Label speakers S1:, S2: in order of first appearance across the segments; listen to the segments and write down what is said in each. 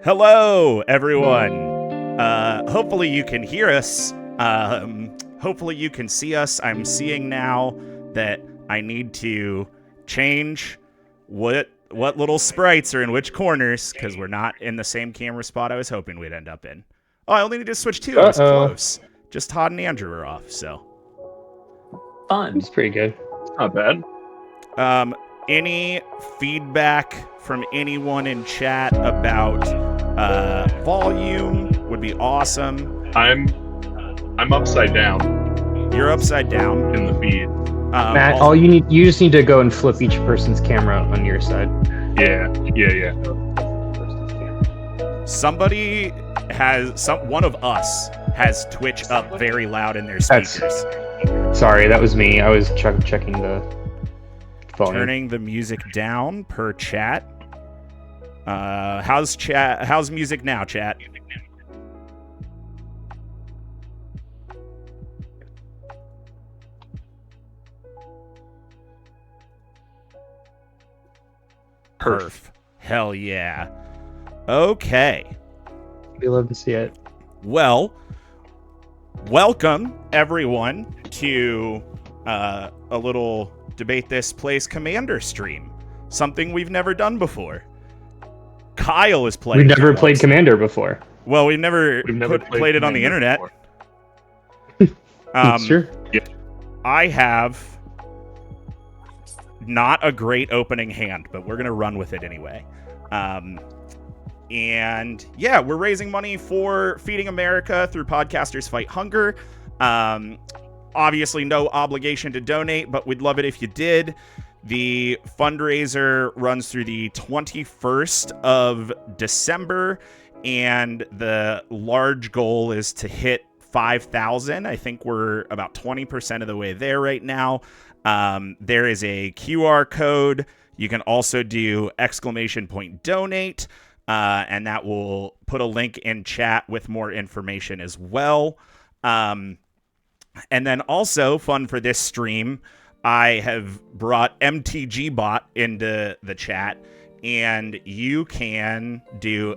S1: Hello, everyone. Hopefully you can hear us. Hopefully you can see us. I'm seeing now that I need to change what little sprites are in which corners, because we're not in the same camera spot I was hoping we'd end up in. Oh, I only need to switch two. I was close. Just Todd and Andrew are off, so.
S2: Fun.
S3: It's pretty good.
S2: Not bad.
S1: Any feedback from anyone in chat about volume would be awesome.
S2: I'm upside down
S1: You're upside down.
S2: in the feed.
S3: Matt, you just need to go and flip each person's camera on your side.
S2: Yeah.
S1: Somebody one of us has Twitch up very loud in their speakers.
S3: Sorry, that was me. I was checking the volume.
S1: Turning the music down per chat. How's music now, chat? Perf. Hell yeah. Okay.
S3: We love to see it.
S1: Well, welcome everyone to a little Debate This Plays Commander stream. Something we've never done before. Kyle is playing.
S3: We've never played Commander before.
S1: Well, we've never played it on the internet.
S3: Sure.
S2: Yep.
S1: I have not a great opening hand, but we're going to run with it anyway. And yeah, we're raising money for Feeding America through Podcasters Fight Hunger. Obviously, no obligation to donate, but we'd love it if you did. The fundraiser runs through the 21st of December, and the large goal is to hit 5,000. I think we're about 20% of the way there right now. There is a QR code. You can also do !donate, and that will put a link in chat with more information as well. And then also, fun for this stream, I have brought MTG Bot into the chat, and you can do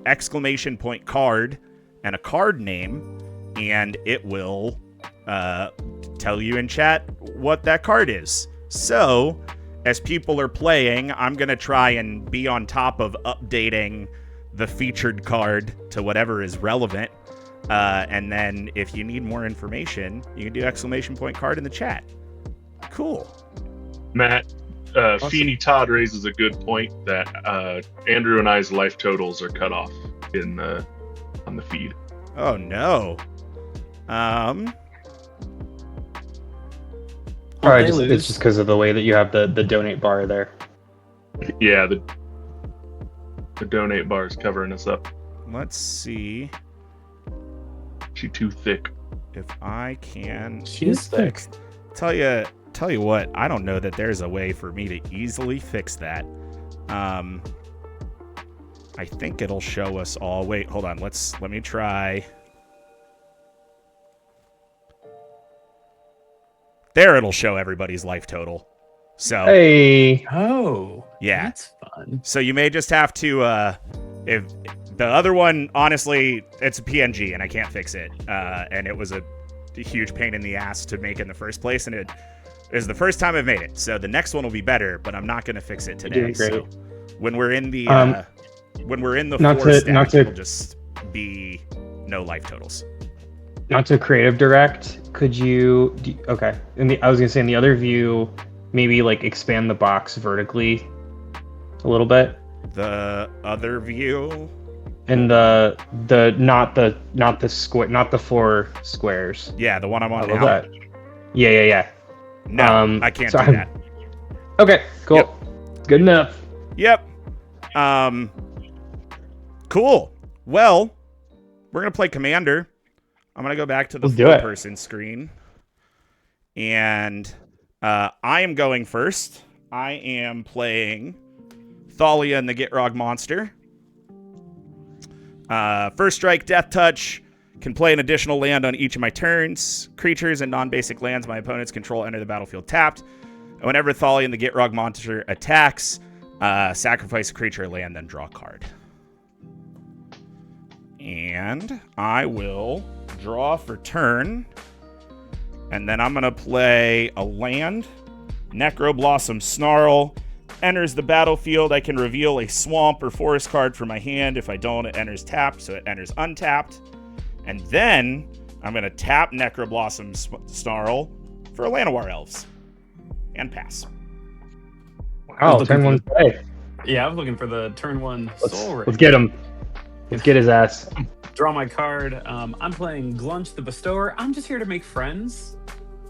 S1: !card and a card name, and it will tell you in chat what that card is. So, as people are playing, I'm going to try and be on top of updating the featured card to whatever is relevant. And then if you need more information, you can do !card in the chat. Cool.
S2: Matt,
S3: Awesome.
S2: Feeney Todd raises a good point that Andrew and I's life totals are cut off on the feed.
S1: Oh no.
S3: It's just because of the way that you have the donate bar there.
S2: Yeah, the donate bar is covering us up.
S1: Let's see
S2: She too thick.
S1: if I can
S3: She is thick.
S1: tell you what, I don't know that there's a way for me to easily fix that. I think it'll show us all. Wait, hold on. Let me try. There, it'll show everybody's life total. So,
S3: Hey.
S4: Oh,
S1: yeah.
S4: that's fun.
S1: So you may just have to, if the other one, honestly, it's a PNG and I can't fix it. And it was a huge pain in the ass to make in the first place. And it is the first time I've made it. So the next one will be better, but I'm not going to fix it today.
S3: doing great.
S1: So when we're in the,
S3: not
S1: four
S3: to-
S1: stack,
S3: not to-
S1: it'll just be no life totals.
S3: Not to creative direct, could you? Okay. I was gonna say in the other view, maybe like expand the box vertically a little bit.
S1: The other view.
S3: And the not the square, not the 4 squares.
S1: Yeah, the one I'm
S3: I
S1: on
S3: love
S1: now.
S3: that. Yeah.
S1: No, I can't
S3: so
S1: do that.
S3: Okay, cool.
S1: Yep.
S3: Good enough.
S1: Yep. Cool. Well, we're gonna play Commander. I'm gonna go back to the
S3: Let's do it.
S1: four-person screen, and I am going first. I am playing Thalia and the Gitrog Monster. First strike, Death Touch. Can play an additional land on each of my turns. Creatures and non-basic lands my opponents control enter the battlefield tapped. And whenever Thalia and the Gitrog Monster attacks, sacrifice a creature or land, then draw a card. And I will draw for turn. And then I'm going to play a land. Necroblossom Snarl. Enters the battlefield. I can reveal a swamp or forest card from my hand. If I don't, it enters tapped, so it enters untapped. And then I'm going to tap Necroblossom Snarl for Llanowar Elves. And pass.
S3: Wow, turn one play.
S4: Yeah, I was looking for the turn one soul ring.
S3: Let's get him. Let's get his ass.
S4: Draw my card. I'm playing Glunch the Bestower. I'm just here to make friends.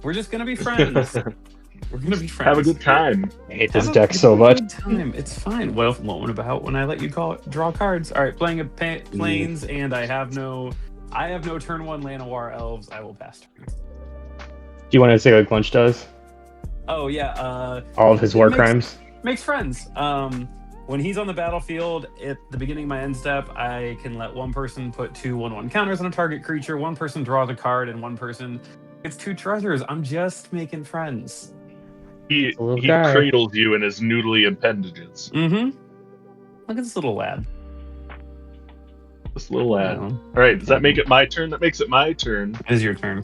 S4: We're just gonna be friends. We're gonna be friends.
S2: Have a good time.
S3: I hate this deck so much.
S4: Time. It's fine. Well, what about when I let you draw cards? All right, playing a planes, and I have no turn one Llanowar Elves. I will pass turn.
S3: Do you want to say what Glunch does?
S4: Oh yeah.
S3: All of his war crimes.
S4: Makes friends. When he's on the battlefield at the beginning of my end step, I can let one person put 2 1/1 counters on a target creature, one person draws a card, and one person gets 2 treasures. I'm just making friends.
S2: He cradles you in his noodly appendages.
S4: Mm-hmm. Look at this little lad.
S2: This little lad. All right, does that make it my turn? That makes it my turn.
S4: It is your turn.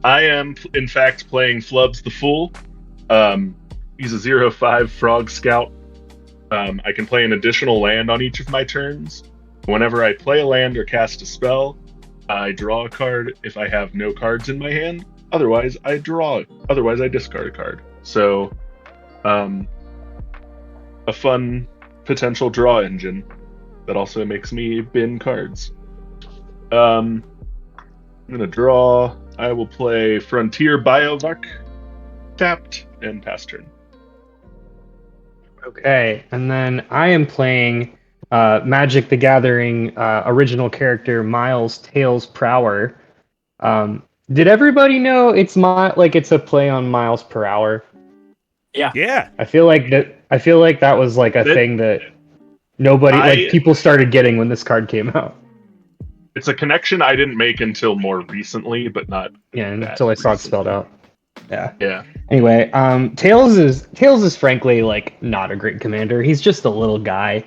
S2: I am, in fact, playing Flubs the Fool. He's a 0/5 Frog Scout. I can play an additional land on each of my turns. Whenever I play a land or cast a spell, I draw a card if I have no cards in my hand. Otherwise, I draw. Otherwise, I discard a card. So, a fun potential draw engine that also makes me bin cards. I'm going to draw. I will play Frontier Biovac, tapped, and pass turn.
S3: Okay, and then I am playing Magic the Gathering original character Miles Tails Prower. Did everybody know it's it's a play on miles per hour?
S1: Yeah.
S3: I feel like that was like a thing that nobody people started getting when this card came out.
S2: It's a connection I didn't make until more recently, but not
S3: until I saw it spelled out. Yeah. Anyway, Tails is frankly like not a great commander. He's just a little guy.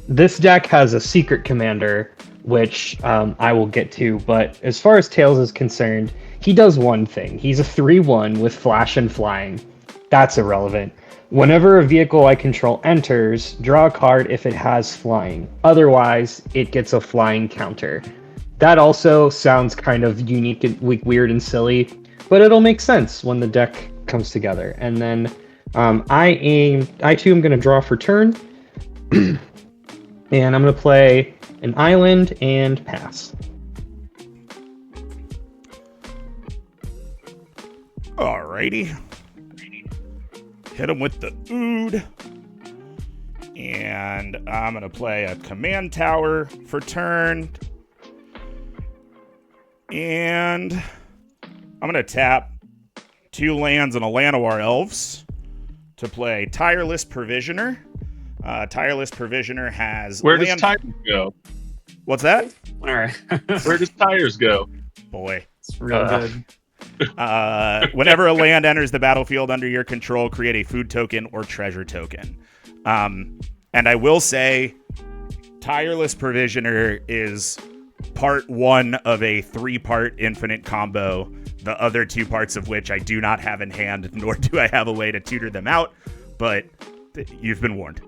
S3: This deck has a secret commander, which I will get to. But as far as Tails is concerned, he does one thing. He's a 3/1 with flash and flying. That's irrelevant. Whenever a vehicle I control enters, draw a card if it has flying. Otherwise, it gets a flying counter. That also sounds kind of unique and weird and silly, but it'll make sense when the deck comes together. And then I too am going to draw for turn. And I'm going to play an island and pass.
S1: Alrighty. Hit him with the Ood. And I'm going to play a command tower for turn. And I'm going to tap 2 lands and a Llanowar Elves to play Tireless Provisioner. Tireless Provisioner has...
S2: Where does Tires go?
S1: What's that?
S4: All right.
S2: Where does Tires go?
S1: Boy.
S4: It's real good.
S1: Whenever a land enters the battlefield under your control, create a food token or treasure token. And I will say, Tireless Provisioner is part 1 of a 3-part infinite combo, the other 2 parts of which I do not have in hand, nor do I have a way to tutor them out, but you've been warned.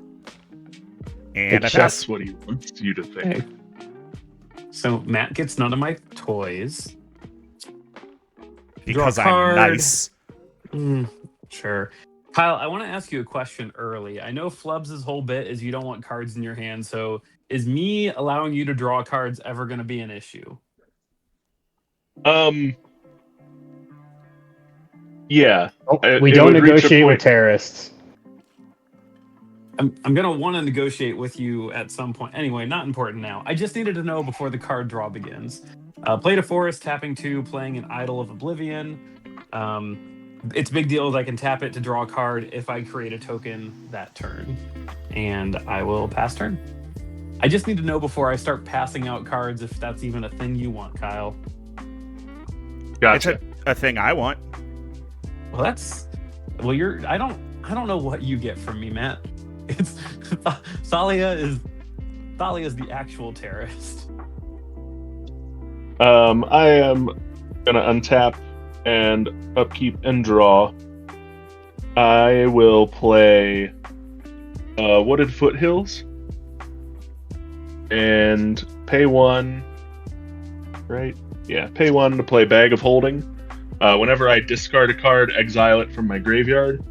S1: And
S2: that's what he wants you to think.
S4: Hey. So Matt gets none of my toys.
S1: Because I'm nice.
S4: Sure. Kyle, I want to ask you a question early. I know Flubs' whole bit is you don't want cards in your hand, so is me allowing you to draw cards ever going to be an issue?
S2: Yeah.
S3: We don't negotiate with terrorists.
S4: I'm going to want to negotiate with you at some point. Anyway, not important now. I just needed to know before the card draw begins. Played a forest, tapping 2, playing an Idol of Oblivion. It's big deal that I can tap it to draw a card if I create a token that turn. And I will pass turn. I just need to know before I start passing out cards if that's even a thing you want, Kyle.
S2: Gotcha.
S1: It's a thing I want.
S4: Well, I don't know what you get from me, Matt. It's Thalia Thalia is the actual terrorist.
S2: I am gonna untap and upkeep and draw. I will play Wooded Foothills and pay 1. Right? Yeah, pay 1 to play Bag of Holding. Whenever I discard a card, exile it from my graveyard.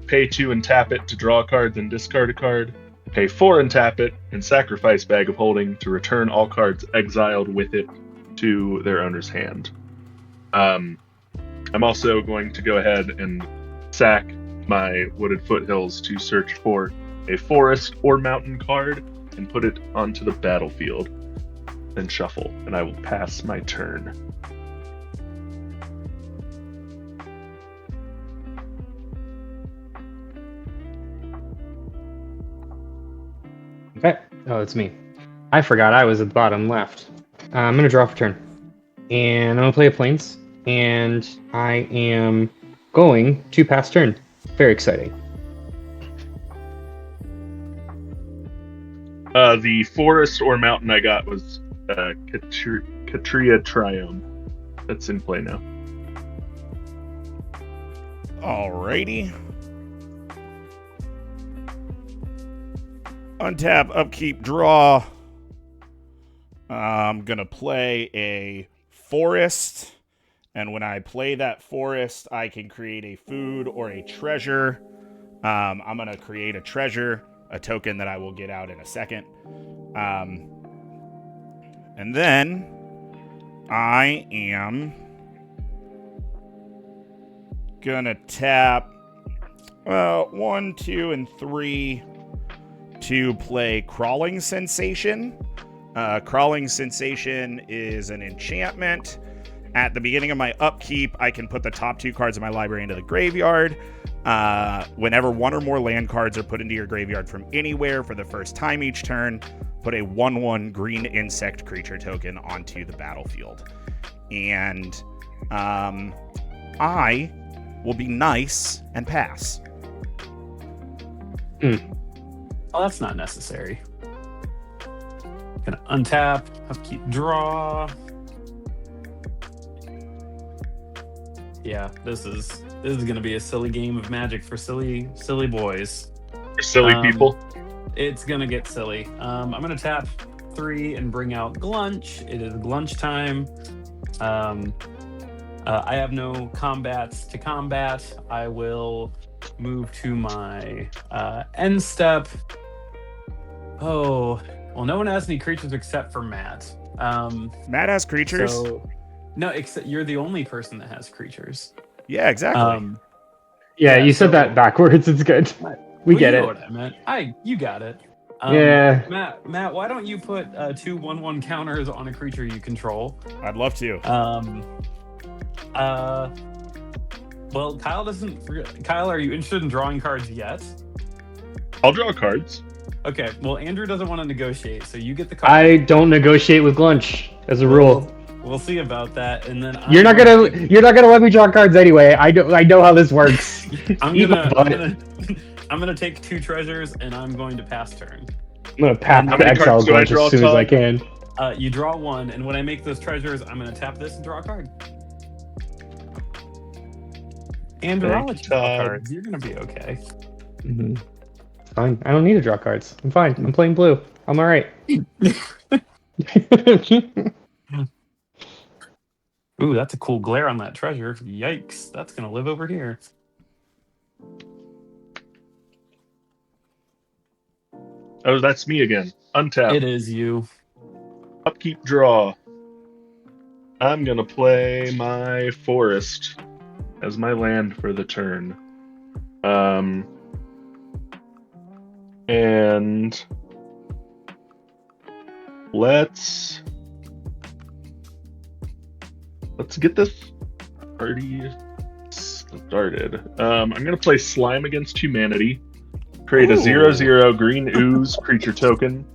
S2: Pay 2 and tap it to draw a card, then discard a card. Pay 4 and tap it, and sacrifice Bag of Holding to return all cards exiled with it to their owner's hand. I'm also going to go ahead and sack my Wooded Foothills to search for a forest or mountain card and put it onto the battlefield. Then shuffle, and I will pass my turn.
S3: Okay. Oh, it's me. I forgot I was at the bottom left. I'm going to draw for turn. And I'm going to play a Plains. And I am going to pass turn. Very exciting.
S2: The forest or mountain I got was Katria Triome. That's in play now.
S1: Alrighty. Untap, upkeep, draw. I'm going to play a forest. And when I play that forest, I can create a food or a treasure. I'm going to create a treasure, a token that I will get out in a second. And then I am going to tap 1, 2, and 3 to play Crawling Sensation. Crawling Sensation is an enchantment. At the beginning of my upkeep, I can put the top 2 cards of my library into the graveyard. Whenever 1 or more land cards are put into your graveyard from anywhere for the first time each turn, put a 1/1 green insect creature token onto the battlefield. And I will be nice and pass.
S4: Oh, that's not necessary. Gonna untap, upkeep, draw. Yeah, this is gonna be a silly game of Magic for silly boys.
S2: For silly people.
S4: It's gonna get silly. I'm gonna tap 3 and bring out Glunch. It is Glunch time. I have no combats to combat. I will move to my end step. Oh, well, no one has any creatures except for Matt.
S1: Matt has creatures?
S4: No, except you're the only person that has creatures.
S1: Yeah, exactly.
S3: You said that backwards. It's good. We get it.
S4: You know what I meant. You got it.
S3: Yeah.
S4: Matt, why don't you put 2 1/1 counters on a creature you control?
S1: I'd love to.
S4: Well, Kyle doesn't. Kyle, are you interested in drawing cards yet?
S2: I'll draw cards.
S4: Okay. Well, Andrew doesn't want to negotiate, so you get the card.
S3: I don't negotiate with Glunch as a rule.
S4: We'll see about that, and then
S3: You're not gonna let me draw cards anyway. I know how this works.
S4: I'm gonna take 2 treasures, and I'm going to pass turn.
S3: I'm gonna exile Glunch as soon as I can.
S4: You draw 1, and when I make those treasures, I'm gonna tap this and draw a card. Andrew, I'll let you draw cards. You're gonna be okay.
S3: Mm-hmm. Fine. I don't need to draw cards. I'm fine. I'm playing blue. I'm all right.
S4: Ooh, that's a cool glare on that treasure. Yikes. That's going to live over here.
S2: Oh, that's me again. Untap.
S4: It is you.
S2: Upkeep, draw. I'm going to play my forest as my land for the turn. And let's get this party started. I'm going to play Slime Against Humanity. Create a 0/0 green ooze creature token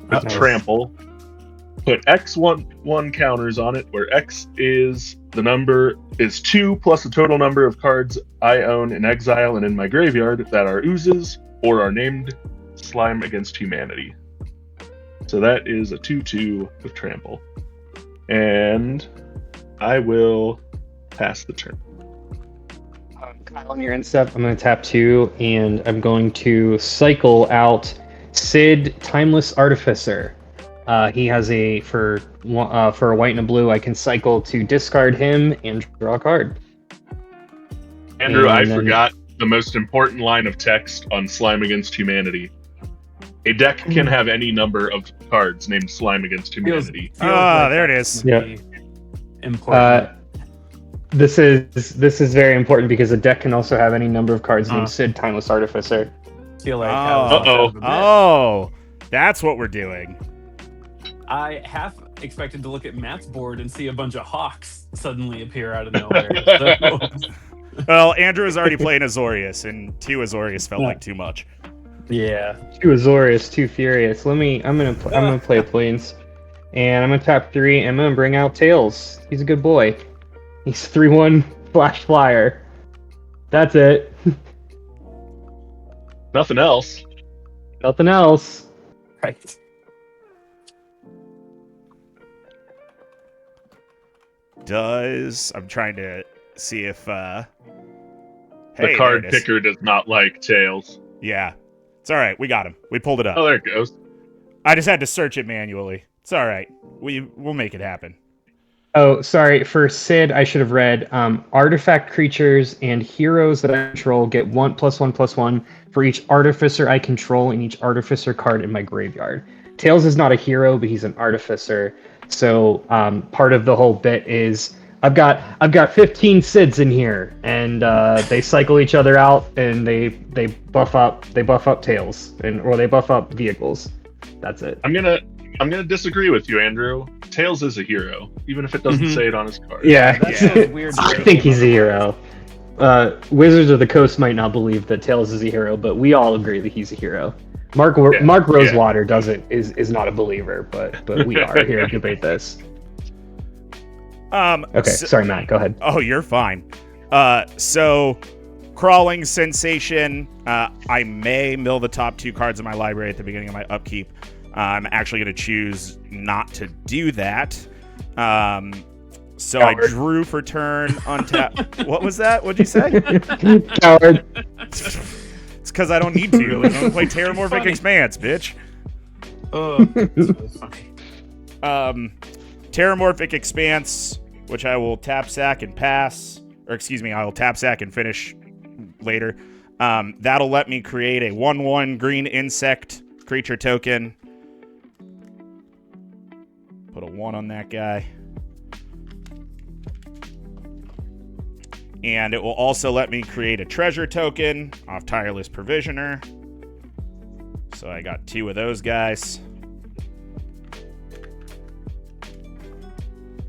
S2: with trample. Put X1 counters on it, where X is the number is 2 plus the total number of cards I own in exile and in my graveyard that are oozes or are named Slime Against Humanity. So that is a 2/2 with trample. And I will pass the turn.
S3: Kyle, on your end step, I'm going to tap 2, and I'm going to cycle out Sid, Timeless Artificer. He has for a white and a blue, I can cycle to discard him and draw a card.
S2: Andrew,
S3: And
S2: I
S3: then-
S2: forgot the most important line of text on Slime Against Humanity. A deck can have any number of cards named Slime Against Humanity.
S1: There it is.
S3: Yeah.
S4: Important.
S3: This is very important because a deck can also have any number of cards named Sid, Timeless Artificer.
S4: Feel like
S1: Oh, that's what we're doing.
S4: I half expected to look at Matt's board and see a bunch of hawks suddenly appear out of nowhere.
S1: Well, Andrew was already playing Azorius, and 2 Azorius felt like too much.
S4: Yeah.
S3: 2 Azorius, 2 Furious. I'm gonna play Plains, and I'm gonna tap 3, and I'm gonna bring out Tails. He's a good boy. He's 3/1 Flash Flyer. That's it.
S2: Nothing else.
S3: Nothing else.
S4: Right.
S1: I'm trying to see if
S2: The
S1: hey,
S2: card
S1: there it is.
S2: picker does not like Tails.
S1: Yeah. It's all right. We got him. We pulled it up.
S2: Oh, there it goes.
S1: I just had to search it manually. It's all right. We'll make it happen.
S3: Oh, sorry. For Sid, I should have read artifact creatures and heroes that I control get 1/1/1 for each artificer I control and each artificer card in my graveyard. Tails is not a hero, but he's an artificer. So part of the whole bit is I've got 15 Sids in here, and they cycle each other out, and they buff up Tails, or they buff up vehicles. That's it.
S2: I'm gonna disagree with you, Andrew. Tails is a hero, even if it doesn't say it on his card.
S3: Yeah,
S4: That's weird.
S3: I think he's a hero. Wizards of the Coast might not believe that Tails is a hero, but we all agree that he's a hero. Mark Rosewater is not a believer, but we are here to debate this. Okay, sorry, Matt. Go ahead.
S1: Oh, you're fine. So, crawling sensation. I may mill the top 2 cards in my library at the beginning of my upkeep. I'm actually going to choose not to do that. So
S2: Coward.
S1: I drew for turn on tap. What was that? What'd you say?
S3: Coward.
S1: It's because I don't need to. I'm going to play Terramorphic Expanse, bitch.
S4: Oh, that's really funny.
S1: Terramorphic Expanse, which I will tap sack and pass. Or excuse me, I will tap sack and finish later. That'll let me create a 1/1 green insect creature token. Put a 1 on that guy. And it will also let me create a treasure token off Tireless Provisioner. So I got 2 of those guys.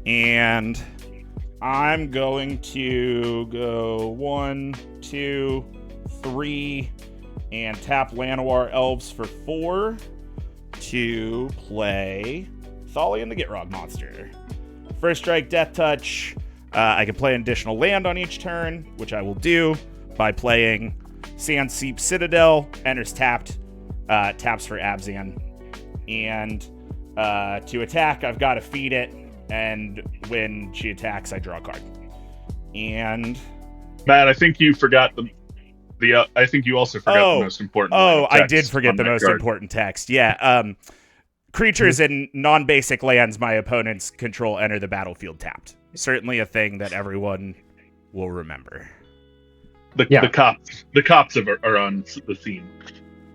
S1: And I'm going to go 1, 2, 3, and tap Llanowar Elves for 4 to play Thalian the Gitrog monster. First strike, Death Touch. I can play an additional land on each turn, which I will do by playing Sandseep Citadel. Enters tapped, taps for Abzan. And to attack, I've got to feed it. And when she attacks, I draw a card. And
S2: Matt, I think you forgot I think you also forgot the most important. line of
S1: I
S2: text
S1: did forget
S2: on
S1: the
S2: that
S1: most
S2: card.
S1: important text. Yeah. Creatures in non-basic lands my opponents control enter the battlefield tapped. Certainly a thing that everyone will remember.
S2: The cops are on the scene.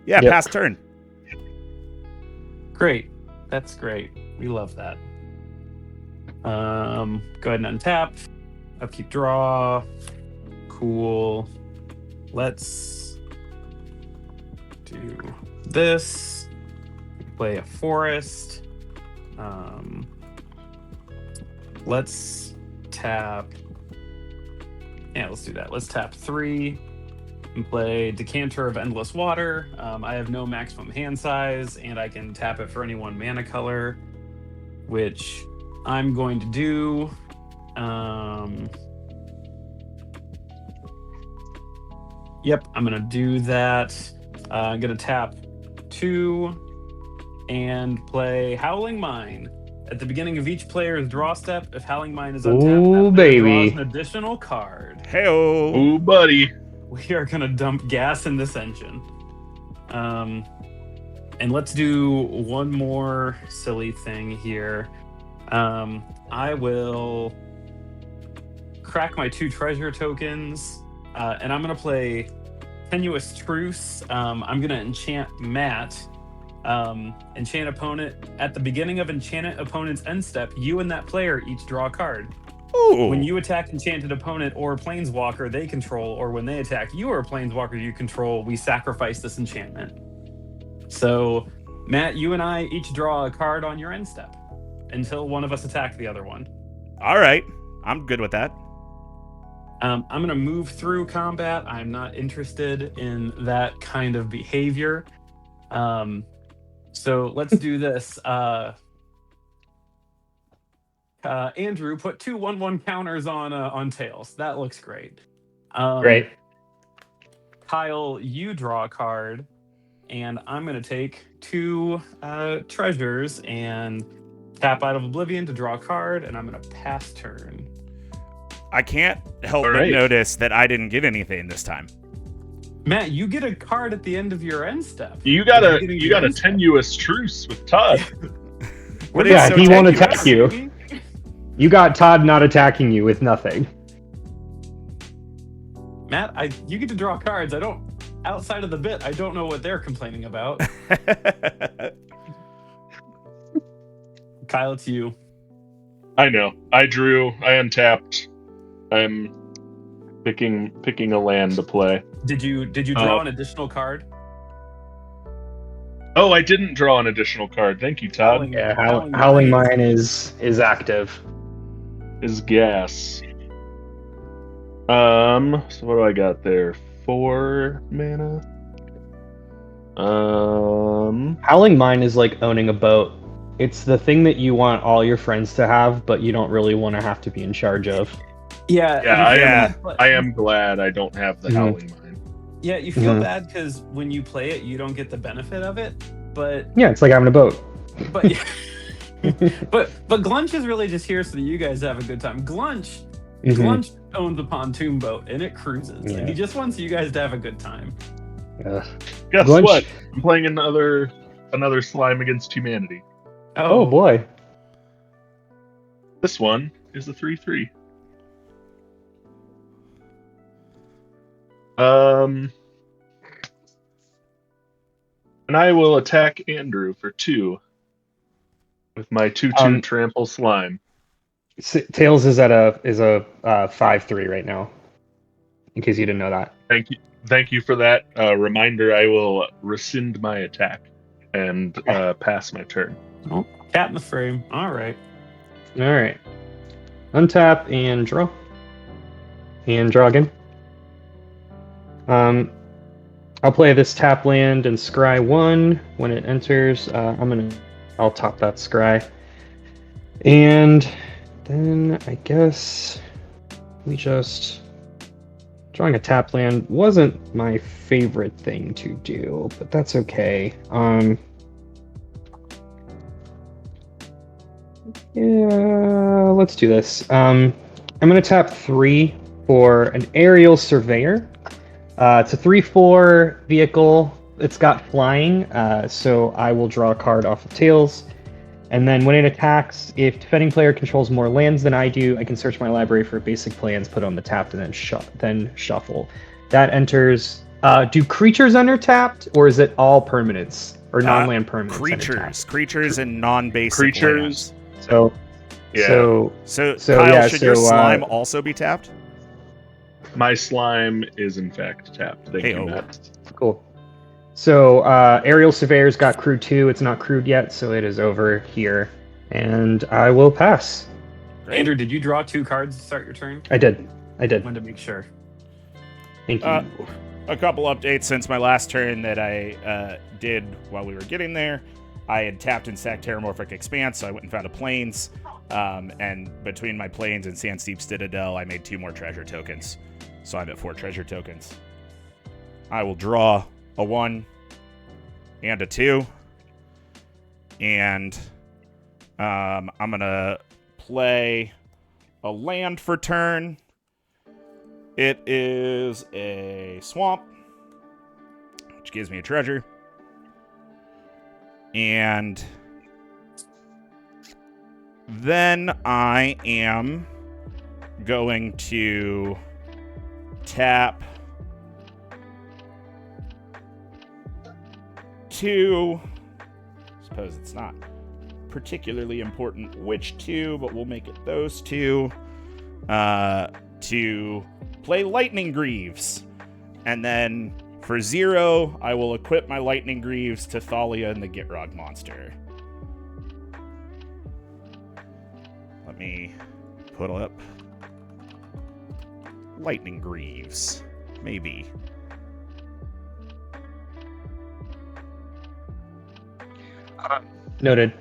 S1: Yeah,
S3: Yep.
S1: pass turn.
S4: Great. That's great. We love that. Go ahead and untap. Upkeep draw. Cool. Let's do this. Play a forest. Let's tap. Yeah, let's do that. Let's tap 3 and play Decanter of Endless Water. I have no maximum hand size, and I can tap it for any 1 mana color, which I'm going to do. Yep, I'm going to do that. I'm going to tap 2 and play Howling Mine. At the beginning of each player's draw step, if Howling Mine is untapped,
S3: Ooh,
S4: that player draws
S3: baby.
S4: an additional card.
S1: Hey-o.
S2: Ooh, buddy.
S4: We are going to dump gas in this engine. And let's do one more silly thing here. I will crack my 2 treasure tokens, and I'm going to play Tenuous Truce. I'm going to enchant Matt. Enchant opponent. At the beginning of enchanted opponent's end step, you and that player each draw a card.
S1: Ooh.
S4: When you attack enchanted opponent or planeswalker they control, or when they attack you or a planeswalker you control, we sacrifice this enchantment. So, Matt, you and I each draw a card on your end step until one of us attack the other one.
S1: All right. I'm good with that.
S4: I'm going to move through combat. I'm not interested in that kind of behavior. So let's do this. Andrew, put 2 1/1 counters on Tails. That looks great.
S3: Great.
S4: Kyle, you draw a card, and I'm going to take 2 treasures and tap out of Oblivion to draw a card, and I'm going to pass turn.
S1: I can't help
S2: All
S1: but
S2: right.
S1: notice that I didn't get anything this time.
S4: Matt, you get a card at the end of your end step.
S2: You got
S4: At the
S2: a
S4: beginning of
S2: you
S4: your
S2: got a
S4: end step.
S2: tenuous truce with Todd.
S1: What
S3: Yeah,
S1: is so
S3: he won't
S1: tenuous?
S3: attack you. You got Todd not attacking you with nothing.
S4: Matt, you get to draw cards. Outside of the bit, I don't know what they're complaining about. Kyle, it's you.
S2: I know. I drew. I untapped. I'm picking a land to play.
S4: Did you draw an additional card?
S2: Oh, I didn't draw an additional card. Thank you, Todd.
S3: Yeah,
S4: Howling
S3: Howling
S4: Mine.
S3: Mine is active.
S2: Is gas. So what do I got there? 4 mana.
S3: Howling Mine is like owning a boat. It's the thing that you want all your friends to have, but you don't really want to have to be in charge of.
S4: Yeah,
S2: Yeah,
S1: Yeah.
S2: I am glad I don't have the
S3: Mhm.
S2: Howling Mine.
S4: Yeah, you feel
S3: Mhm.
S4: bad because when you play it, you don't get the benefit of it. But
S3: Yeah, it's like having a boat.
S4: but but Glunch is really just here so that you guys have a good time. Glunch Glunch owns a pontoon boat and it cruises,
S3: Yeah.
S4: and he just wants you guys to have a good time.
S3: Yeah.
S2: Guess
S3: Glunch-
S2: what? I'm playing another Slime Against Humanity.
S3: Oh boy.
S2: This one is a 3/3. And I will attack Andrew for 2 with my 2/2 trample slime.
S3: Tails is at a 5-3 right now. In case you didn't know that.
S2: Thank you for that reminder. I will rescind my attack and pass my turn.
S4: Oh, cat in the frame. All right.
S3: All right. Untap and draw. And draw again. I'll play this tap land and scry 1 when it enters. I'll top that scry. And then I guess we just drawing a tap land wasn't my favorite thing to do, but that's okay. Yeah, let's do this. I'm gonna tap 3 for an aerial surveyor. It's a 3/4 vehicle. It's got flying, so I will draw a card off of Tails. And then when it attacks, if defending player controls more lands than I do, I can search my library for basic plans, put on the tapped, and then shuffle. That enters. Do creatures enter tapped, or is it all permanents or non-land permanents? enter tapped?
S1: Creatures and non-basic
S2: Creatures.
S1: lands.
S3: So,
S2: Yeah.
S3: so
S1: Kyle,
S3: yeah,
S1: should your
S3: so,
S1: slime also be tapped?
S2: My slime is in fact tapped. Thank you,
S1: Hey-o.
S2: Matt.
S3: cool. So aerial surveyor's got crewed 2. It's not crewed yet, so it is over here, and I will pass.
S1: Great.
S4: Andrew, did you draw 2 cards to start your turn?
S3: I did.
S4: Wanted to make sure.
S3: Thank you.
S1: A couple updates since my last turn that I did while we were getting there. I had tapped and sacked Terramorphic Expanse, so I went and found a Plains. And between my Plains and Sandsteep Citadel, I made 2 more treasure tokens. So I'm at 4 treasure tokens. I will draw a 1 and a 2. And I'm going to play a land for turn. It is a swamp, which gives me a treasure. And then I am going to tap 2. Suppose it's not particularly important which 2, but we'll make it those 2 to play Lightning Greaves. And then for 0, I will equip my Lightning Greaves to Thalia and the Gitrog monster. Let me put up Lightning Greaves. Maybe.
S3: Noted.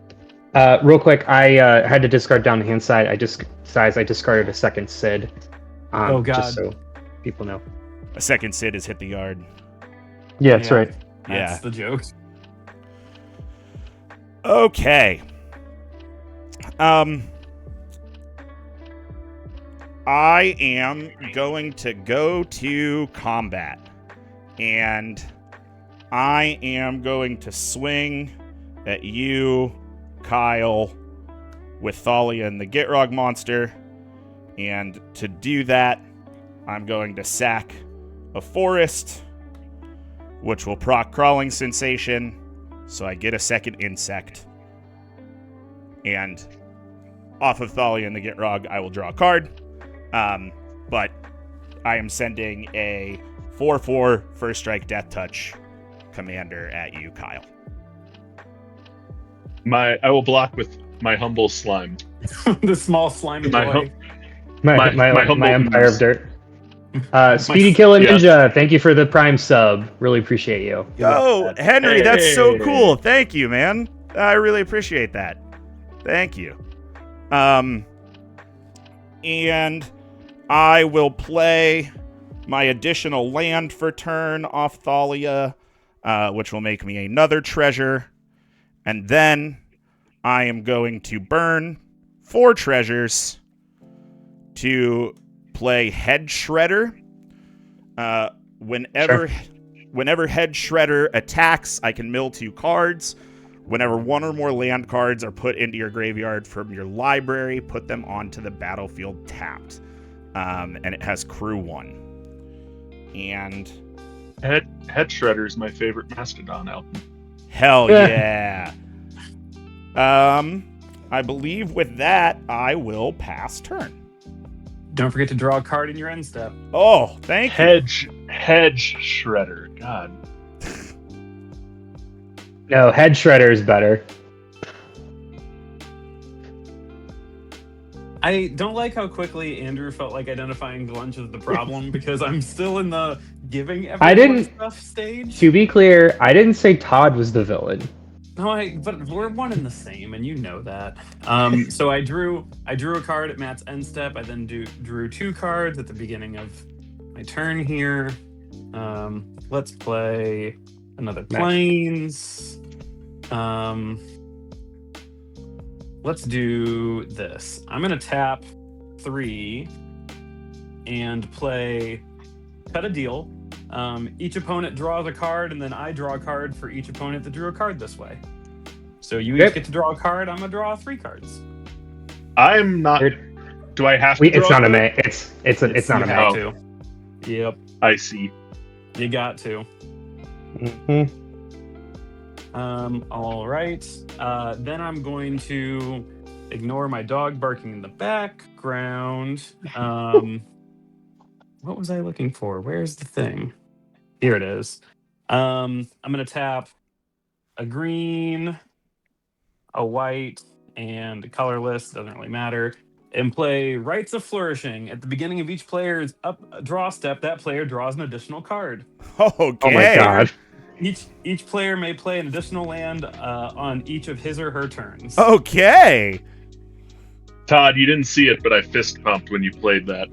S3: Real quick, I had to discard down the hand side. I discarded a second Sid.
S4: Oh, God.
S3: Just so people know.
S1: A second Sid has hit the yard.
S3: Yeah, that's right.
S4: That's the joke.
S1: Okay. I am going to go to combat. And I am going to swing at you, Kyle, with Thalia and the Gitrog monster. And to do that, I'm going to sack a forest, which will proc Crawling Sensation, so I get a second insect. And off of Thalia and the Gitrog, I will draw a card. But I am sending a 4/4 First Strike Death Touch commander at you, Kyle.
S2: I will block with my humble slime.
S4: The small slimy boy.
S3: My
S2: humble
S3: Empire
S2: ooze.
S3: of Dirt. Speedy Killer Ninja, thank you for the Prime sub. Really appreciate you.
S1: Yo, Henry, that's so cool. Thank you, man. I really appreciate that. Thank you. And I will play my additional land for turn off Thalia, which will make me another treasure. And then I am going to burn 4 treasures to play Head Shredder. Whenever Head Shredder attacks, I can mill 2 cards. Whenever 1 or more land cards are put into your graveyard from your library, put them onto the battlefield tapped. And it has crew 1. And
S2: Head Shredder is my favorite Mastodon album.
S1: hell yeah. I believe with that, I will pass turn.
S4: Don't forget to draw a card in your end step.
S1: Oh, thank you.
S2: Hedge Shredder. God.
S3: No, Head Shredder is better.
S4: I don't like how quickly Andrew felt like identifying Glunch as the problem because I'm still in the giving everyone stuff stage.
S3: To be clear, I didn't say Todd was the villain.
S4: No, but we're one and the same, and you know that. So I drew a card at Matt's end step. I then drew 2 cards at the beginning of my turn here. Let's play another Plains. Let's do this. I'm gonna tap 3 and play Cut a Deal. Each opponent draws a card, and then I draw a card for each opponent that drew a card this way. So you each get to draw a card. I'm gonna draw 3 cards.
S2: I'm not. Do I have to?
S3: It's
S2: draw
S3: not a
S2: card?
S3: May. It's not a May.
S4: To. Yep.
S2: I see.
S4: You got to.
S3: Mm-hmm.
S4: All right. Then I'm going to ignore my dog barking in the background. What was I looking for? Where's the thing? Here it is. I'm going to tap a green, a white, and a colorless. Doesn't really matter. And play Rites of Flourishing. At the beginning of each player's draw step, that player draws an additional card.
S1: Okay.
S3: Oh my god.
S4: Each player may play an additional land on each of his or her turns.
S1: Okay.
S2: Todd, you didn't see it, but I fist pumped when you played that.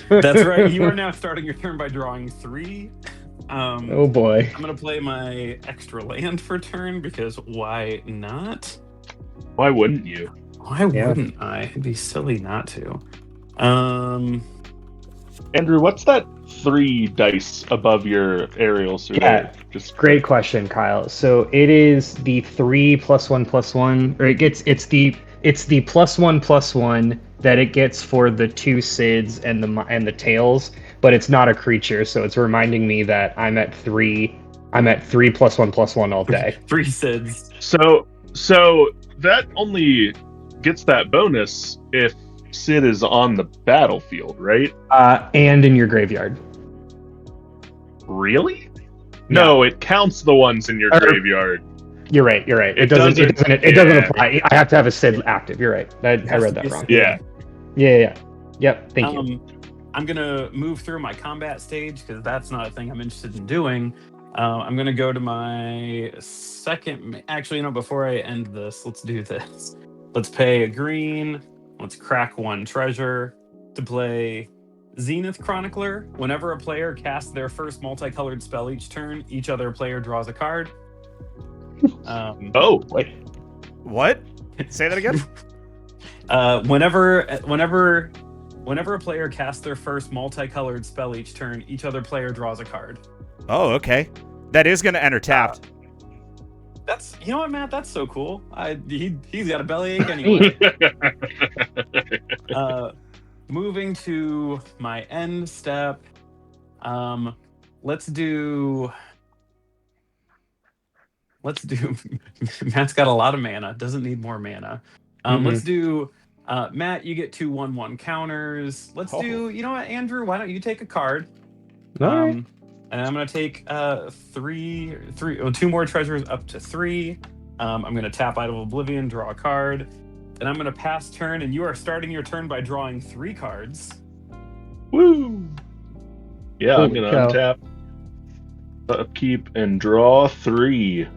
S4: That's right. You are now starting your turn by drawing 3
S3: Oh boy.
S4: I'm gonna play my extra land for turn because why not?
S2: Why wouldn't you?
S4: Why wouldn't I? It'd be silly not to.
S2: Andrew, what's that 3 dice above your aerial survey?
S3: Yeah,
S2: Just
S3: great question, Kyle. So it is the 3+1/+1, or it's the +1/+1 that it gets for the 2 Sids and the tails, but it's not a creature, so it's reminding me that I'm at 3 +1/+1 all day.
S4: 3 Sids.
S2: So that only gets that bonus if Sid is on the battlefield, right?
S3: And in your graveyard.
S2: Really? No, it counts the ones in your graveyard.
S3: You're right. It doesn't apply. I have to have a Sid active. You're right. I read that wrong.
S2: Yeah.
S3: Yep. Thank you.
S4: I'm gonna move through my combat stage because that's not a thing I'm interested in doing. I'm gonna go to my second. Actually, before I end this, let's do this. Let's pay a green. Let's crack 1 treasure to play Zenith Chronicler. Whenever a player casts their first multicolored spell each turn, each other player draws a card.
S2: Oh, wait.
S1: What? Say that again?
S4: Whenever a player casts their first multicolored spell each turn, each other player draws a card.
S1: Oh, okay. That is going to enter tapped.
S4: That's, you know what, Matt? That's so cool. He's got a bellyache anyway. Moving to my end step. Let's do. Matt's got a lot of mana. Doesn't need more mana. Let's do. Matt, you get 2 1/1 counters. Let's do. You know what, Andrew? Why don't you take a card?
S3: All right.
S4: And I'm gonna take 2 more treasures up to 3. I'm gonna tap Idol of Oblivion, draw a card, and I'm gonna pass turn. And you are starting your turn by drawing 3 cards.
S2: Woo! Yeah, I'm gonna untap, upkeep, and draw 3.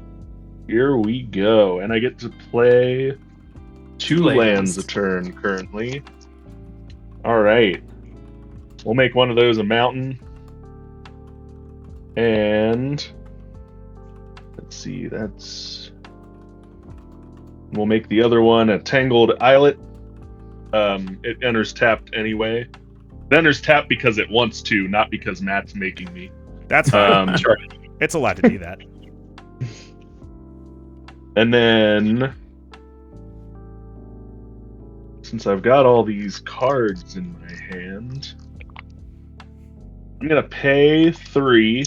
S2: Here we go, and I get to play 2 lands a turn currently. All right, we'll make one of those a mountain. And let's see, we'll make the other one a Tangled Islet. It enters tapped anyway. It enters tapped because it wants to, not because Matt's making me.
S1: That's fine. Sure. It's allowed to do that.
S2: And then, since I've got all these cards in my hand, I'm going to pay 3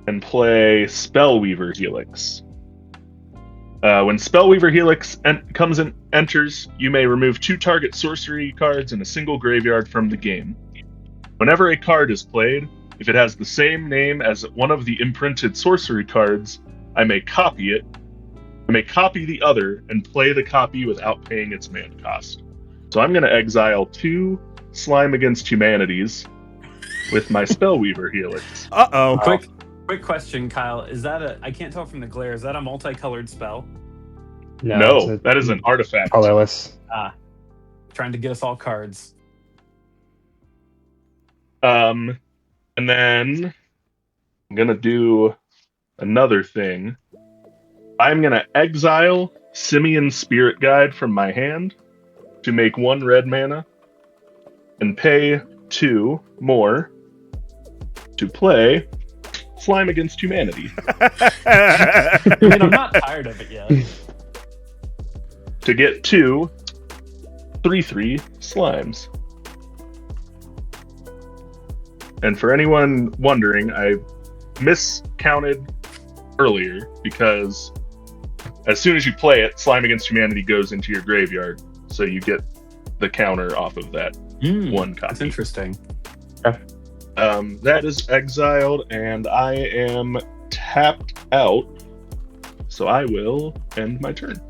S2: and play Spellweaver Helix. When Spellweaver Helix enters, you may remove 2 target sorcery cards in a single graveyard from the game. Whenever a card is played, if it has the same name as one of the imprinted sorcery cards, I may copy it. I may copy the other and play the copy without paying its mana cost. So I'm going to exile 2 Slime Against Humanities with my Spellweaver Helix.
S1: Uh-oh.
S4: Quick question, Kyle. Is that I can't tell from the glare, is that a multicolored spell?
S2: No, that is an artifact.
S3: Colorless.
S4: Trying to get us all cards.
S2: And then I'm going to do another thing. I'm going to exile Simian Spirit Guide from my hand to make 1 red mana and pay 2 more to play Slime Against Humanity.
S4: I mean, I'm not tired of it yet.
S2: To get 2 3/3 slimes. And for anyone wondering, I miscounted earlier because as soon as you play it, Slime Against Humanity goes into your graveyard, so you get the counter off of that 1 copy.
S4: That's interesting.
S2: That is exiled, and I am tapped out, so I will end my turn.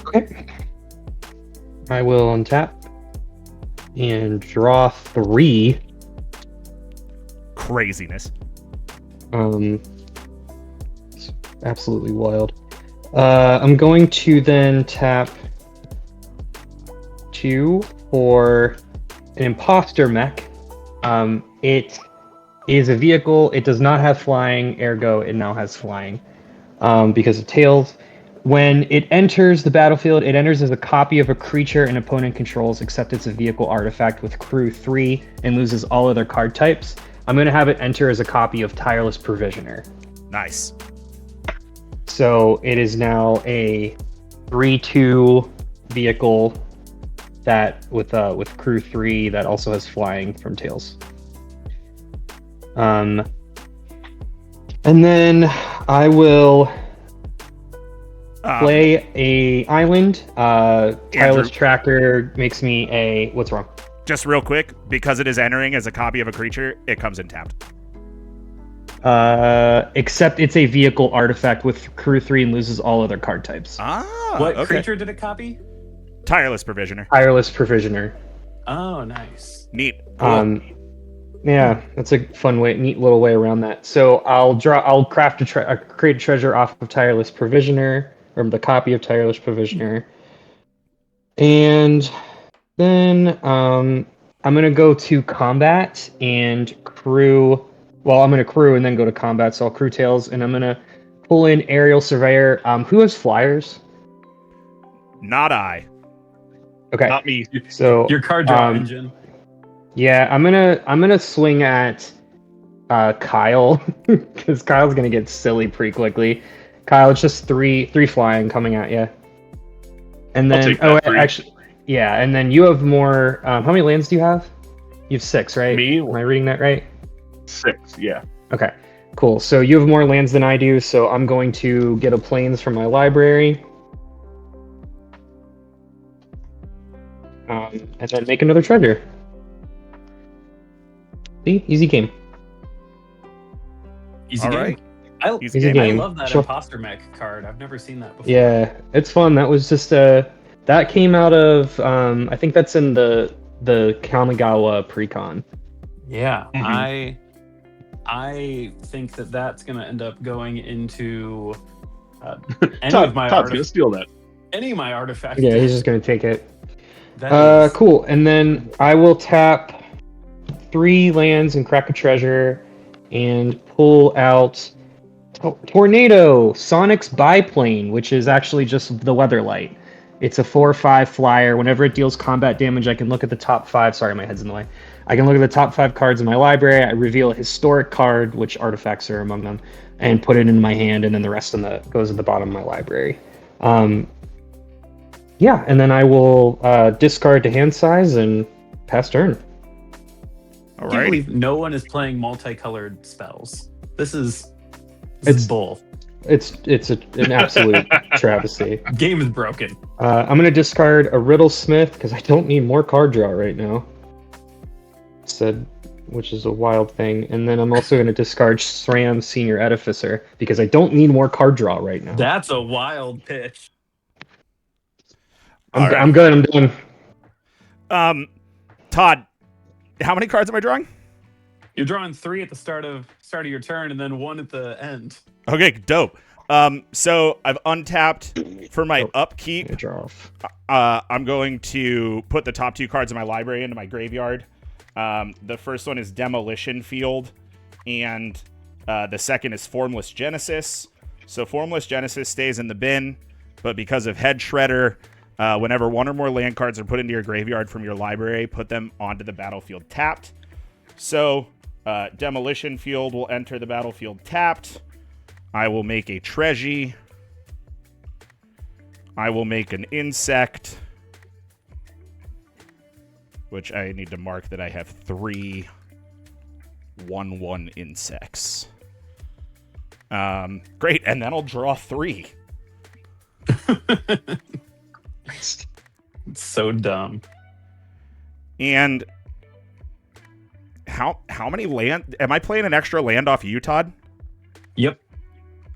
S3: Okay. I will untap and draw 3.
S1: Craziness.
S3: It's absolutely wild. I'm going to then tap 2 for an imposter mech. It is a vehicle. It does not have flying, ergo it now has flying because of Tails. When it enters the battlefield, it enters as a copy of a creature an opponent controls, except it's a vehicle artifact with crew 3 and loses all other card types. I'm going to have it enter as a copy of Tireless Provisioner.
S1: Nice.
S3: So it is now a 3/2 vehicle that with crew 3 that also has flying from Tails. And then I will play a island. Tireless Tracker makes me a... What's wrong?
S1: Just real quick, because it is entering as a copy of a creature, it comes in tapped.
S3: Except it's a vehicle artifact with crew 3 and loses all other card types.
S4: What creature did it copy?
S1: Tireless Provisioner.
S3: Tireless Provisioner.
S4: Oh, nice.
S1: Neat. Cool.
S3: Yeah, that's a fun way, neat little way around that. So I'll create a treasure off of Tireless Provisioner, or the copy of Tireless Provisioner, and then I'm gonna go to combat and crew. Well, I'm gonna crew and then go to combat. So I'll crew Tails, and I'm gonna pull in Aerial Surveyor. Who has flyers?
S1: Not I.
S3: Okay,
S2: Not me.
S3: so
S4: Your card draw engine.
S3: Yeah, I'm gonna swing at Kyle because Kyle's gonna get silly pretty quickly. Kyle, it's just three flying coming at you, and then actually, yeah, and then you have more. How many lands do you have? You have 6, right?
S2: Me?
S3: Am I reading that right?
S2: 6, yeah.
S3: Okay, cool. So you have more lands than I do. So I'm going to get a plains from my library, and then make another treasure. See? Easy game.
S4: Easy game.
S1: Right.
S3: Easy game.
S4: I love that imposter mech card. I've never seen that before.
S3: Yeah, it's fun. That was just that came out of I think that's in the Kamigawa precon.
S4: Yeah, I think that's gonna end up going into any of my
S2: Todd's gonna steal that.
S4: Any of my artifacts.
S3: Yeah, he's just gonna take it.
S4: That is...
S3: Cool. And then I will tap 3 lands and crack a treasure and pull out Tornado, Sonic's Biplane, which is actually just the Weatherlight. It's a 4/5 flyer. Whenever it deals combat damage, I can look at the top 5. Sorry, my head's in the way. I can look at the top 5 cards in my library. I reveal a historic card, which artifacts are among them, and put it in my hand, and then the rest goes at the bottom of my library. Yeah, and then I will discard to hand size and pass turn.
S1: All
S4: I can't
S1: right.
S4: believe no one is playing multicolored spells. This is bull.
S3: It's an absolute travesty.
S4: Game is broken.
S3: I'm going to discard a Riddlesmith because I don't need more card draw right now. Which is a wild thing. And then I'm also going to discard SRAM Senior Edificer because I don't need more card draw right now.
S4: That's a wild pitch.
S3: I'm good. I'm done.
S1: Todd, how many cards am I drawing?
S4: You're drawing 3 at the start of your turn and then 1 at the end.
S1: Okay, dope. So I've untapped for my upkeep.
S3: Draw off.
S1: I'm going to put the top 2 cards in my library into my graveyard. The first one is Demolition Field, and the second is Formless Genesis. So Formless Genesis stays in the bin, but because of Head Shredder, whenever 1 or more land cards are put into your graveyard from your library, put them onto the battlefield tapped. So Demolition Field will enter the battlefield tapped. I will make a Treasure. I will make an Insect, which I need to mark that I have 3 1/1 insects. Great, and then I'll draw 3.
S4: It's so dumb.
S1: And how many land? Am I playing an extra land off you, Todd?
S4: Yep.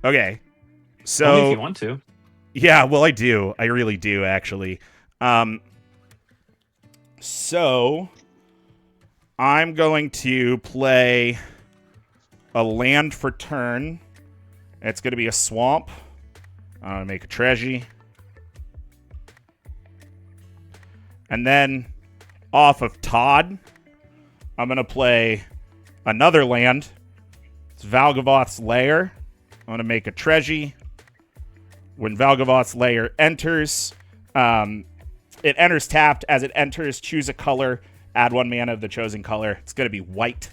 S1: Okay. So
S4: only if you want to.
S1: Yeah, well, I do. I really do, actually. So I'm going to play a land for turn. It's going to be a swamp. I'm going to make a treasure. And then off of Todd, I'm going to play another land. It's Valgavoth's Lair. I'm going to make a Treji. When Valgavoth's Lair enters, it enters tapped. As it enters, choose a color. Add 1 mana of the chosen color. It's going to be white.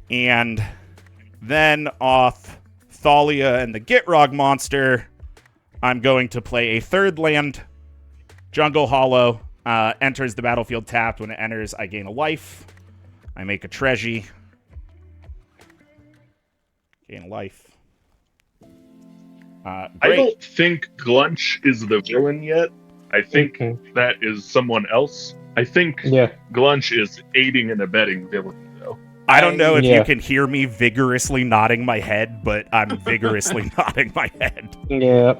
S1: And then off Thalia and the Gitrog monster, I'm going to play a third land. Jungle Hollow enters the battlefield tapped. When it enters, I gain a life. I make a Treji. Gain a life.
S2: I don't think Glunch is the villain yet. I think that is someone else. I think Glunch is aiding and abetting villain, though.
S1: I don't know if you can hear me vigorously nodding my head, but I'm vigorously nodding my head.
S3: Yeah.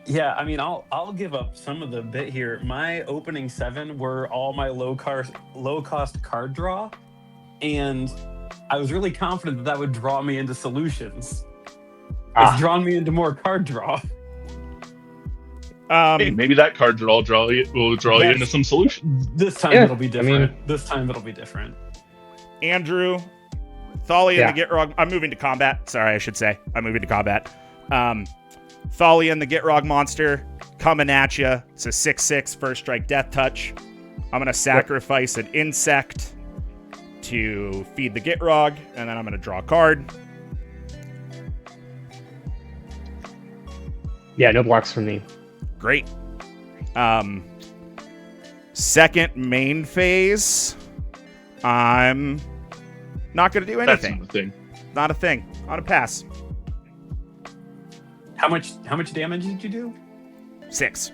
S4: Yeah, I mean, I'll give up some of the bit here. My opening 7 were all my low cost card draw, and I was really confident that would draw me into solutions. It's drawn me into more card draw.
S2: Hey, maybe that card draw will draw you into some solutions.
S4: This time it'll be different. This time it'll be different.
S1: Andrew, Thalia and the Gitrog. I'm moving to combat. Sorry, I should say. I'm moving to combat. Thalia and the Gitrog monster coming at you. It's a 6/6 first strike death touch. I'm going to sacrifice an insect to feed the Gitrog, and then I'm going to draw a card.
S3: Yeah, no blocks from me.
S1: Great. Second main phase, I'm not going to do anything.
S2: That's not a thing.
S1: Not a thing. On a pass.
S4: How much damage did you do?
S1: 6.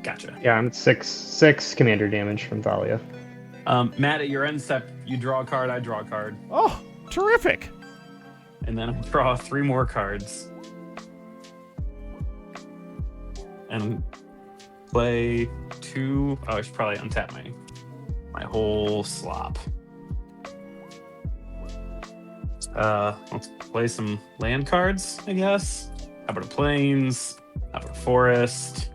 S4: Gotcha.
S3: Yeah, I'm 6 commander damage from Thalia.
S4: Matt, at your end step, you draw a card, I draw a card.
S1: Oh, terrific.
S4: And then I draw 3 more cards. And play 2. Oh, I should probably untap my whole slop. Let's play some land cards, I guess. How about a plains? How about a forest?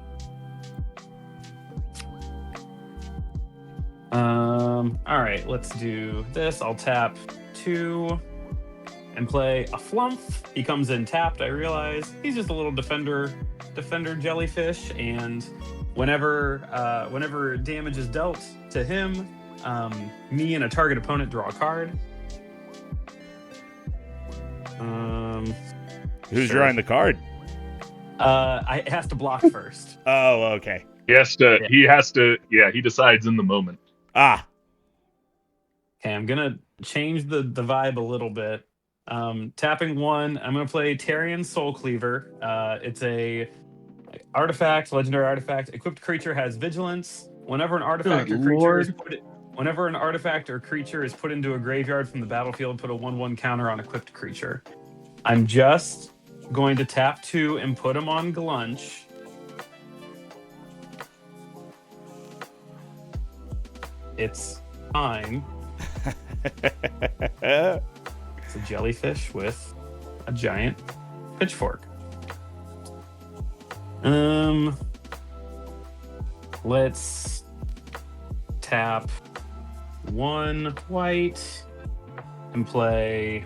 S4: All right, let's do this. I'll tap 2 and play a flump. He comes in tapped. I realize he's just a little defender jellyfish, and whenever damage is dealt to him, me and a target opponent draw a card.
S1: Who's drawing the card?
S4: It has to block first.
S1: Oh, okay.
S2: He has to. He decides in the moment.
S1: Okay,
S4: I'm gonna change the vibe a little bit. Tapping 1, I'm gonna play Tarian Soul Cleaver. It's a artifact, legendary artifact. Equipped creature has vigilance. Whenever an artifact or creature is put into a graveyard from the battlefield, put a 1/1 counter on equipped creature. I'm just going to tap 2 and put him on Glunch. It's fine. It's a jellyfish with a giant pitchfork. Let's tap 1 white and play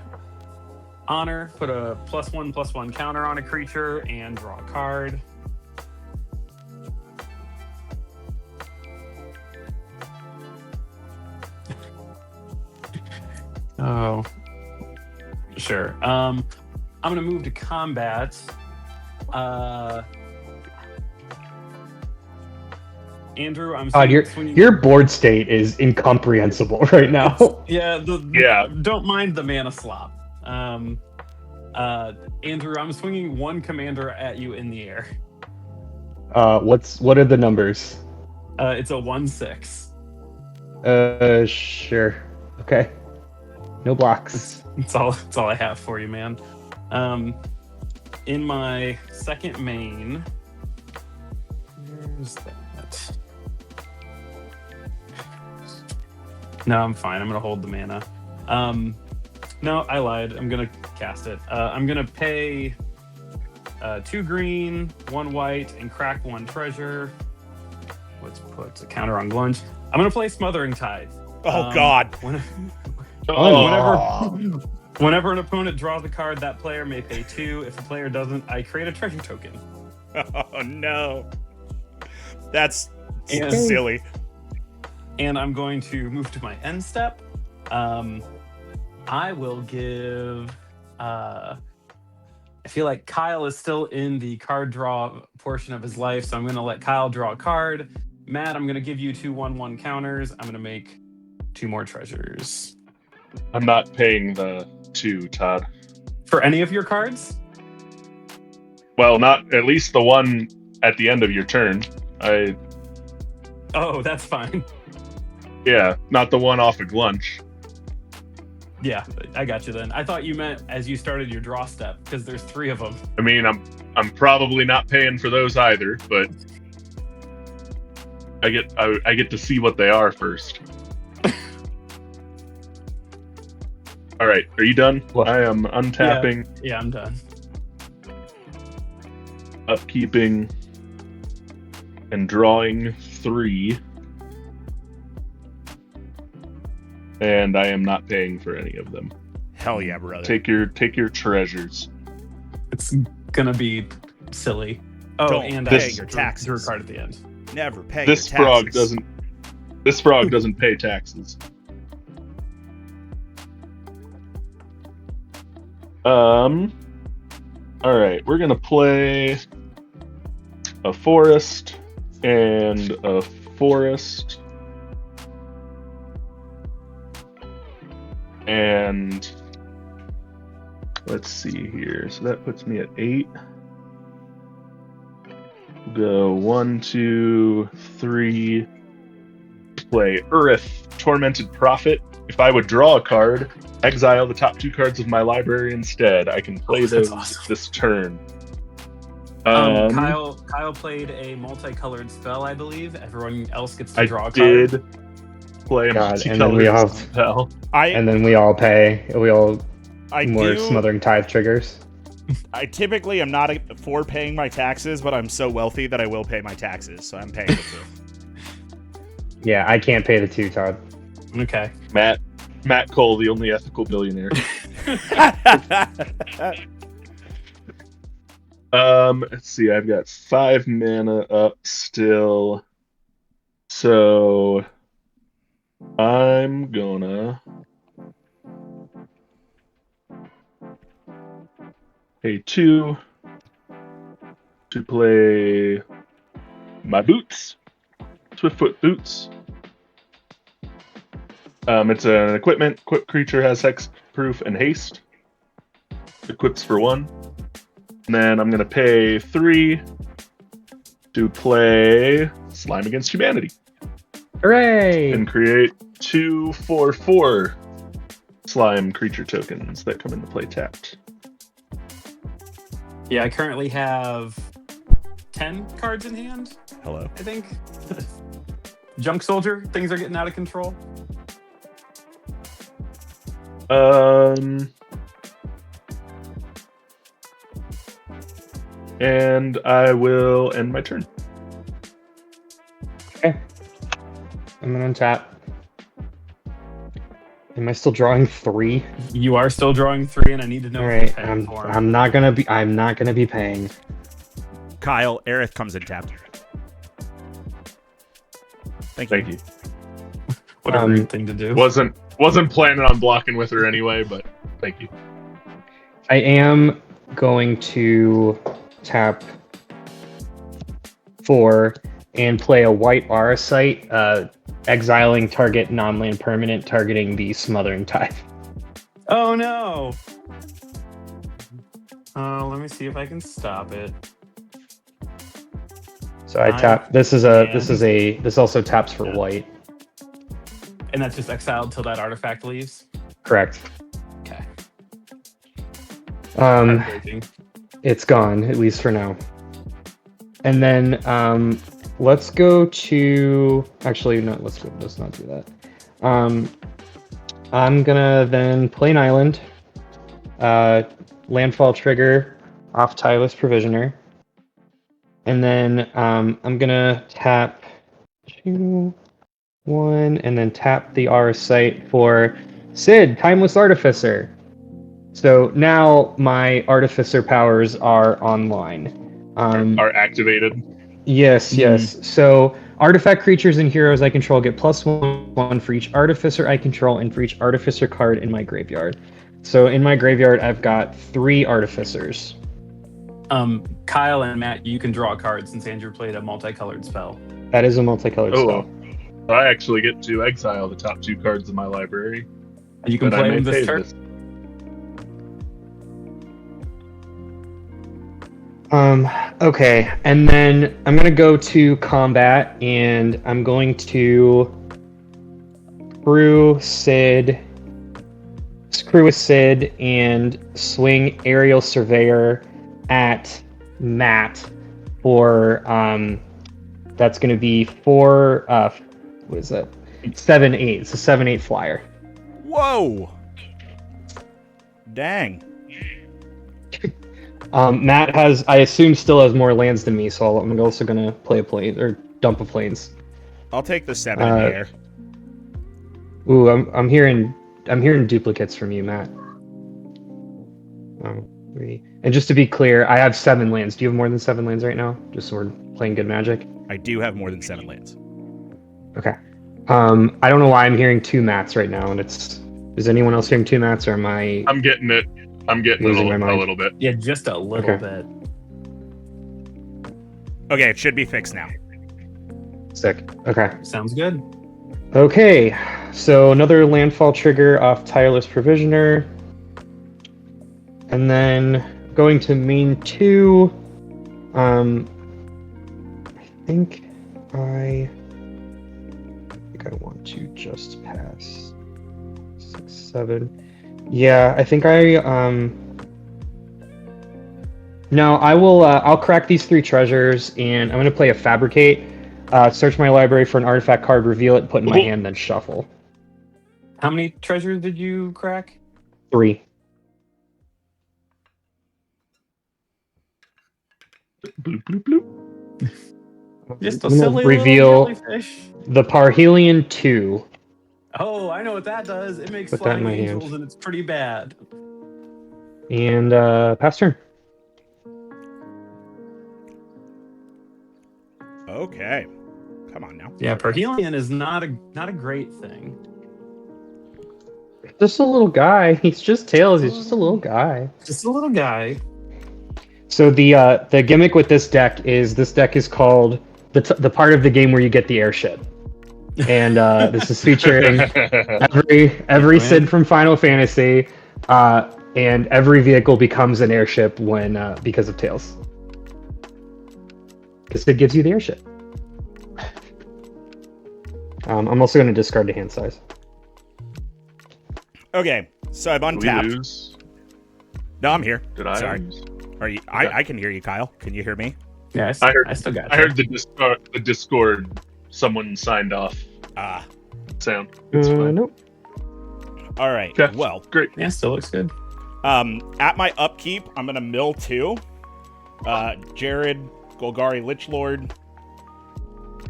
S4: Honor, put a +1/+1 counter on a creature and draw a card. Oh, sure. I'm gonna move to combat. Andrew, I'm
S3: your board state is incomprehensible right now.
S4: Don't mind the mana slop. Andrew, I'm swinging 1 commander at you in the air.
S3: What are the numbers?
S4: It's a 1/6.
S3: Sure. Okay. No blocks.
S4: That's all I have for you, man. In my second main, where's that? No, I'm fine. I'm gonna hold the mana. No, I lied. I'm gonna cast it. I'm gonna pay 2 green, 1 white, and crack 1 treasure. Let's put a counter on Glunch. I'm gonna play Smothering Tithe.
S1: Oh God.
S4: Whenever an opponent draws a card, that player may pay 2. If the player doesn't, I create a treasure token.
S1: Oh no. That's
S4: And-
S1: silly.
S4: And I'm going to move to my end step. I will give. I feel like Kyle is still in the card draw portion of his life, so I'm going to let Kyle draw a card. Matt, I'm going to give you 2 1/1 counters. I'm going to make 2 more treasures.
S2: I'm not paying the 2, Todd.
S4: For any of your cards?
S2: Well, not at least the one at the end of your turn.
S4: Oh, that's fine.
S2: Yeah, not the one off of lunch.
S4: Yeah, I got you then. I thought you meant as you started your draw step, because there's 3 of them.
S2: I mean, I'm probably not paying for those either, but I get to see what they are first. All right, are you done?
S3: What?
S2: I am untapping,
S4: Yeah, I'm done.
S2: upkeeping, and drawing 3. And I am not paying for any of them.
S1: Hell yeah, brother.
S2: Take your treasures.
S4: It's gonna be silly. Oh,
S1: Don't
S4: and
S1: pay
S4: I
S1: your
S4: drew
S1: taxes.
S4: a card at the end.
S1: Never pay
S2: This
S1: your
S2: frog
S1: taxes.
S2: doesn't. This frog doesn't pay taxes. All right, we're gonna play a forest and a forest. And let's see here. So that puts me at 8. Go 1, 2, 3. Play Urith, Tormented Prophet. If I would draw a card, exile the top 2 cards of my library instead. I can play
S4: That's
S2: those
S4: awesome.
S2: this turn.
S4: Kyle played a multicolored spell, I believe. Everyone else gets to draw a
S2: I
S4: card.
S2: did play a
S3: God, and then we
S2: multicolored
S3: all
S2: spell.
S3: and then we all pay. We all
S1: I
S3: more
S1: do.
S3: Smothering Tithe triggers.
S1: I typically am not for paying my taxes, but I'm so wealthy that I will pay my taxes, so I'm paying the 2.
S3: Yeah, I can't pay the 2, Todd.
S4: Okay.
S2: Matt Cole, the only ethical billionaire. Let's see. I've got 5 mana up still, so I'm gonna pay 2 to play my boots, Swiftfoot boots. It's an equipment. Equipped creature has hexproof and haste. Equips for 1. And then I'm going to pay 3 to play Slime Against Humanity.
S3: Hooray!
S2: And create 2 4/4 slime creature tokens that come into play tapped.
S4: Yeah, I currently have 10 cards in hand,
S1: Hello.
S4: I think. Junk Soldier, things are getting out of control.
S2: And I will end my turn.
S3: Okay. I'm gonna untap. Am I still drawing 3?
S4: You are still drawing 3, and I need to know
S3: All
S4: if
S3: right.
S4: you're paying for 'em.
S3: I'm not gonna be paying.
S1: Kyle, Aerith comes in tapped. Thank you.
S2: Thank you.
S4: What a rude thing to do.
S2: Wasn't planning on blocking with her anyway, but thank you.
S3: I am going to tap 4 and play a white Auracite, exiling target non-land permanent targeting the Smothering Tithe.
S4: Oh no! Let me see if I can stop it.
S3: So I tap. This also taps for white.
S4: And that's just exiled till that artifact leaves?
S3: Correct.
S4: Okay.
S3: Heartbreaking. It's gone, at least for now. And then let's go to actually no, let's not do that. I'm gonna then play an island. Landfall trigger off Tireless Provisioner. And then I'm gonna tap 2, 1, and then tap the R site for Sid, Timeless Artificer. So now my Artificer powers are online.
S2: Are activated.
S3: Yes, yes. So artifact creatures and heroes I control get +1/+1 for each Artificer I control and for each Artificer card in my graveyard. So in my graveyard, I've got 3 Artificers.
S4: Kyle and Matt, you can draw cards since Andrew played a multicolored spell.
S3: That is a multicolored spell.
S2: I actually get to exile the top 2 cards of my library.
S4: And you can play them this turn.
S3: Okay, and then I'm gonna go to combat, and I'm going to screw with Sid, and swing Aerial Surveyor at Matt for that's gonna be 4. What is that? 7/8. It's a 7/8 flyer.
S1: Whoa! Dang.
S3: Matt has, I assume, still has more lands than me, so I'm also gonna play a plane or dump a planes.
S1: I'll take the 7 in the air.
S3: Ooh, I'm hearing duplicates from you, Matt. 3. And just to be clear, I have 7 lands. Do you have more than 7 lands right now? Just so we're playing good Magic.
S1: I do have more than 7 lands.
S3: Okay. I don't know why I'm hearing 2 Matts right now, and is anyone else hearing 2 Matts, or am I?
S2: I'm getting it. I'm getting it a little bit.
S4: Yeah, just a little bit.
S1: Okay, it should be fixed now.
S3: Sick. Okay.
S4: Sounds good.
S3: Okay, so another landfall trigger off Tireless Provisioner. And then going to main 2, I think I want to just pass 6, 7. Yeah, I think no, I will. I'll crack these 3 treasures, and I'm gonna play a Fabricate. Search my library for an artifact card, reveal it, put in my hand, then shuffle.
S4: How many treasures did you crack?
S3: 3.
S2: Bloop bloop bloop.
S4: Just a
S3: I'm gonna
S4: silly
S3: reveal
S4: little jellyfish.
S3: the Parhelion 2.
S4: Oh, I know what that does. It makes
S3: Put that in
S4: flying
S3: my hand.
S4: angels, and it's pretty bad.
S3: And pass turn.
S1: Okay. Come on now.
S4: Yeah, Parhelion is not a great thing.
S3: Just a little guy. He's just Tails. He's just a little guy.
S4: Just a little guy.
S3: So the gimmick with this deck is called the part of the game where you get the airship. And this is featuring every Sid from Final Fantasy, and every vehicle becomes an airship when because of Tails. Because Sid gives you the airship. I'm also going to discard the hand size.
S1: Okay, so I've
S2: Did we
S1: untapped.
S2: lose?
S1: No, I'm here.
S2: Did I
S1: Sorry.
S2: lose?
S1: Are you?
S2: Yeah.
S1: I can hear you, Kyle. Can you hear me?
S4: Yeah,
S2: I heard-
S4: I still got
S2: I
S4: you.
S2: heard the Discord. Someone signed off
S1: Ah.
S2: sound. It's fine.
S3: Nope.
S1: All right.
S2: Okay.
S1: Well,
S2: Great.
S4: Yeah, still looks good.
S1: at my upkeep, I'm gonna mill 2. Jared, Golgari Lichlord,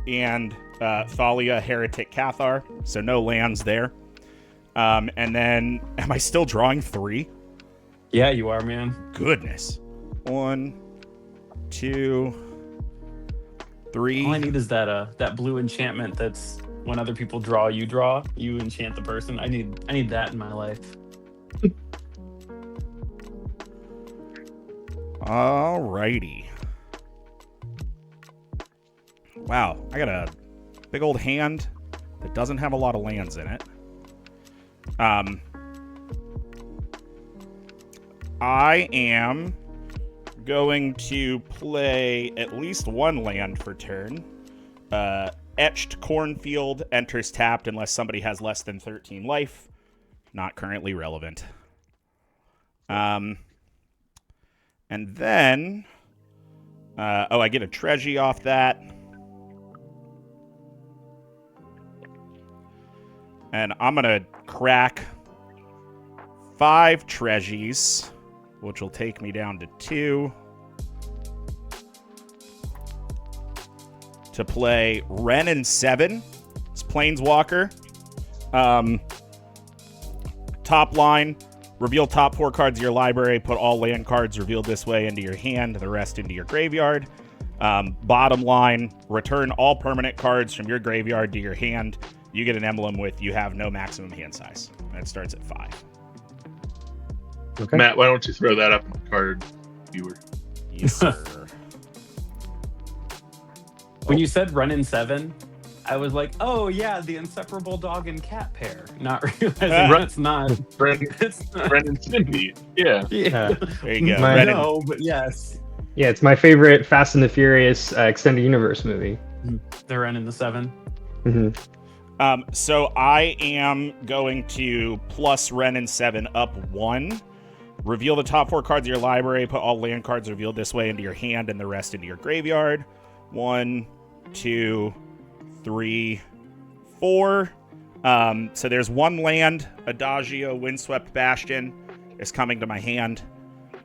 S1: and Thalia Heretic Cathar. So no lands there. And then, am I still drawing 3?
S4: Yeah, you are, man.
S1: Goodness. 1, 2, 3.
S4: All I need is that blue enchantment that's when other people draw, you enchant the person. I need that in my life.
S1: Alrighty. Wow, I got a big old hand that doesn't have a lot of lands in it. I am going to play at least 1 land for turn. Etched Cornfield enters tapped unless somebody has less than 13 life. Not currently relevant. And then... I get a Tregy off that. And I'm going to crack 5 Tregies, which will take me down to 2. To play Ren and 7. It's Planeswalker. Top line, reveal top 4 cards of your library, put all land cards revealed this way into your hand, the rest into your graveyard. Bottom line, return all permanent cards from your graveyard to your hand. You get an emblem with you have no maximum hand size. And it starts at 5.
S3: Okay.
S2: Matt, why don't you throw that up in the card viewer?
S1: Yes, sir.
S4: When you said run in 7, I was like, oh yeah, the inseparable dog and cat pair. Not realizing it's not.
S2: Brendan Stimby. Yeah.
S4: Yeah.
S1: There you go.
S3: My-
S4: No, but yes.
S3: Yeah, it's my favorite Fast and the Furious extended universe movie.
S4: They're running the 7.
S3: Mm-hmm.
S1: So I am going to plus Ren and 7 up 1. Reveal the top 4 cards of your library. Put all land cards revealed this way into your hand and the rest into your graveyard. 1, 2, 3, 4. So there's 1 land. Adagio, Windswept Bastion is coming to my hand.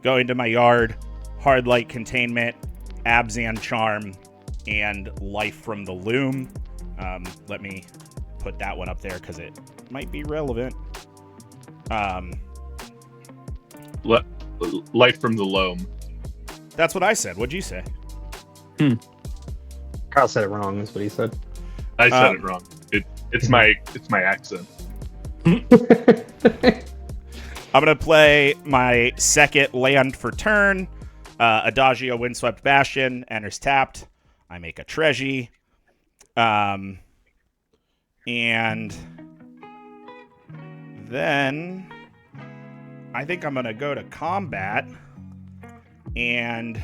S1: Going to my yard. Hard Light Containment, Abzan Charm, and Life from the Loom. Let me put that one up there because it might be relevant.
S2: Life from the Loam.
S1: That's what I said. What'd you say?
S3: Kyle said it wrong, is what he said.
S2: I said it wrong. It's my accent.
S1: I'm gonna play my second land for turn. Adagio, Windswept Bastion enters tapped. I make a Treasury. And then I think I'm going to go to combat. And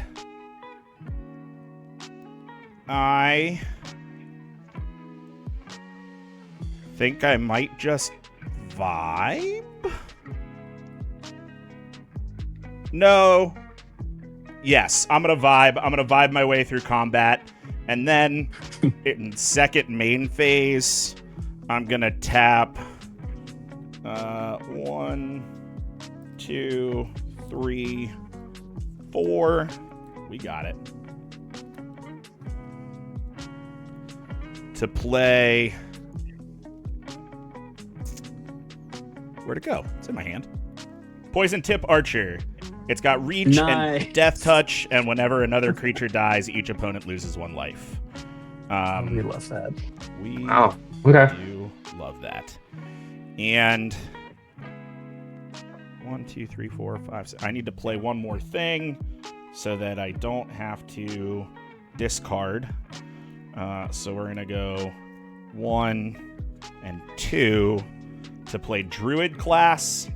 S1: I think I might just vibe. No. Yes, I'm going to vibe. I'm going to vibe my way through combat. And then in second main phase, I'm going to tap 1, 2, 3, 4. We got it. To play. Where'd it go? It's in my hand. Poison Tip Archer. It's got reach and death touch, and whenever another creature dies, each opponent loses 1 life.
S4: We love that.
S1: We
S3: Okay.
S1: do love that. And 1, 2, 3, 4, 5, 6. I need to play one more thing so that I don't have to discard. So we're gonna go 1 and 2 to play Druid class.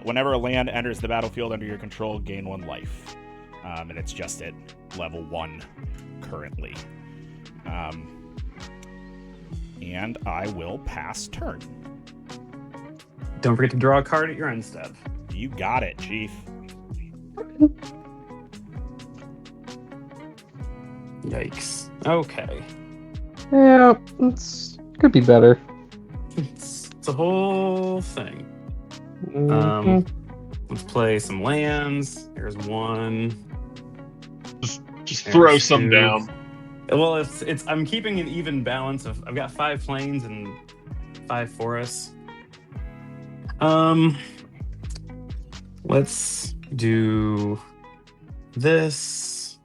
S1: Whenever a land enters the battlefield under your control, gain 1 life. And it's just at level 1 currently. And I will pass turn.
S4: Don't forget to draw a card at your end step.
S1: You got it, Chief.
S4: Yikes. Okay.
S3: Yeah, it's could be better.
S4: It's a whole thing.
S3: Mhm.
S4: Let's play some lands. Here's 1.
S2: Just throw
S4: There's
S2: some
S4: 2.
S2: down.
S4: Well, it's I'm keeping an even balance of I've got 5 plains and 5 forests. Let's do this.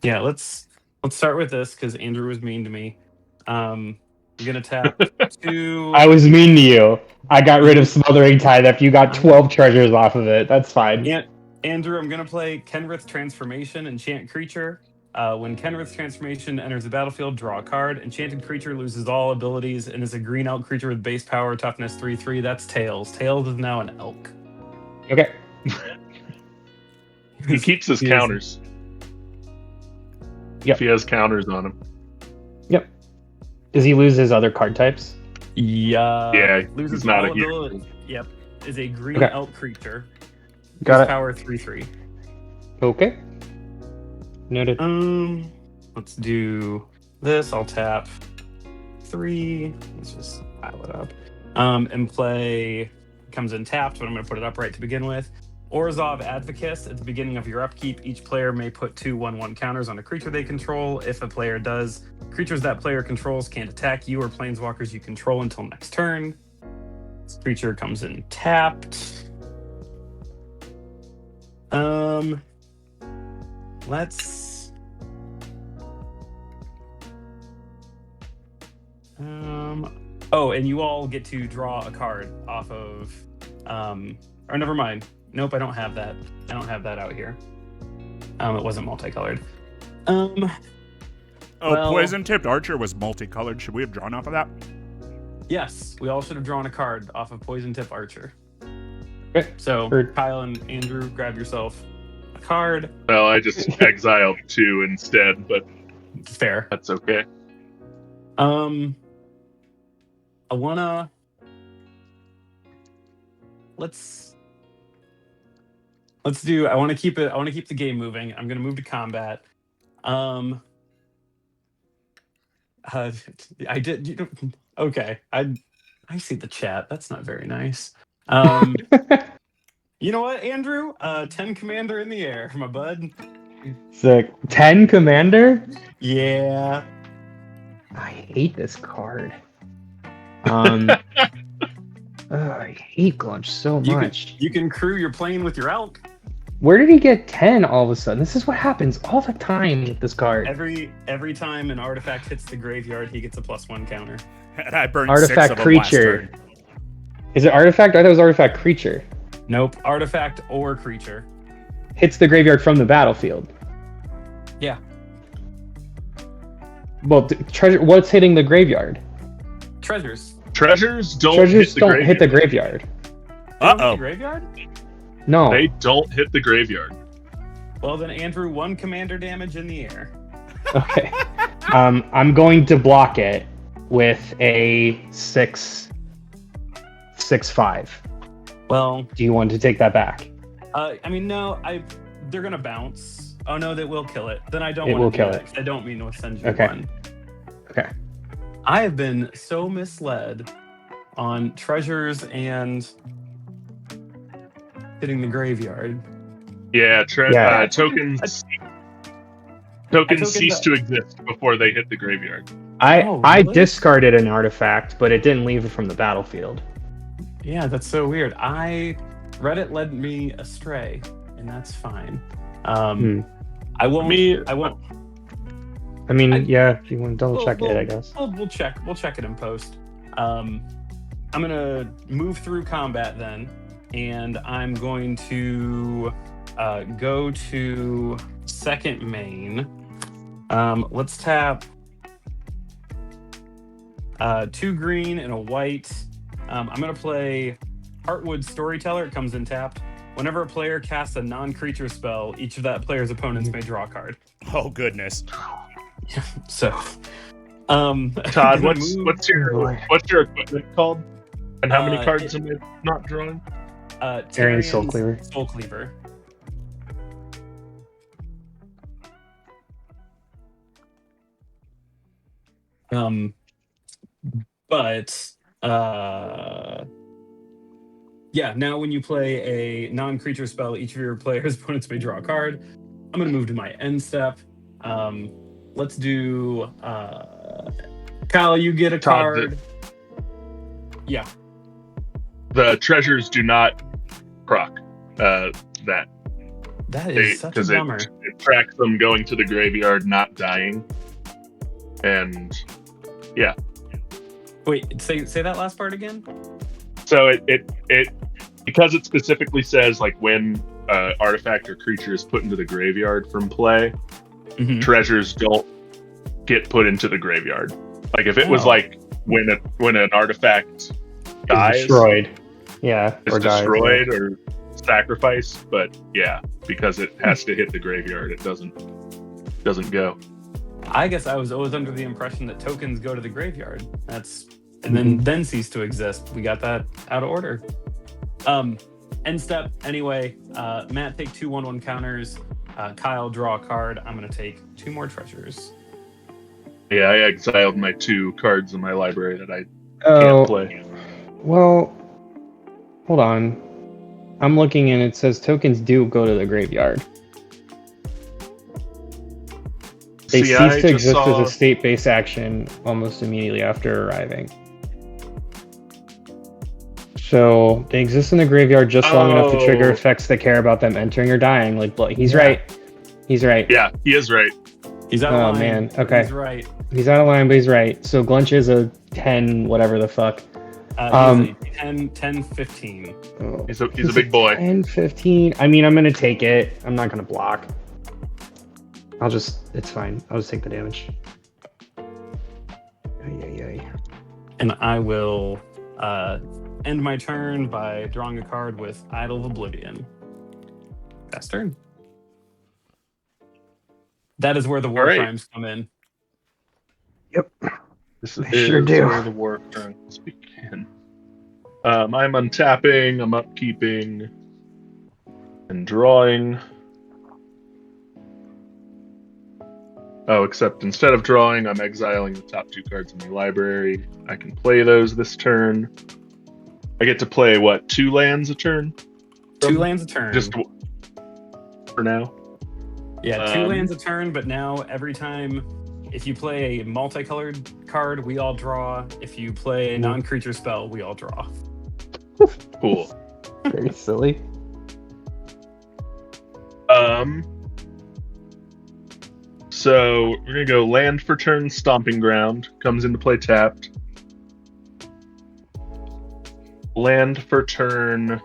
S4: Yeah, let's start with this because Andrew was mean to me. I'm gonna tap 2.
S3: I was mean to you. I got rid of Smothering Tithe after you got 12 treasures off of it. That's fine.
S4: Yeah, Andrew, I'm gonna play Kenrith's Transformation, enchant creature. When Kenrith's Transformation enters the battlefield, draw a card. Enchanted creature loses all abilities and is a green elk creature with base power, toughness 3/3. That's Tails. Tails is now an elk.
S3: Okay.
S2: He keeps his counters.
S3: Yep.
S2: If he has counters on him.
S3: Yep. Does he lose his other card types?
S4: Yeah,
S2: he's
S4: loses
S2: not
S4: all
S2: a hero.
S4: ability. Yep, is a green
S3: Okay.
S4: elk creature.
S3: Got
S4: Base
S3: it.
S4: power 3/3.
S3: Okay. Noted.
S4: Let's do this. I'll tap 3. Let's just pile it up. And play comes in tapped, but I'm going to put it upright to begin with. Orzhov Advocus. At the beginning of your upkeep, each player may put 2 1/1 counters on a creature they control. If a player does, creatures that player controls can't attack you or planeswalkers you control until next turn. This creature comes in tapped. Let's. Oh, and you all get to draw a card off of. Or never mind. Nope, I don't have that. I don't have that out here. It wasn't multicolored.
S1: Oh,
S4: well-
S1: Poison Tipped Archer was multicolored. Should we have drawn off of that?
S4: Yes, we all should have drawn a card off of Poison Tip Archer.
S3: Okay.
S4: So,
S3: Heard.
S4: Kyle and Andrew, grab yourself a card.
S2: Well, I just exiled 2 instead, but
S4: Fair.
S2: that's okay.
S4: I wanna. Let's do. I want to keep it. I want to keep the game moving. I'm gonna move to combat. I did. Okay. I see the chat. That's not very nice. You know what, Andrew? 10 commander in the air, my bud.
S3: Sick. 10 commander?
S4: Yeah.
S3: I hate this card. I hate Glunch so much.
S4: You can crew your plane with your elk.
S3: Where did he get 10 all of a sudden? This is what happens all the time with this card.
S4: Every time an artifact hits the graveyard, he gets a +1 counter.
S1: And I burned
S3: Artifact
S1: 6 of them last
S3: creature.
S1: turn.
S3: Is it artifact? I thought it was artifact creature.
S4: Nope. Artifact or creature.
S3: Hits the graveyard from the battlefield.
S4: Yeah.
S3: Well, treasure. What's hitting the graveyard?
S4: Treasures.
S2: Treasures don't
S3: Treasures
S2: hit the
S3: don't
S2: graveyard.
S3: hit the graveyard.
S4: They don't hit
S1: Uh-oh.
S4: the graveyard?
S3: No.
S2: They don't hit the graveyard.
S4: Well, then, Andrew, 1 commander damage in the air.
S3: Okay. I'm going to block it with a 6/5.
S4: Well,
S3: Do you want to take that back?
S4: I mean, no. They're gonna bounce. Oh no, they will kill it. Then I don't
S3: It
S4: want
S3: will
S4: to do
S3: kill
S4: that,
S3: it.
S4: 'cause I don't mean to send you
S3: Okay.
S4: one.
S3: Okay.
S4: I have been so misled on treasures and hitting the graveyard.
S2: Yeah,
S3: Yeah.
S2: tokens
S4: token
S2: cease
S4: the-
S2: to exist before they hit the graveyard.
S3: I
S4: Oh, really?
S3: discarded an artifact, but it didn't leave it from the battlefield.
S4: Yeah, that's so weird. Reddit led me astray, and that's fine. I won't. I won't.
S3: I mean,
S4: I-
S3: yeah, if you want to double check
S4: Well,
S3: it, I guess.
S4: We'll check. We'll check it in post. I'm gonna move through combat then, and I'm going to go to second main. Let's tap 2 green and a white. I'm gonna play Heartwood Storyteller. It comes in tapped. Whenever a player casts a non-creature spell, each of that player's opponents may draw a card.
S1: Oh, goodness.
S4: So,
S2: Todd,
S4: I'm gonna
S2: what's
S4: move-
S2: what's your equipment called? And how many cards am I not drawing?
S3: Arian Soul
S4: Tyrian's
S3: Cleaver.
S4: Soul Cleaver. But yeah. Now, when you play a non-creature spell, each of your players' opponents may draw a card. I'm gonna move to my end step. Let's do. Kyle, you get a
S2: Todd,
S4: card. Yeah.
S2: The treasures do not proc that.
S4: That is such a
S2: Because
S4: bummer.
S2: it tracks them going to the graveyard, not dying. And
S4: Wait, say that last part again.
S2: so it because it specifically says like when artifact or creature is put into the graveyard from play,
S4: Mm-hmm.
S2: treasures don't get put into the graveyard. Like if it was
S4: Oh.
S2: like when an artifact dies,
S3: Destroyed. Yeah.
S2: is
S3: or dies,
S2: destroyed or sacrificed, but yeah, because it has to hit the graveyard, it doesn't go.
S4: I guess I was always under the impression that tokens go to the graveyard. And then cease to exist. We got that out of order. End step anyway. Matt, take 2 1/1 counters. Kyle, draw a card. I'm gonna take 2 more treasures.
S2: Yeah, I exiled my 2 cards in my library that I
S3: Oh,
S2: can't play.
S3: well, hold on. I'm looking and it says tokens do go to the graveyard. They
S2: See, I
S3: cease to
S2: just
S3: exist
S2: saw-
S3: as a state-based action almost immediately after arriving. So they exist in the graveyard just long enough to trigger
S2: Oh.
S3: effects that care about them entering or dying. Like blood. He's
S4: Yeah.
S3: right. He's right.
S2: Yeah, he is right.
S4: He's out of
S3: Oh,
S4: line.
S3: man.
S4: but
S3: Okay.
S4: He's right.
S3: He's out of line, but he's right. So Glunch is a 10, whatever the fuck.
S4: He's a 10, 15.
S3: Oh,
S2: He's a big boy.
S3: 10, 15. I mean, I'm going to take it. I'm not going to block. It's fine. I'll just take the damage. Ay.
S4: And I will end my turn by drawing a card with Idol of Oblivion. Fast turn. That is where the war
S2: All right.
S4: crimes come in.
S2: This
S3: I
S2: is
S3: sure do.
S2: where the war crimes begin. I'm untapping, I'm upkeeping, and drawing. Oh, except instead of drawing, I'm exiling the top 2 cards in my library. I can play those this turn. I get to play, 2 lands a turn?
S4: 2 lands a turn.
S2: Just for now.
S4: Yeah, 2 lands a turn, but now every time if you play a multicolored card, we all draw. If you play a non-creature spell, we all draw.
S2: Cool.
S3: Very silly.
S2: So we're gonna go land for turn, Stomping Ground comes into play tapped. Land for turn.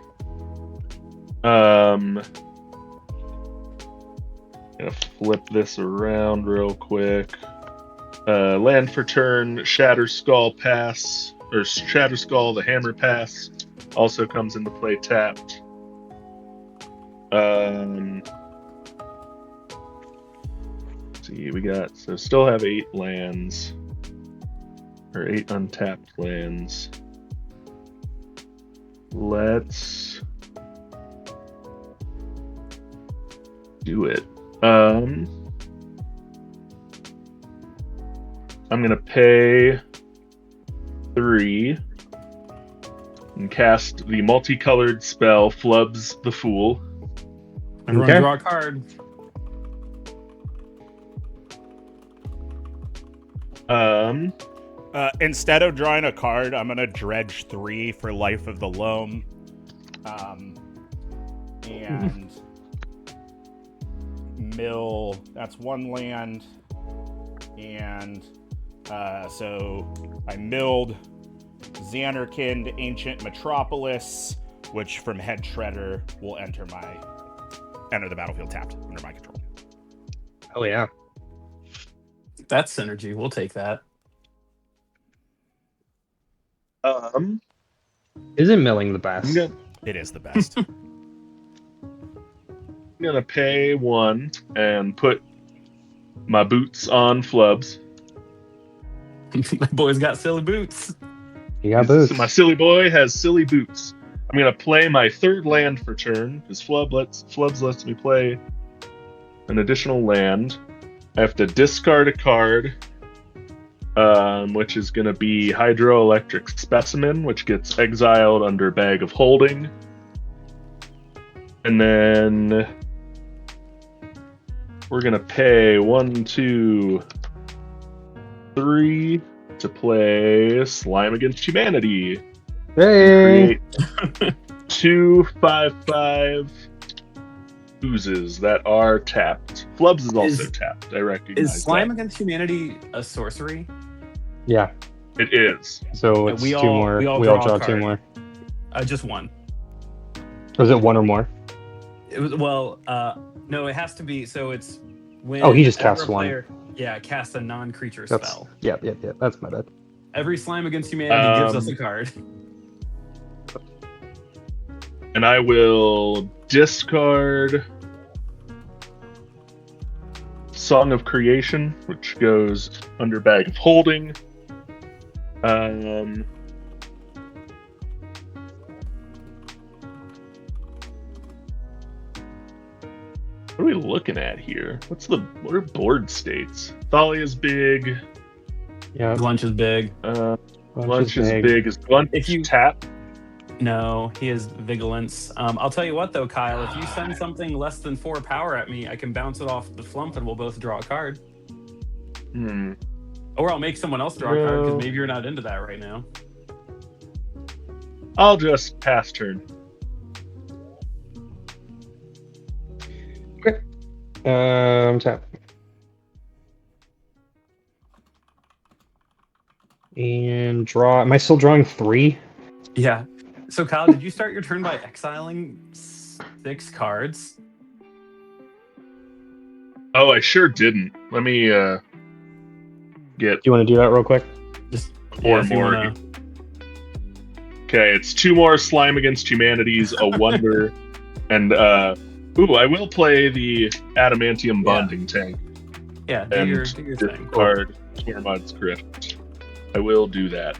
S2: I'm gonna flip this around real quick. Land for turn, Shatter Skull pass, or Shatter Skull, the Hammer pass, also comes into play tapped. See, we got, so still have 8 lands, or 8 untapped lands. Let's do it. I'm gonna pay 3 and cast the multicolored spell Flubs the Fool.
S4: Everyone
S3: Okay.
S4: draw a card.
S1: Instead of drawing a card, I'm gonna dredge 3 for Life of the Loam, and mill. That's 1 land, and so I milled Xanarkand, Ancient Metropolis, which from Head Shredder will enter the battlefield tapped under my control.
S3: Oh yeah.
S4: That's synergy. We'll take that.
S3: Isn't milling the best?
S1: It is the best.
S2: I'm gonna pay 1 and put my boots on Flubs.
S4: My boy's got silly boots.
S3: You got boots.
S2: My silly boy has silly boots. I'm gonna play my 3rd land for turn because Flubs lets me play an additional land. I have to discard a card, which is gonna be Hydroelectric Specimen, which gets exiled under Bag of Holding. And then we're gonna pay 1, 2, 3 to play Slime Against Humanity.
S3: Hey.
S2: Create 2 5/5 oozes that are tapped. Flubs is also tapped. I recognize
S4: Is Slime
S2: that.
S4: Against Humanity a sorcery?
S3: Yeah.
S2: It is.
S3: So it's
S4: We
S3: 2
S4: all-
S3: more.
S4: we all
S3: We all
S4: draw a
S3: draw 2
S4: card.
S3: more.
S4: Just 1.
S3: Or is it 1 or more?
S4: It was no. It has to be. So it's when.
S3: Oh, he just
S4: ever
S3: casts
S4: a
S3: 1.
S4: player- Yeah, cast a non-creature
S3: That's
S4: spell.
S3: yeah. That's my bad.
S4: Every Slime Against Humanity gives us a card.
S2: And I will discard Song of Creation, which goes under Bag of Holding. What are we looking at here? What are board states? Thalia's big.
S3: Yeah.
S4: Lunch is big.
S2: Lunch is big. Is Lunch
S4: If you-
S2: tap?
S4: No, he is Vigilance. I'll tell you what, though, Kyle. If you send something less than 4 power at me, I can bounce it off the flump, and we'll both draw a card. Or I'll make someone else draw a card because maybe you're not into that right now.
S2: I'll just pass turn.
S3: Okay. Tap. And draw. Am I still drawing 3?
S4: Yeah. So, Kyle, did you start your turn by exiling 6 cards?
S2: Oh, I sure didn't. Let me get
S3: You want to do that real quick?
S4: Just
S2: 4
S4: if you
S2: more.
S4: wanna-
S2: Okay, it's 2 more Slime Against Humanities, a Wonder, and I will play the Adamantium Bonding Tank.
S4: Yeah, do
S2: And
S4: your thing.
S2: discard Tormod's Grift. I will do that.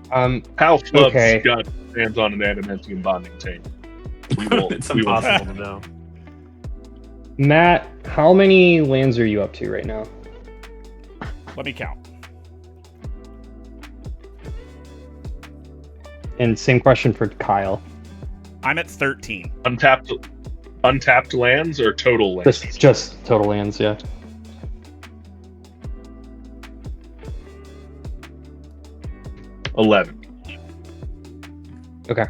S2: How Flubs
S3: Okay.
S2: got hands on an Adamantium Bonding Tank? We will.
S4: It's
S2: we will-
S4: impossible to know.
S3: Matt, how many lands are you up to right now?
S1: Let me count.
S3: And same question for Kyle.
S1: I'm at 13.
S2: Untapped lands or total lands?
S3: Just total lands, yeah.
S2: $11.
S3: Okay.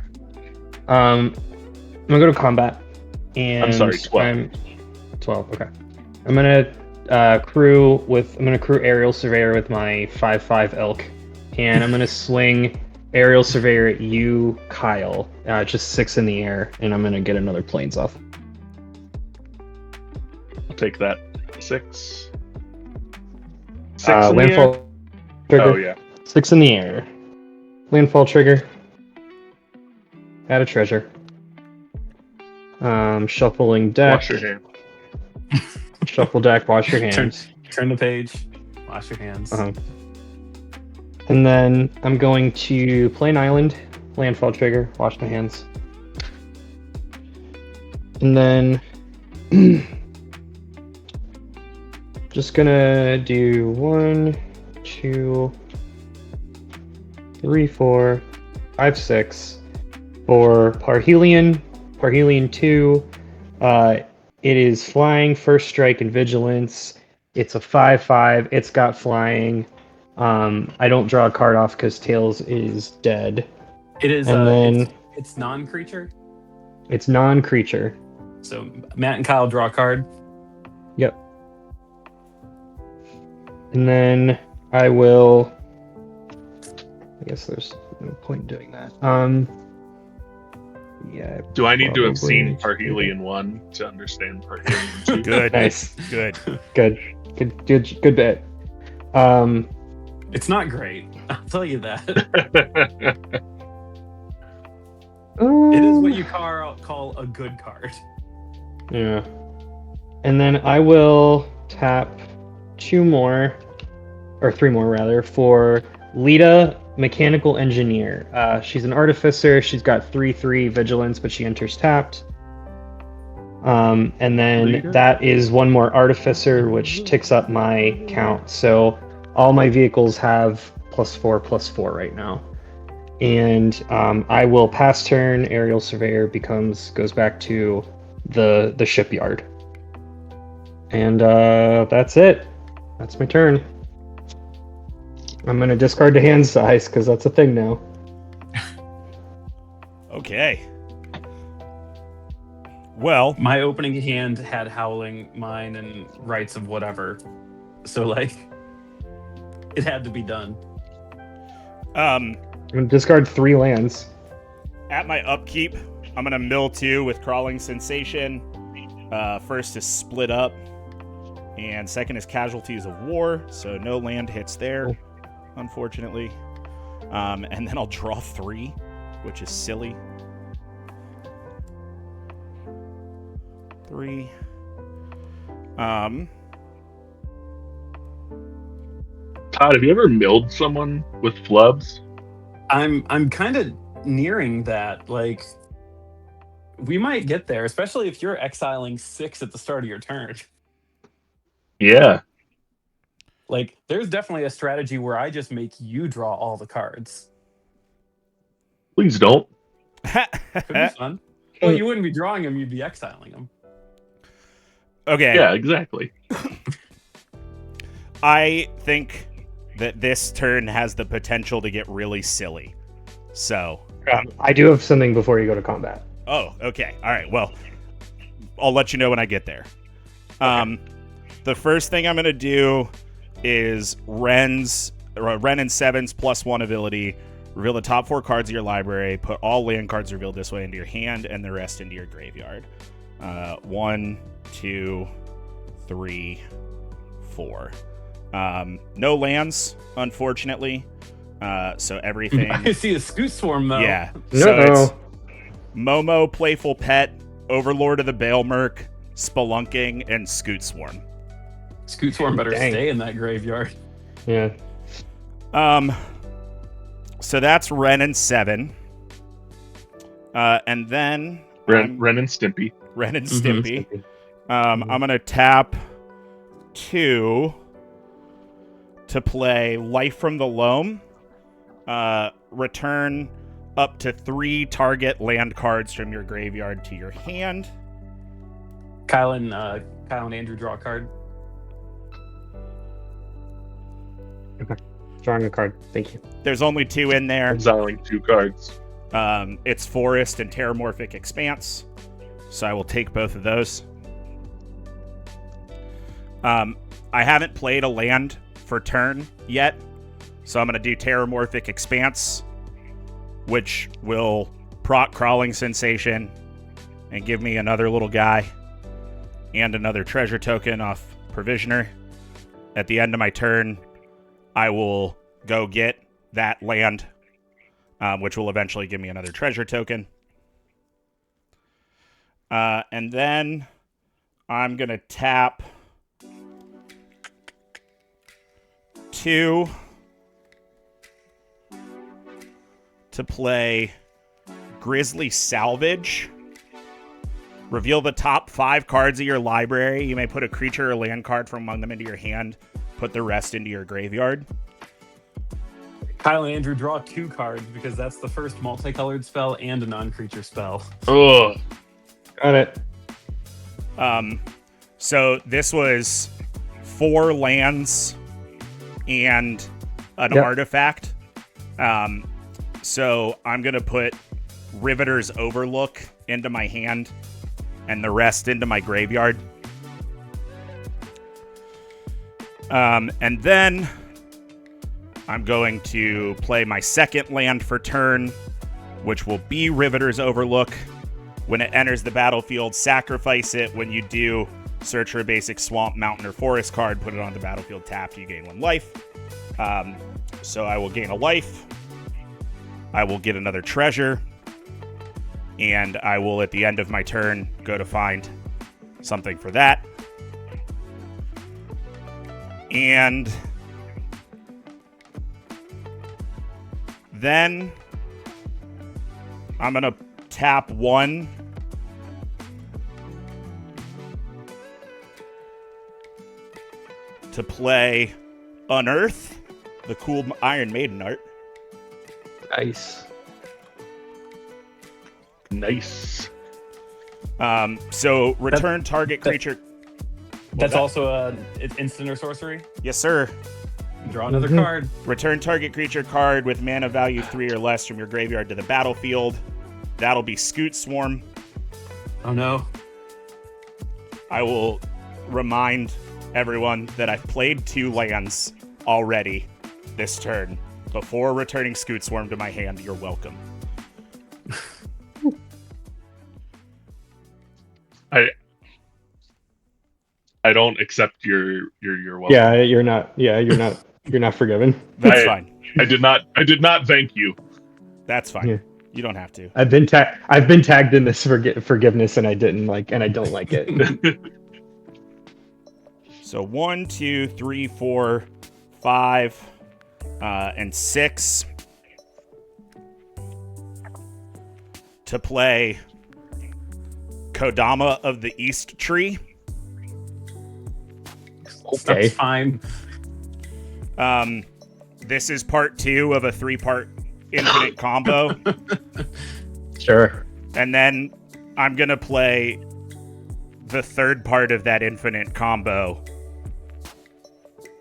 S3: I'm gonna go to combat. And
S2: I'm sorry, 12.
S3: 12, okay. I'm gonna crew Aerial Surveyor with my 5/5 elk. And I'm gonna swing Aerial Surveyor at you, Kyle. Just 6 in the air, and I'm gonna get another planes off.
S2: I'll take that. 6. 6 in the air?
S3: Landfall trigger.
S2: Oh yeah.
S3: 6 in the air. Landfall trigger. Add a treasure. Shuffling deck.
S2: Wash your hand.
S3: Shuffle deck. Wash your hands.
S4: Turn the page. Wash your hands.
S3: And then I'm going to play an island. Landfall trigger. Wash my hands. And then just gonna do 1, 2, 3, 4, 5, 6 for Parhelion. Parhelion 2. It is flying, first strike, and vigilance. It's a 5/5. It's got flying. I don't draw a card off because Tails is dead.
S4: It is.
S3: And then
S4: It's non-creature.
S3: it's non-creature.
S4: So Matt and Kyle draw a card.
S3: Yep. And then I will. I guess there's no point in doing that. Yeah.
S2: Do I need to have seen
S3: probably.
S2: Parhelion 1 to understand Parhelion 2?
S1: Good.
S3: Nice.
S1: Good.
S3: Good bit.
S4: It's not great. I'll tell you that. It is what you call a good card.
S3: Yeah. And then I will tap 2 more, or 3 more rather, for Lita, Mechanical Engineer. She's an artificer. She's got 3/3 vigilance, but she enters tapped. And then
S2: Lita?
S3: that is 1 more artificer, which ticks up my count. So all my vehicles have +4/+4 right now. And I will pass turn. Aerial Surveyor goes back to the shipyard. And that's it. That's my turn. I'm gonna discard the hand size because that's a thing now.
S1: Okay. Well,
S4: My opening hand had Howling Mine and Rights of Whatever. So, like, it had to be done.
S3: I'm gonna discard 3 lands.
S1: at my upkeep, I'm gonna mill 2 with Crawling Sensation. First is Split Up, and second is Casualties of War. So no land hits there, unfortunately. And then I'll draw 3, which is silly. 3.
S2: Todd, have you ever milled someone with flubs?
S4: I'm kind of nearing that. Like, we might get there, especially if you're exiling 6 at the start of your turn.
S2: Yeah.
S4: Like, there's definitely a strategy where I just make you draw all the cards.
S2: Please don't.
S4: Could be fun. Well, you wouldn't be drawing him; you'd be exiling him.
S1: Okay.
S2: Yeah, exactly.
S1: I think that this turn has the potential to get really silly. So.
S3: I do have something before you go to combat.
S1: Oh, okay. All right. Well, I'll let you know when I get there.
S2: Okay.
S1: The first thing I'm going to do is Ren and 7's +1 ability. Reveal the top 4 cards of your library. Put all land cards revealed this way into your hand and the rest into your graveyard. 1, 2, 3, 4. No lands, unfortunately. So everything.
S4: I see a Scoot Swarm though.
S1: Yeah.
S3: No.
S1: So it's Momo, Playful Pet, Overlord of the Bale Merc, Spelunking, and Scoot Swarm.
S4: Scoot Swarm better
S3: Dang.
S4: stay in that graveyard.
S3: Yeah.
S1: So that's Ren and 7. And then
S2: Ren and Stimpy.
S1: Ren and
S4: Mhm.
S1: Stimpy. I'm gonna tap 2 to play Life from the Loam. Return up to 3 target land cards from your graveyard to your hand.
S4: Kyle and Andrew draw a card.
S3: Drawing a card. Thank you.
S1: There's only 2 in there.
S2: Exiling 2 cards.
S1: It's Forest and Terramorphic Expanse. So I will take both of those. I haven't played a land for turn yet. So I'm going to do Terramorphic Expanse, which will proc Crawling Sensation and give me another little guy and another treasure token off Provisioner. At the end of my turn, I will go get that land, which will eventually give me another treasure token. And then I'm going to tap 2 to play Grizzly Salvage. Reveal the top 5 cards of your library. You may put a creature or land card from among them into your hand. Put the rest into your graveyard.
S4: Kyle and Andrew draw 2 cards because that's the first multicolored spell and a non-creature spell.
S2: Ugh.
S3: Got it.
S1: So this was 4 lands and an
S3: Yep.
S1: artifact. So I'm going to put Riveter's Overlook into my hand and the rest into my graveyard. And then I'm going to play my second land for turn, which will be Riveter's Overlook. When it enters the battlefield, sacrifice it. When you do, search for a basic swamp, mountain, or forest card, put it on the battlefield tapped, you gain 1 life. So I will gain a life. I will get another treasure. And I will, at the end of my turn, go to find something for that. And then I'm going to tap 1 to play Unearth, the cool Iron Maiden art.
S3: Nice.
S2: Nice.
S1: So return target creature.
S4: That's also it's instant or sorcery.
S1: Yes, sir.
S4: Draw another card.
S1: Return target creature card with mana value 3 or less from your graveyard to the battlefield. That'll be Scoot Swarm.
S4: Oh no.
S1: I will remind everyone that I've played 2 lands already this turn. Before returning Scoot Swarm to my hand, you're welcome.
S2: I don't accept your welcome.
S3: Yeah, you're not forgiven.
S1: That's fine.
S2: I did not thank you.
S1: That's fine.
S3: Yeah.
S1: You don't have to.
S3: I've been tagged in this forgiveness, and I don't like it.
S1: So 1, 2, 3, 4, 5, and 6 to play Kodama of the East Tree.
S3: Okay.
S4: That's fine.
S1: This is part 2 of a 3-part infinite combo.
S3: Sure.
S1: And then I'm going to play the third part of that infinite combo,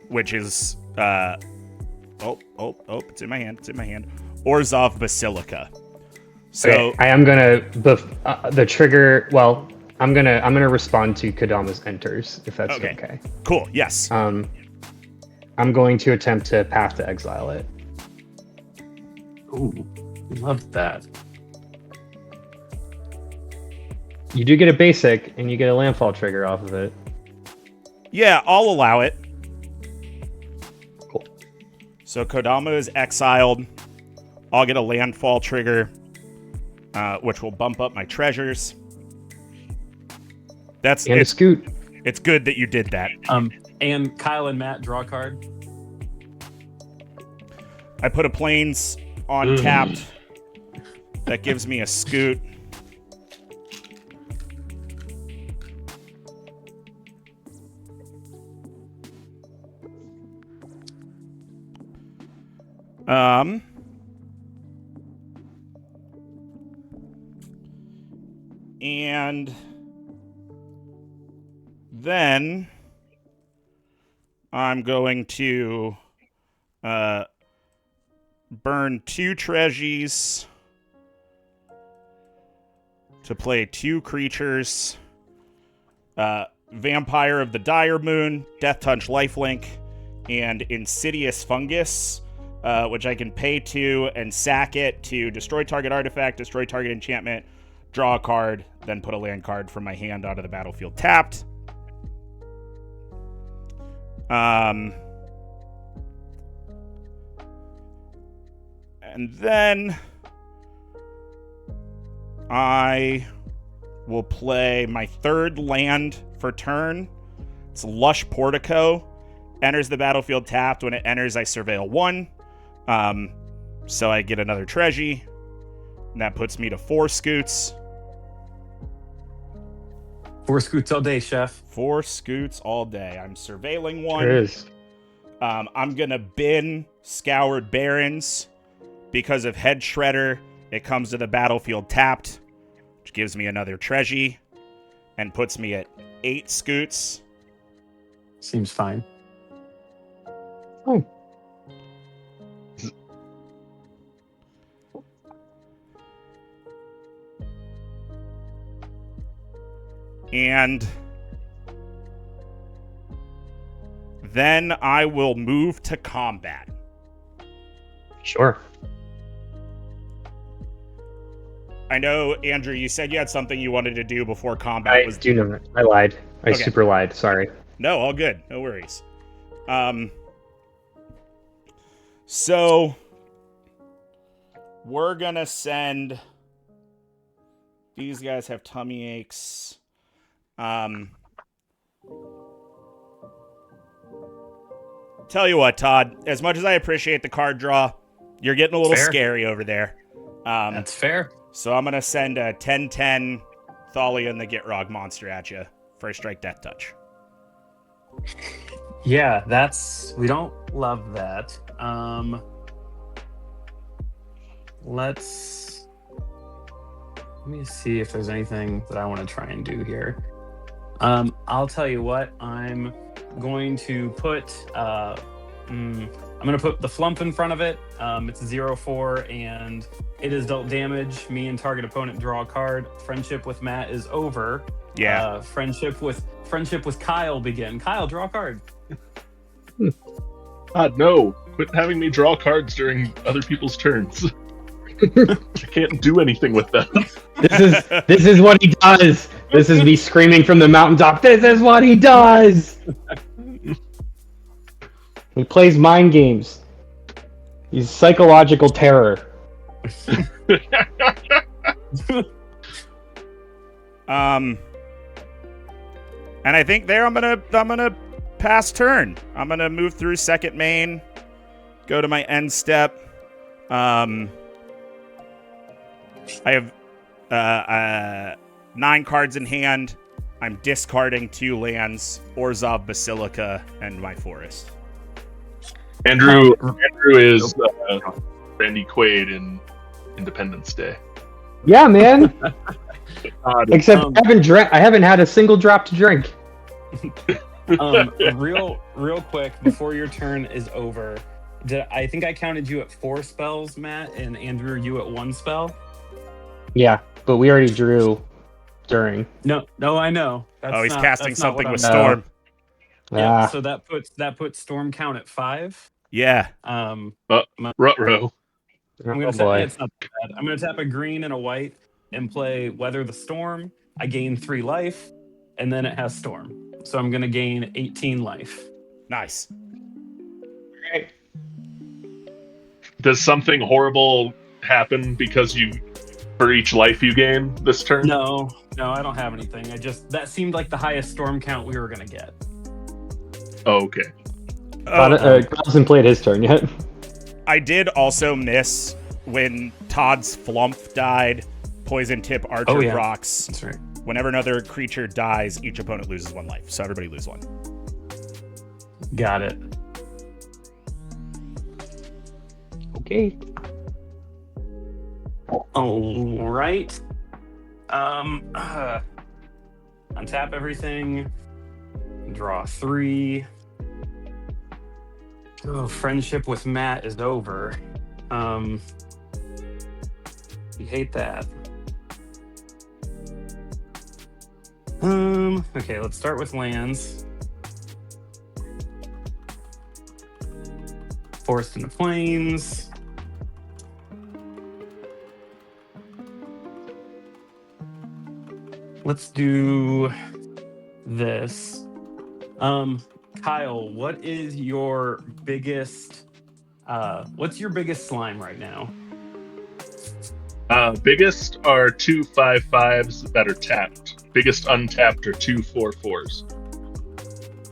S1: which is it's in my hand. Orzhov Basilica. So
S3: okay, I am gonna the trigger. Well, I'm gonna respond to Kodama's enters if that's okay.
S1: Cool. Yes.
S3: I'm going to attempt to Path to Exile it.
S4: Ooh, love that.
S3: You do get a basic, and you get a landfall trigger off of it.
S1: Yeah, I'll allow it.
S3: Cool.
S1: So Kodama is exiled. I'll get a landfall trigger, which will bump up my treasures.
S3: A scoot.
S1: It's good that you did that.
S4: And Kyle and Matt draw a card.
S1: I put a plains on tapped. That gives me a scoot. And then I'm going to burn 2 treasures to play 2 creatures. Vampire of the Dire Moon, Death Touch Lifelink, and Insidious Fungus, which I can pay 2 and sack it to destroy target artifact, destroy target enchantment, draw a card, then put a land card from my hand onto the battlefield tapped. And then I will play my 3rd land for turn. It's Lush Portico. Enters the battlefield tapped. When it enters, I surveil 1. So I get another treasure. And that puts me to 4 scoots.
S4: 4 scoots all day, chef.
S1: 4 scoots all day. I'm surveilling 1.
S3: There is.
S1: I'm going to bin Scoured Barrens. Because of Head Shredder, it comes to the battlefield tapped, which gives me another treasure and puts me at 8 scoots.
S4: Seems fine.
S3: Oh.
S1: And then I will move to combat.
S3: Sure.
S1: I know, Andrew, you said you had something you wanted to do before combat.
S3: I do know. I lied. I super lied. Sorry.
S1: No, all good. No worries. So we're gonna send. These guys have tummy aches. Tell you what, Todd. As much as I appreciate the card draw, you're getting a little scary over there.
S4: That's fair.
S1: So I'm gonna send a 10/10 Thalia and the Gitrog monster at you. First strike, Death Touch.
S4: Yeah, we don't love that. Let me see if there's anything that I want to try and do here. I'll tell you what, I'm going to put I'm going to put the Flump in front of it. It's 0/4 and it is dealt damage. Me and target opponent draw a card. Friendship with Matt is over.
S1: Yeah.
S4: Friendship with Kyle begin. Kyle, draw a card.
S2: No. Quit having me draw cards during other people's turns. I can't do anything with them.
S3: This is what he does. This is me screaming from the mountaintop. This is what he does. He plays mind games. He's psychological terror.
S1: And I think there I'm gonna pass turn. I'm gonna move through second main, go to my end step. I have 9 cards in hand. I'm discarding 2 lands, Orzhov Basilica, and my forest.
S2: Andrew is Randy Quaid in Independence Day.
S3: Yeah, man. Except I haven't had a single drop to drink.
S4: Real quick before your turn is over, I think I counted you at 4 spells, Matt, and Andrew, you at 1 spell.
S3: Yeah, but we already drew during.
S4: No, I know.
S1: He's casting something with
S3: saying.
S1: Storm.
S4: Yeah, so that puts Storm count at 5.
S1: Yeah.
S2: Ruh-roh.
S4: I'm gonna tap, it's not bad. I'm gonna tap a green and a white and play Weather the Storm. I gain 3 life, and then it has Storm. So I'm gonna gain 18 life.
S1: Nice.
S3: Right.
S2: Does something horrible happen because for each life you gain this turn?
S4: No, I don't have anything. That seemed like the highest Storm count we were gonna get.
S2: Oh, okay.
S3: Hasn't played his turn yet.
S1: I did also miss when Todd's Flump died. Poison Tip Archer procs.
S4: That's right.
S1: Whenever another creature dies, each opponent loses 1 life. So everybody lose 1.
S4: Got it.
S3: Okay.
S4: All right. Untap everything. Draw 3. Oh, friendship with Matt is over. You hate that. Okay, let's start with lands. Forest into Plains. Let's do this. Kyle, what is your biggest what's your biggest slime right now?
S2: Biggest are 2 5/5s that are tapped. Biggest untapped are 2 4/4s.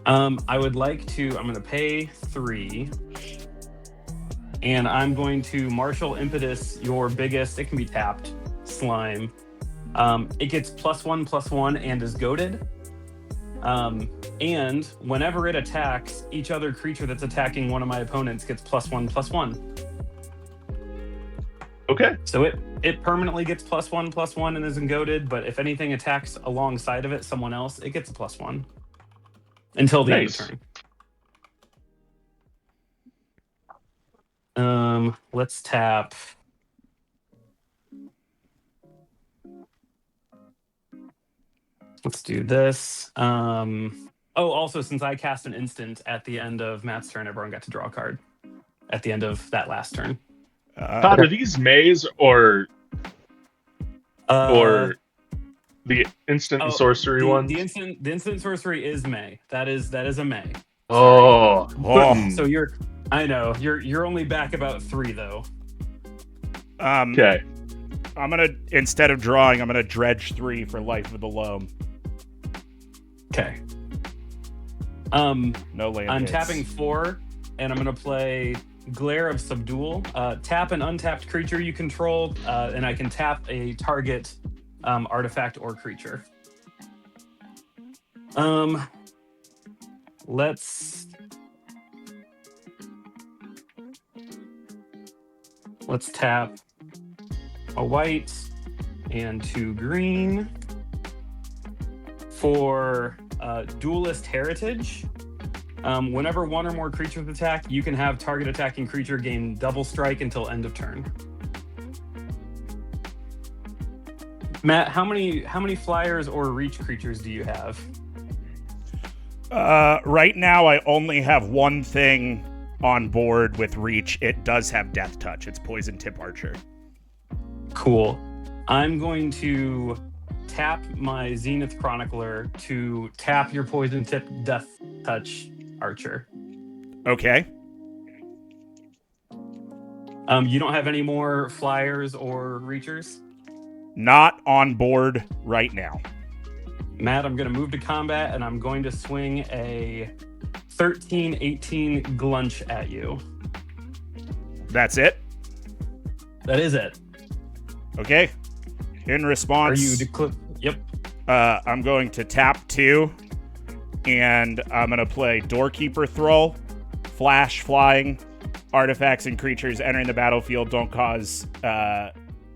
S4: I would like to. I'm going to pay 3, and I'm going to Martial Impetus your biggest. It can be tapped slime. It gets +1/+1 and is goated. And whenever it attacks, each other creature that's attacking one of my opponents gets +1/+1.
S2: Okay.
S4: So it permanently gets +1/+1 and isn't goated, but if anything attacks alongside of it, someone else, it gets a +1 until the end of the turn. Let's tap. Let's do this. Also, since I cast an instant at the end of Matt's turn, everyone got to draw a card at the end of that last turn.
S2: Todd, are these Mays or the instant and sorcery ones?
S4: The instant sorcery is May. That is a May.
S2: Oh.
S4: So I know you're only back about 3 though.
S2: Okay.
S1: I'm gonna, instead of drawing, I'm gonna dredge 3 for Life of the Loam.
S4: Okay.
S1: No land.
S4: I'm
S1: hits.
S4: tapping 4, and I'm gonna play Glare of Subdual. Tap an untapped creature you control, and I can tap a target artifact or creature. Let's tap a white and 2 green for Duelist Heritage. Whenever 1 or more creatures attack, you can have target attacking creature gain double strike until end of turn. Matt, how many flyers or reach creatures do you have?
S1: Right now, I only have 1 thing on board with reach. It does have Death Touch. It's Poison Tip Archer.
S4: Cool. I'm going to tap my Zenith Chronicler to tap your Poison Tip Death Touch Archer.
S1: Okay.
S4: You don't have any more flyers or reachers?
S1: Not on board right now.
S4: Matt, I'm going to move to combat, and I'm going to swing a 13-18 Glunch at you.
S1: That's it?
S4: That is it.
S1: Okay. In response...
S4: Are you... Yep.
S1: I'm going to tap 2, and I'm going to play Doorkeeper Thrall, Flash Flying, artifacts and creatures entering the battlefield don't cause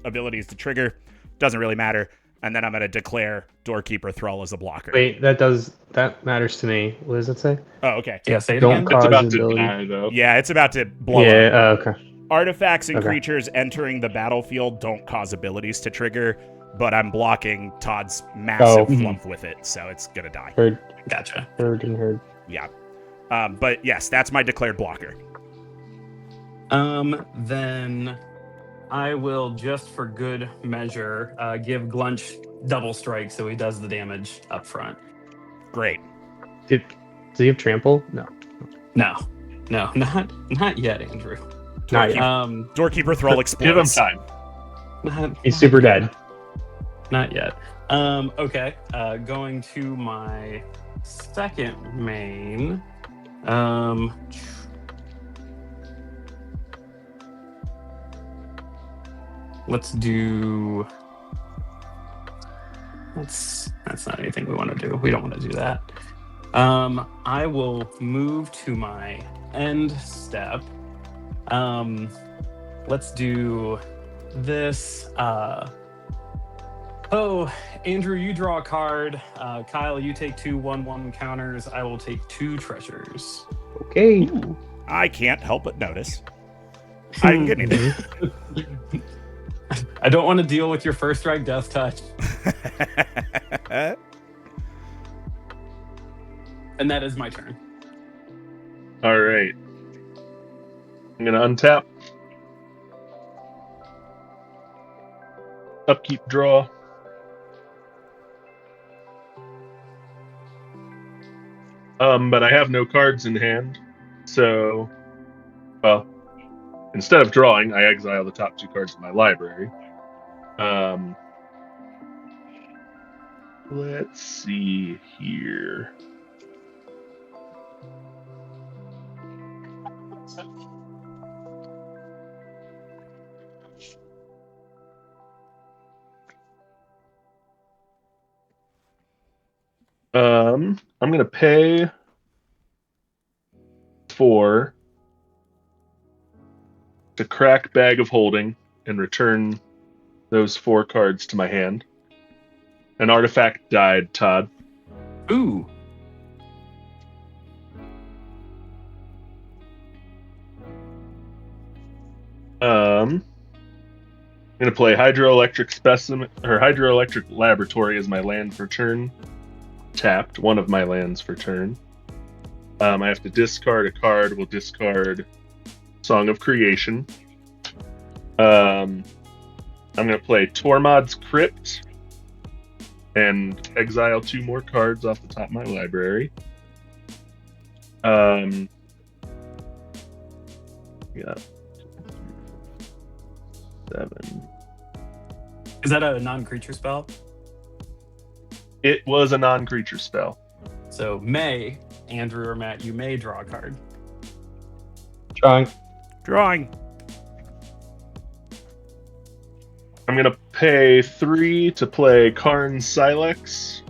S1: abilities to trigger. Doesn't really matter. And then I'm going to declare Doorkeeper Thrall as a blocker.
S3: Wait, that matters to me. What does it say?
S1: Oh, okay.
S4: Yeah, say it
S3: Don't
S4: again.
S3: cause
S2: It's about
S3: ability.
S2: to die, though.
S1: Yeah, it's about to blow up.
S3: Yeah, okay.
S1: Artifacts and
S3: Okay.
S1: creatures entering the battlefield don't cause abilities to trigger, but I'm blocking Todd's massive flump with it, so it's going to die.
S3: Heard
S4: Gotcha.
S3: and heard.
S1: Yeah. But yes, that's my declared blocker.
S4: Then I will, just for good measure, give Glunch double strike so he does the damage up front.
S1: Great.
S3: Does he have trample? No.
S4: No, not yet, Andrew.
S3: Not yet.
S1: Doorkeeper Thrall explodes.
S2: Give him time.
S3: He's super dead.
S4: Not yet. Okay. Going to my second main. Let's do. That's not anything we want to do. We don't want to do that. I will move to my end step. Let's do this. Andrew, you draw a card. Kyle, you take 2 1/1 counters. I will take 2 treasures.
S3: Okay.
S4: Ooh.
S1: I can't help but notice. I didn't get anything.
S4: I don't want to deal with your first strike death touch. And that is my turn.
S2: All right. I'm going to untap. Upkeep, draw. But I have no cards in hand. So, well, instead of drawing, I exile the top 2 cards of my library. Let's see here. I'm gonna pay for the crack Bag of Holding and return those 4 cards to my hand. An artifact died, Todd.
S4: Ooh.
S2: I'm gonna play Hydroelectric Specimen or Hydroelectric Laboratory as my land for turn. Tapped one of my lands for turn. I have to discard a card. We'll discard Song of Creation. I'm gonna play Tormod's Crypt and exile 2 more cards off the top of my library. Yeah. 7.
S4: Is that a non-creature spell?
S2: It was a non-creature spell.
S4: So Andrew or Matt, you may draw a card.
S1: Drawing.
S2: I'm gonna pay 3 to play Karn Silex.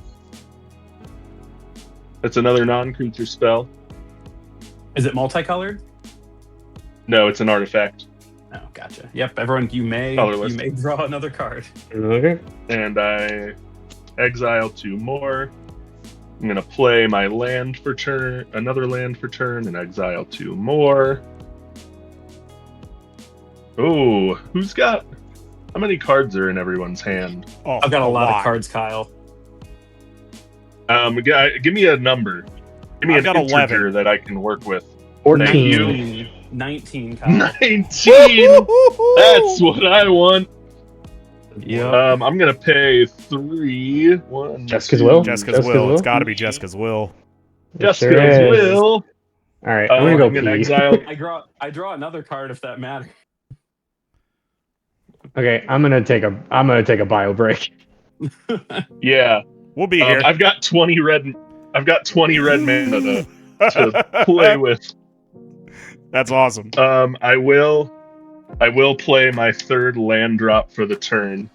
S2: That's another non-creature spell.
S4: Is it multicolored?
S2: No, it's an artifact.
S4: Oh, gotcha. Yep, everyone, you may
S2: Colorless.
S4: draw another card.
S3: Okay.
S2: And I exile 2 more. I'm gonna play my land for turn, another land for turn, and exile 2 more. Oh, who's got? How many cards are in everyone's hand?
S1: Oh,
S4: I've got a lot of cards, Kyle.
S2: Give me a number. Give me
S1: I've
S2: an
S1: got
S2: integer
S1: 11.
S2: that I can work with.
S3: 14.
S4: 19, Kyle.
S2: 19. That's what I want.
S4: Yep.
S2: I'm gonna pay 3. 1.
S3: Jessica's will?
S1: Jessica's will. It's got to be Jessica's will.
S2: Jessica's
S3: sure is.
S2: will.
S3: All right, I'm gonna go pee.
S2: exile.
S4: I draw another card if that matters.
S3: Okay, I'm gonna take a bio break.
S2: Yeah,
S1: We'll be here.
S2: I've got 20 red. I've got 20 red mana to play with.
S1: That's awesome.
S2: I will play my 3rd land drop for the turn.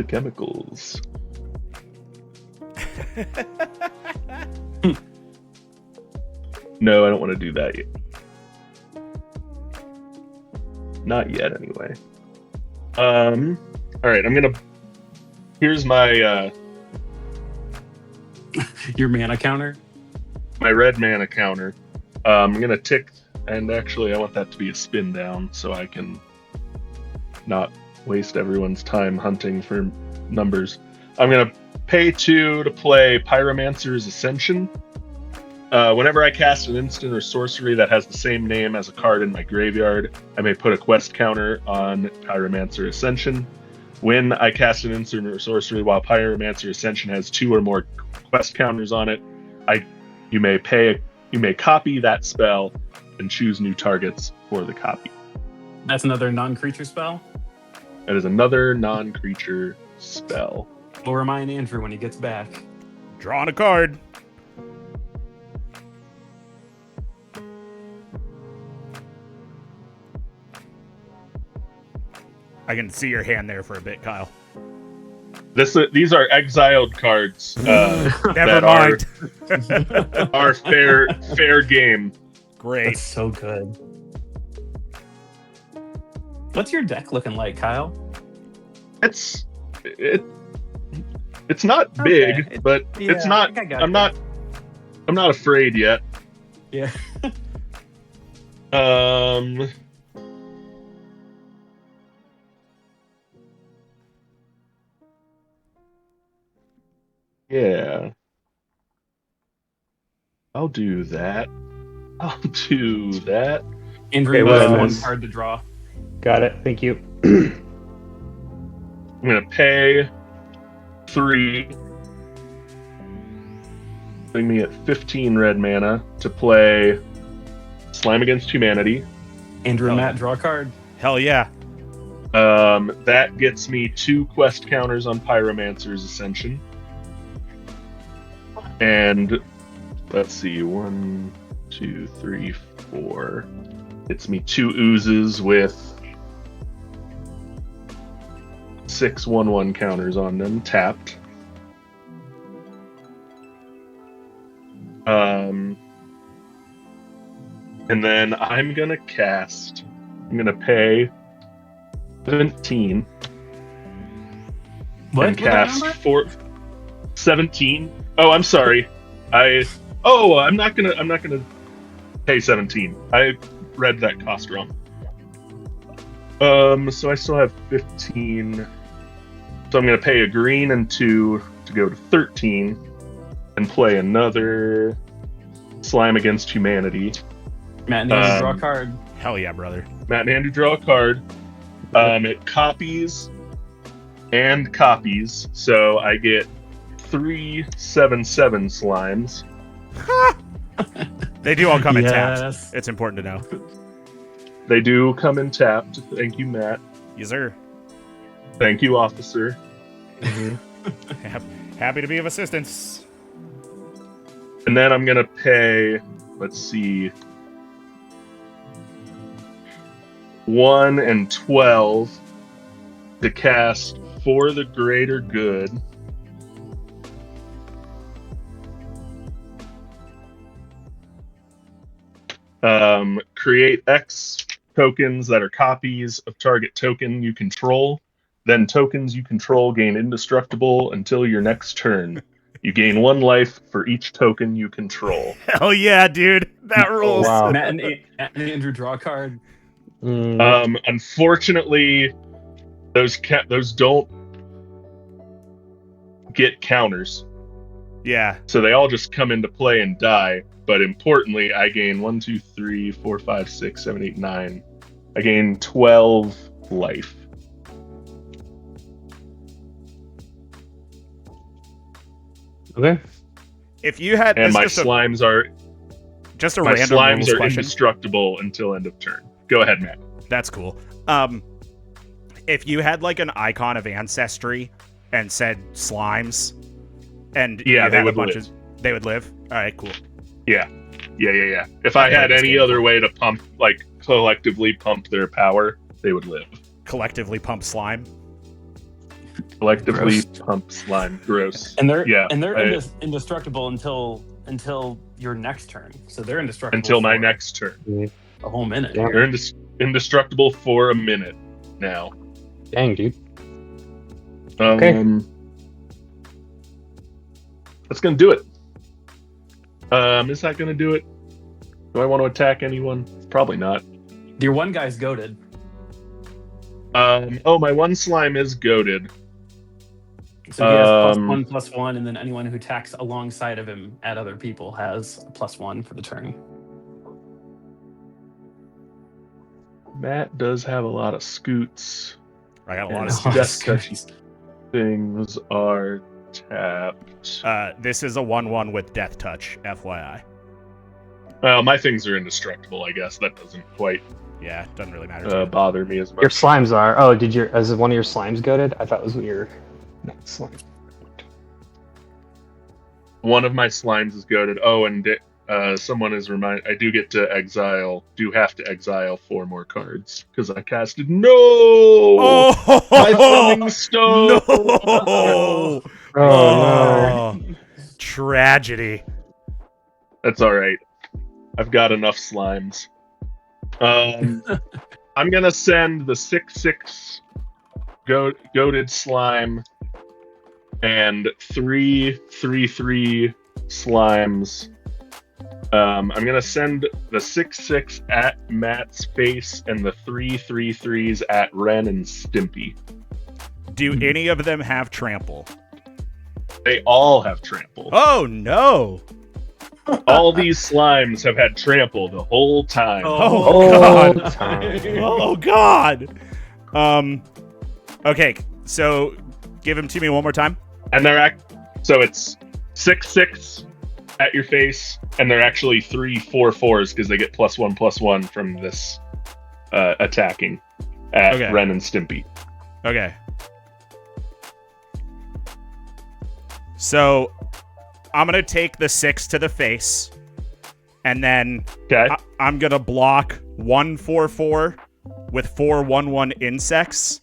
S2: the chemicals. No, I don't want to do that yet. Not yet, anyway. All right, here's my
S4: Your mana counter.
S2: my red mana counter. I'm gonna tick, and actually, I want that to be a spin down so I can not waste everyone's time hunting for numbers. I'm gonna pay 2 to play Pyromancer's Ascension. Whenever I cast an instant or sorcery that has the same name as a card in my graveyard, I may put a quest counter on Pyromancer Ascension. When I cast an instant or sorcery while Pyromancer Ascension has 2 or more quest counters on it, you may copy that spell and choose new targets for the copy.
S4: That's another non-creature spell.
S2: That is another non-creature spell.
S4: We'll remind Andrew when he gets back.
S1: Drawing a card. I can see your hand there for a bit, Kyle.
S2: These are exiled cards.
S1: Never mind.
S2: Are fair game.
S1: Great.
S4: That's so good. What's your deck looking like, Kyle?
S2: It's not big,
S4: Okay.
S2: but
S4: Yeah,
S2: it's not.
S4: I think I got
S2: I'm
S4: that.
S2: not afraid yet.
S4: Yeah.
S2: Yeah. I'll do that.
S4: Andrew,
S3: Okay,
S4: you
S3: well,
S4: have one
S3: nice.
S4: card to draw.
S3: Got it. Thank you.
S2: I'm gonna pay 3, putting me at 15 red mana to play Slime Against Humanity.
S4: Andrew and
S1: Oh.
S4: Matt, draw a card.
S1: Hell yeah.
S2: That gets me 2 quest counters on Pyromancer's Ascension. And let's see, 1, 2, 3, 4. Gets me 2 oozes with 6 1/1 counters on them, tapped. And then I'm gonna pay 17
S4: What?
S2: and
S4: Was that
S2: cast
S4: number?
S2: 17. Oh, I'm sorry. I'm not gonna pay 17. I read that cost wrong. So I still have 15. So I'm gonna pay a green and 2 to go to 13 and play another Slime Against Humanity.
S4: Matt and Andrew, draw a card.
S1: Hell yeah, brother.
S2: Matt and Andrew draw a card. It copies and copies, so I get 3 7/7 slimes.
S1: They do all come in taps.
S4: Yes.
S1: It's important to know.
S2: They do come in tapped. Thank you, Matt.
S1: Yes, sir.
S2: Thank you, officer.
S1: Happy to be of assistance.
S2: And then I'm gonna pay, let's see, 1 and 12 to cast For the Greater Good. Create X tokens that are copies of target token you control. Then tokens you control gain indestructible until your next turn. You gain 1 life for each token you control.
S1: Hell yeah, dude. That rules.
S3: Wow.
S4: Matt and Andrew, draw a card.
S2: Unfortunately, those don't get counters,
S1: Yeah.
S2: so they all just come into play and die. But importantly, I gain 1, 2, 3, 4, 5, 6, 7, 8, 9. I gain 12 life.
S3: Okay.
S1: If you had
S2: And
S1: this
S2: my
S1: just a,
S2: slimes are
S1: just a
S2: my
S1: random
S2: slimes
S1: rules
S2: are
S1: question.
S2: indestructible until end of turn. Go ahead, Matt.
S1: That's cool. If you had like an icon of ancestry and said slimes, and
S2: Yeah,
S1: you
S2: they
S1: had
S2: would
S1: a bunch
S2: live.
S1: of, they would live. All right, cool.
S2: Yeah. If I had any other way to pump, like collectively pump their power, they would live.
S1: Collectively pump slime.
S2: Collectively
S4: Gross.
S2: pump slime. Gross.
S4: And they're
S2: Yeah,
S4: indestructible until your next turn. So they're indestructible
S2: until my
S4: for
S2: next turn.
S4: a whole minute.
S3: Yeah.
S2: They're indestructible for a minute now.
S3: Dang, dude. Okay.
S2: That's gonna do it. Is that gonna do it? Do I want to attack anyone? Probably not.
S4: Your one guy's goaded.
S2: My one slime is goaded.
S4: So he has +1/+1, and then anyone who attacks alongside of him at other people has a +1 for the turn.
S2: Matt does have a lot of scoots.
S1: I got a lot
S2: And
S1: of
S2: his death
S1: scoots.
S2: touch things are tapped.
S1: This is a 1/1 with death touch, FYI.
S2: Well, my things are indestructible, I guess. That doesn't quite
S1: Yeah, doesn't really matter.
S2: bother me as much.
S3: Your slimes are. Oh, is one of your slimes goaded? I thought it was your slime.
S2: One of my slimes is goaded. Oh, and someone is reminded. I do have to exile 4 more cards because I casted no.
S1: Oh,
S2: My throwing stone.
S1: No!
S3: Oh, no.
S1: Tragedy.
S2: That's all right. I've got enough slimes. I'm gonna send the 6/6 goaded slime and 3/3/3 slimes. I'm gonna send the 6/6 at Matt's face and the 3/3/3s at Ren and Stimpy.
S1: Do any of them have trample?
S2: They all have trample.
S1: Oh no!
S2: All these slimes have had trample the whole time.
S1: Oh, God! Oh God! Okay, so give them to me one more time.
S2: And so it's 6/6 at your face, and they're actually 3/4/4s because they get +1/+1 from this attacking at
S1: Okay.
S2: Ren and Stimpy.
S1: Okay. So I'm gonna take the 6 to the face, and then
S2: Okay.
S1: I'm gonna block 1/4/4 with 4/1/1 insects,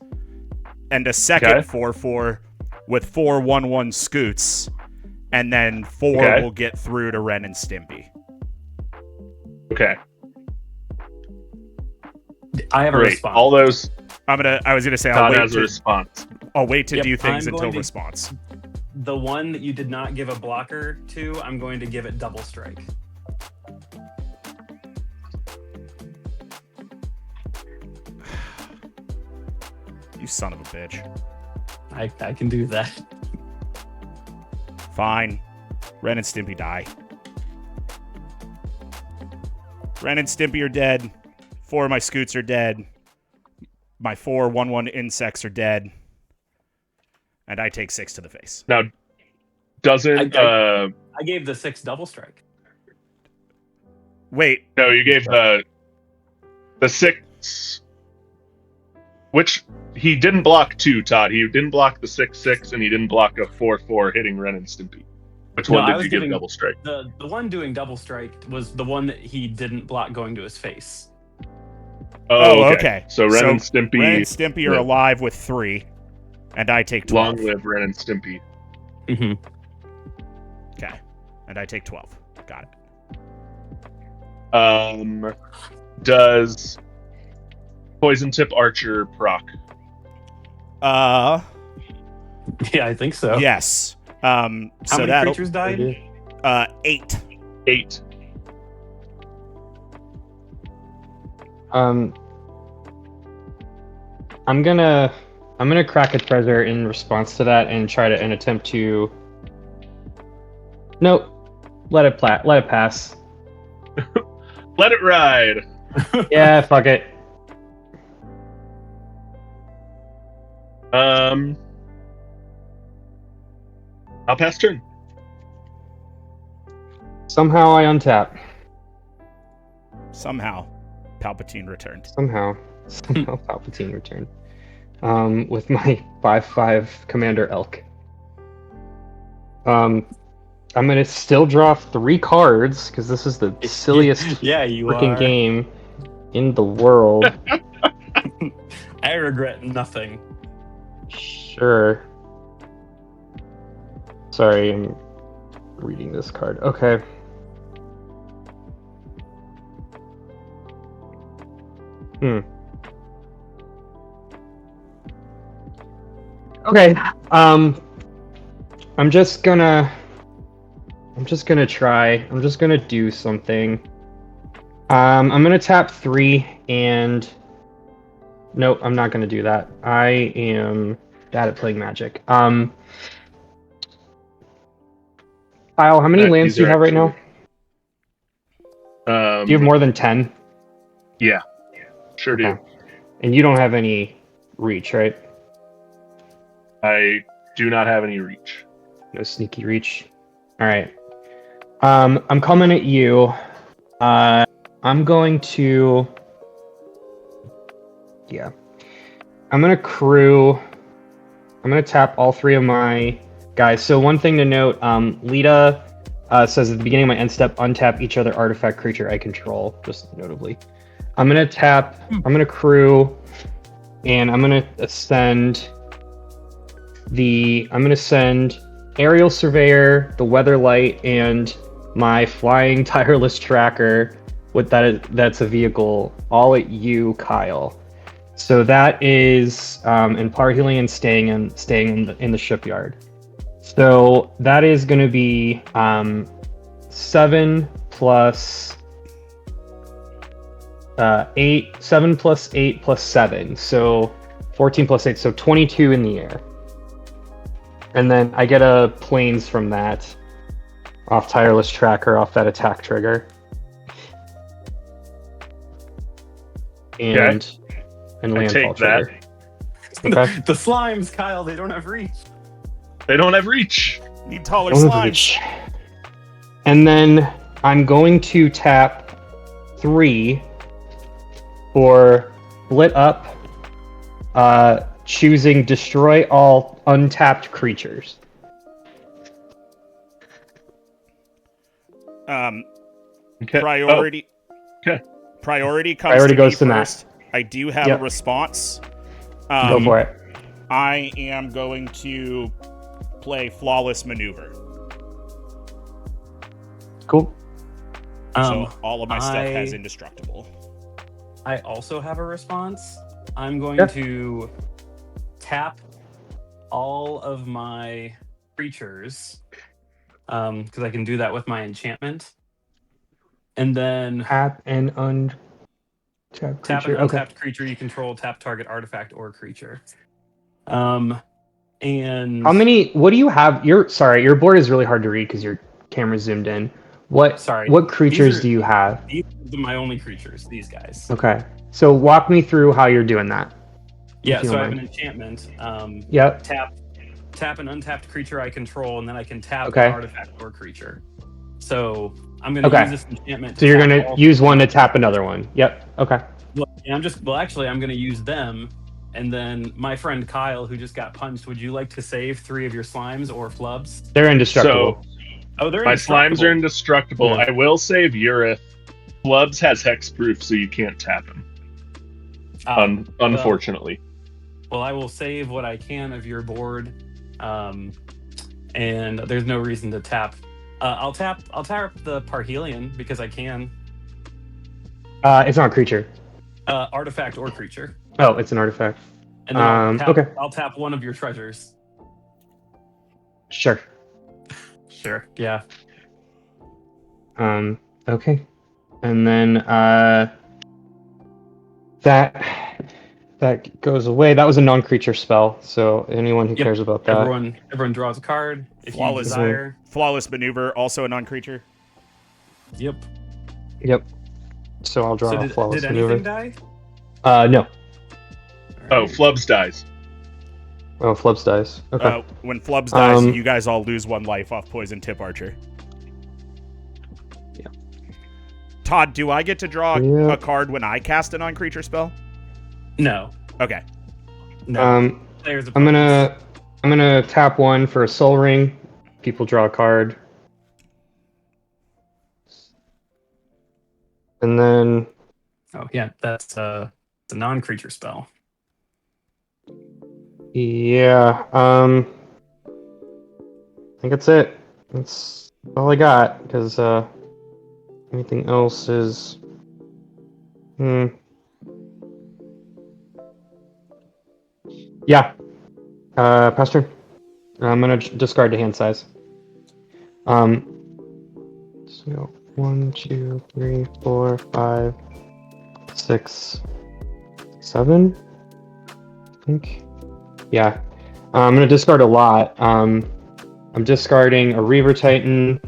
S1: and a second
S2: Okay.
S1: 4/4 with 4/1/1 scoots, and then 4
S2: Okay.
S1: will get through to Ren and Stimpy.
S2: Okay.
S4: I have a
S2: Great.
S4: response.
S2: All those.
S1: I was gonna say
S2: Todd has a response.
S1: I'll wait to
S4: Yep,
S1: do things
S4: I'm
S1: until
S4: going to-
S1: response.
S4: The one that you did not give a blocker to, I'm going to give it double strike.
S1: You son of a bitch.
S4: I can do that.
S1: Fine. Ren and Stimpy die. Ren and Stimpy are dead. 4 of my scoots are dead. My 4/1/1 insects are dead. And I take 6 to the face.
S2: Now, doesn't
S4: I gave the 6 double strike.
S1: Wait,
S2: no? You gave the 6, which he didn't block 2. Todd, he didn't block the 6/6, and he didn't block a 4/4 hitting Ren and Stimpy. Which
S4: No,
S2: one
S4: I
S2: did
S4: was
S2: you give
S4: giving-
S2: double strike?
S4: The one doing double strike was the one that he didn't block going to his face.
S1: Oh, okay.
S2: So Ren and Stimpy.
S1: Ren and Stimpy are
S2: live.
S1: alive with 3. And I take 12.
S2: Long live Ren and Stimpy.
S4: Mm-hmm.
S1: Okay. And I take 12. Got it.
S2: Does Poison Tip Archer proc?
S1: Uh,
S4: Yeah, I think so.
S1: yes.
S4: How
S1: So
S4: many
S1: that'll
S4: creatures died?
S1: 8.
S2: 8.
S3: I'm gonna crack a treasure in response to that and try to attempt to. Nope. Let it pass.
S2: Let it ride.
S3: Yeah, fuck it.
S2: I'll pass turn.
S3: Somehow I untap.
S1: Somehow, Palpatine returned.
S3: Somehow Palpatine returned. With my 5/5 Commander Elk. I'm gonna still draw 3 cards because this is the silliest
S4: Yeah, you
S3: freaking
S4: are.
S3: game in the world.
S4: I regret nothing.
S3: Sure. Sorry, I'm reading this card. Okay. Okay. I'm just gonna try. I'm just gonna do something. I'm gonna tap 3 and nope, I'm not gonna do that. I am bad at playing Magic. Kyle, how many lands
S2: These
S3: do you
S2: are
S3: have right now? Do you have more than 10?
S2: Yeah, sure
S3: Okay.
S2: do.
S3: And you don't have any reach, right?
S2: I do not have any reach.
S3: No sneaky reach. All right. I'm coming at you. I'm going to. Yeah. I'm gonna crew. I'm gonna tap all 3 of my guys. So one thing to note, Lita says at the beginning of my end step, untap each other artifact creature I control. Just notably. I'm gonna tap. I'm gonna crew, and I'm gonna send I'm gonna send Aerial Surveyor, the Weatherlight, and my Flying Tireless Tracker. With that's a vehicle. All at you, Kyle. So that is in Parhelion staying in the shipyard. So that is going to be 7 plus 8. 7 plus 8 plus 7. So 14 plus 8. So 22 in the air. And then I get a planes from that off Tireless Tracker, off that attack trigger. And landfall trigger.
S4: Okay. The slimes, Kyle, they don't have reach.
S2: They don't have reach.
S1: Need taller slimes.
S3: And then I'm going to tap 3 for split up, choosing destroy all untapped creatures.
S1: Okay. Priority.
S2: Oh. Okay.
S1: Priority comes to
S3: goes
S1: me
S3: to
S1: first. Matt. I do have a response.
S3: Go for it.
S1: I am going to play Flawless Maneuver.
S3: Cool.
S1: So all of my stuff has Indestructible.
S4: I also have a response. I'm going to tap all of my creatures because I can do that with my enchantment. And then
S3: tap an untapped creature.
S4: Tap an untapped creature you control, tap target artifact or creature. And
S3: how many? What do you have? Your board is really hard to read because your camera's zoomed in. What creatures do you have?
S4: These are my only creatures, these guys.
S3: Okay. So walk me through how you're doing that.
S4: Yeah, so I have an enchantment.
S3: Yep.
S4: Tap an untapped creature I control, and then I can tap an artifact or creature. So I'm going to use this enchantment.
S3: So you're going to use one to tap another one. Yep. Okay.
S4: I'm going to use them. And then my friend Kyle, who just got punched, would you like to save 3 of your slimes or flubs?
S3: They're indestructible.
S4: They're
S2: my slimes are indestructible. Yeah. I will save Urith. Flubs has hexproof, so you can't tap him. Unfortunately.
S4: Well, I will save what I can of your board, and there's no reason to tap. I'll tap the Parhelion because I can.
S3: It's not a creature.
S4: Artifact or creature.
S3: Oh, it's an artifact.
S4: And then I'll tap one of your treasures.
S3: Sure.
S4: Sure. Yeah.
S3: Okay. And then that goes away. That was a non-creature spell, so anyone who cares about that.
S4: Everyone draws a card. If you desire.
S1: Flawless Maneuver, also a non-creature.
S4: Yep.
S3: So I'll draw a Flawless Maneuver.
S4: Did anything die?
S3: No.
S2: Right. Oh, Flubs dies.
S3: Oh, Flubs dies. Okay.
S1: When Flubs dies, you guys all lose 1 life off Poison Tip Archer.
S3: Yeah.
S1: Todd, do I get to draw a card when I cast a non-creature spell?
S4: No.
S1: Okay.
S4: No.
S3: I'm gonna tap 1 for a Soul Ring. People draw a card. And then...
S4: Oh, yeah, that's a non-creature spell.
S3: Yeah. I think that's it. That's all I got. Because anything else is. Yeah. Pass turn. I'm gonna discard the hand size. So 1, 2, 3, 4, 5, 6, 7. I think. Yeah. I'm gonna discard a lot. I'm discarding a Reaver Titan,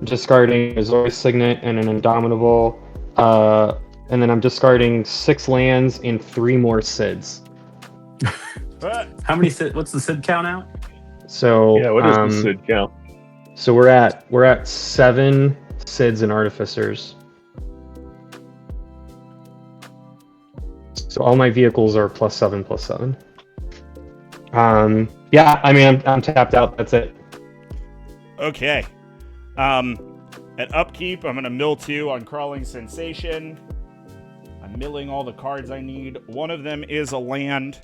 S3: discarding a Azorius Signet and an Indomitable, and then I'm discarding 6 lands and 3 more Sids.
S4: How many Sid? What's the Sid count out?
S3: So
S2: Yeah, what is the Sid count?
S3: So we're at 7 Sids and Artificers. So all my vehicles are +7/+7. Yeah, I mean I'm tapped out. That's it.
S1: Okay. At upkeep, I'm gonna mill 2 on Crawling Sensation. I'm milling all the cards I need. One of them is a land.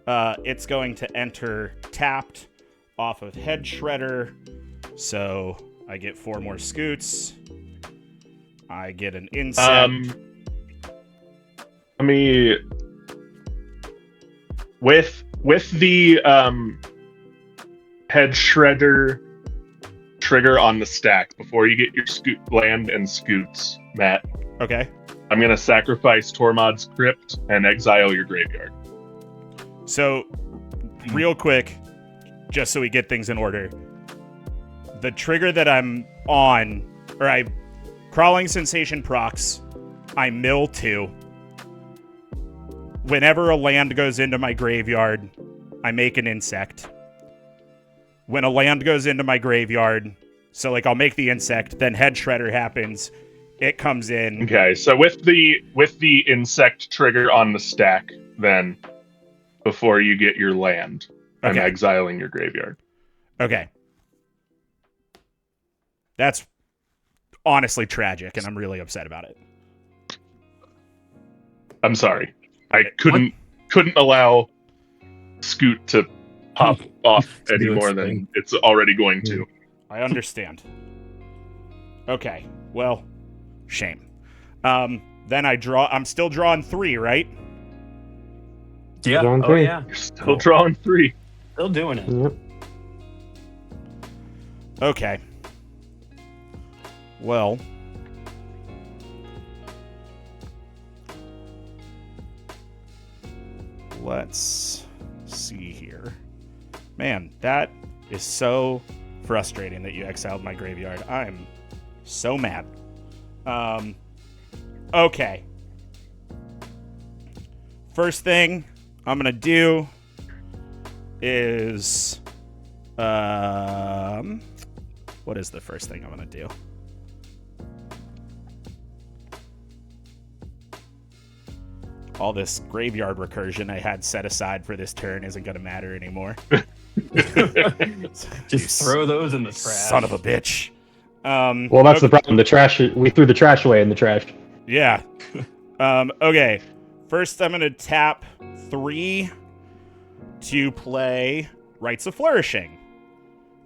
S1: It's going to enter tapped off of Head Shredder. So I get 4 more scoots. I get an insect.
S2: Let me with the Head Shredder trigger on the stack before you get your scoot land and scoots, Matt.
S1: Okay.
S2: I'm gonna sacrifice Tormod's Crypt and exile your graveyard.
S1: So, real quick, just so we get things in order, the trigger that I'm on, Crawling Sensation procs, I mill 2. Whenever a land goes into my graveyard, I make an insect. When a land goes into my graveyard, so I'll make the insect, then Head Shredder happens, it comes in.
S2: Okay, so with the insect trigger on the stack, then before you get your land, I'm exiling your graveyard.
S1: Okay. That's honestly tragic, and I'm really upset about it.
S2: I'm sorry. I couldn't allow Scoot to pop off any more than it's already going to.
S1: I understand. Okay. Well, shame. Then I draw. I'm still drawing 3, right?
S4: Yeah.
S3: Drawing
S4: Oh
S3: 3.
S4: yeah.
S2: You're still drawing 3.
S4: Still doing it.
S3: Yep.
S1: Okay. Well. Let's see here. Man, that is so frustrating that you exiled my graveyard. I'm so mad. Okay. First thing I'm gonna do is what is the first thing I'm gonna do? All this graveyard recursion I had set aside for this turn isn't gonna matter anymore.
S4: Just throw those in the trash.
S1: Son of a bitch.
S3: Well, that's the problem. The trash. We threw the trash away in the trash.
S1: Yeah. Okay. First, I'm gonna tap 3 to play Rites of Flourishing,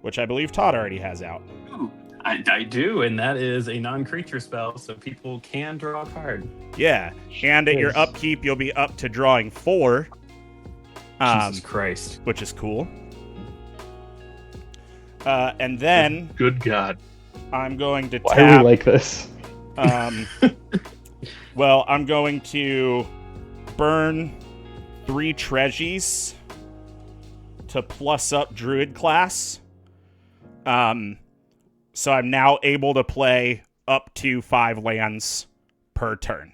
S1: which I believe Todd already has out.
S4: Ooh, I do, and that is a non-creature spell, so people can draw a card.
S1: Yeah, and at your upkeep, you'll be up to drawing 4.
S4: Jesus Christ.
S1: Which is cool. And then...
S2: Good God.
S1: I'm going to
S3: Why
S1: tap...
S3: are we like this?
S1: Well, I'm going to burn 3 Treasures to plus up Druid class. So I'm now able to play up to 5 lands per turn.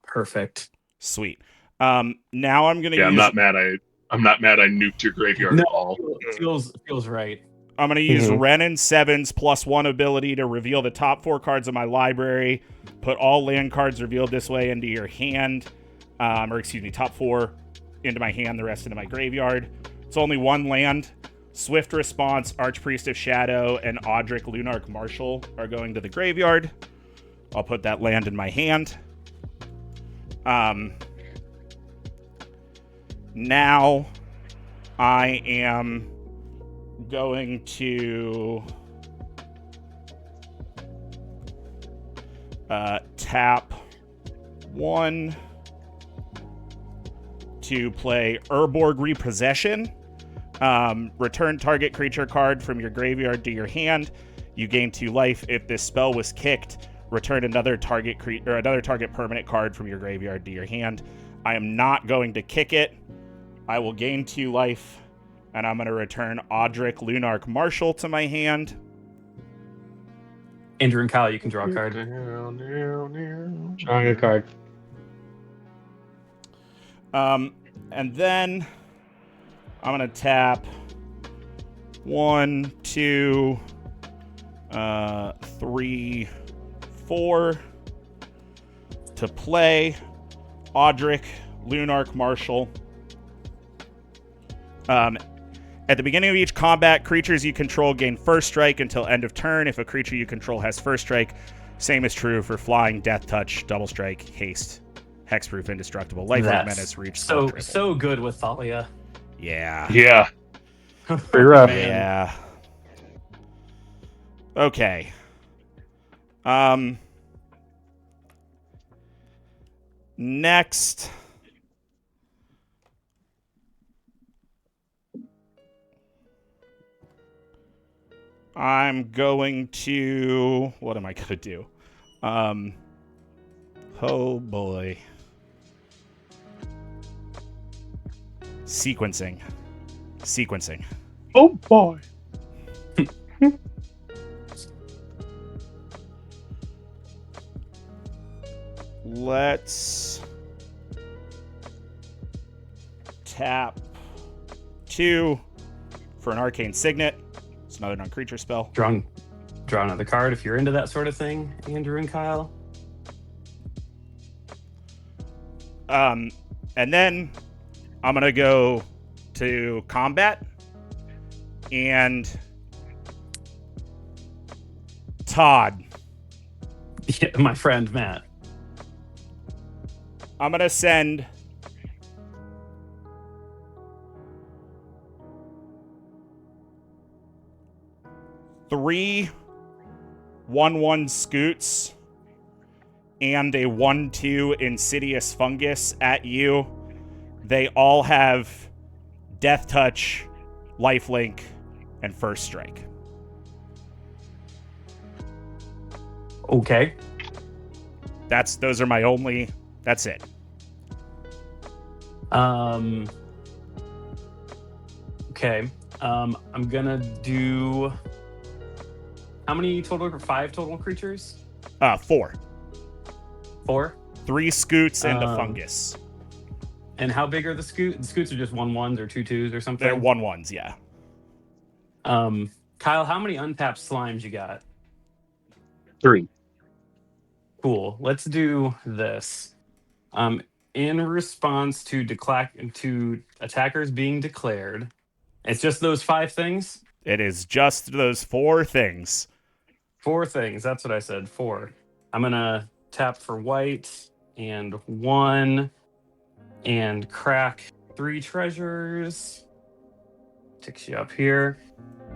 S4: Perfect.
S1: Sweet. Now I'm gonna use...
S2: I'm not mad I nuked your graveyard at all.
S4: Feels right.
S1: I'm gonna use Ren and 7's +1 ability to reveal the top 4 cards of my library. Put all land cards revealed this way into your hand. Top 4 into my hand, the rest into my graveyard. It's only 1 land. Swift Response, Archpriest of Shadow, and Audric Lunarch Marshal are going to the graveyard. I'll put that land in my hand. Now I am going to tap 1 to play Urborg Repossession. Return target creature card from your graveyard to your hand. You gain 2 life. If this spell was kicked, return another target permanent card from your graveyard to your hand. I am not going to kick it. I will gain 2 life, and I'm going to return Audric Lunarch Marshal to my hand.
S4: Andrew and Kyle, you can draw a card.
S3: Drawing a card.
S1: And then I'm going to tap 1, 2, 3, 4 to play Audric Lunarch Marshal. At the beginning of each combat, creatures you control gain first strike until end of turn. If a creature you control has first strike, same is true for flying, death touch, double strike, haste, hexproof, indestructible, lifelink, menace, reach.
S4: So good with Thalia.
S1: Yeah.
S2: Yeah.
S3: Pretty rough.
S1: Yeah. Okay. Next. I'm going to... What am I going to do? Oh, boy. Sequencing.
S2: Oh boy.
S1: Let's tap 2 for an arcane signet. It's another non-creature spell.
S4: Draw another card if you're into that sort of thing, Andrew and Kyle.
S1: And then I'm gonna go to combat and Todd.
S4: Yeah, my friend Matt.
S1: I'm gonna send three 1/1 scoots and a 1/2 insidious fungus at you. They all have death touch, lifelink, and first strike.
S4: Okay.
S1: Those are my only. That's it.
S4: Okay. I'm gonna do. How many total? 5 total creatures?
S1: 4.
S4: 4.
S1: 3 scoots and a fungus.
S4: And how big are the scoots? The scoots are just 1/1s or 2/2s or something?
S1: They're 1/1s, yeah.
S4: Kyle, how many untapped slimes you got?
S2: 3.
S4: Cool. Let's do this. In response to attackers being declared, it's just those 5 things?
S1: It is just those 4 things.
S4: 4 things. That's what I said. 4. I'm going to tap for white and 1 and crack 3 treasures. Ticks you up here.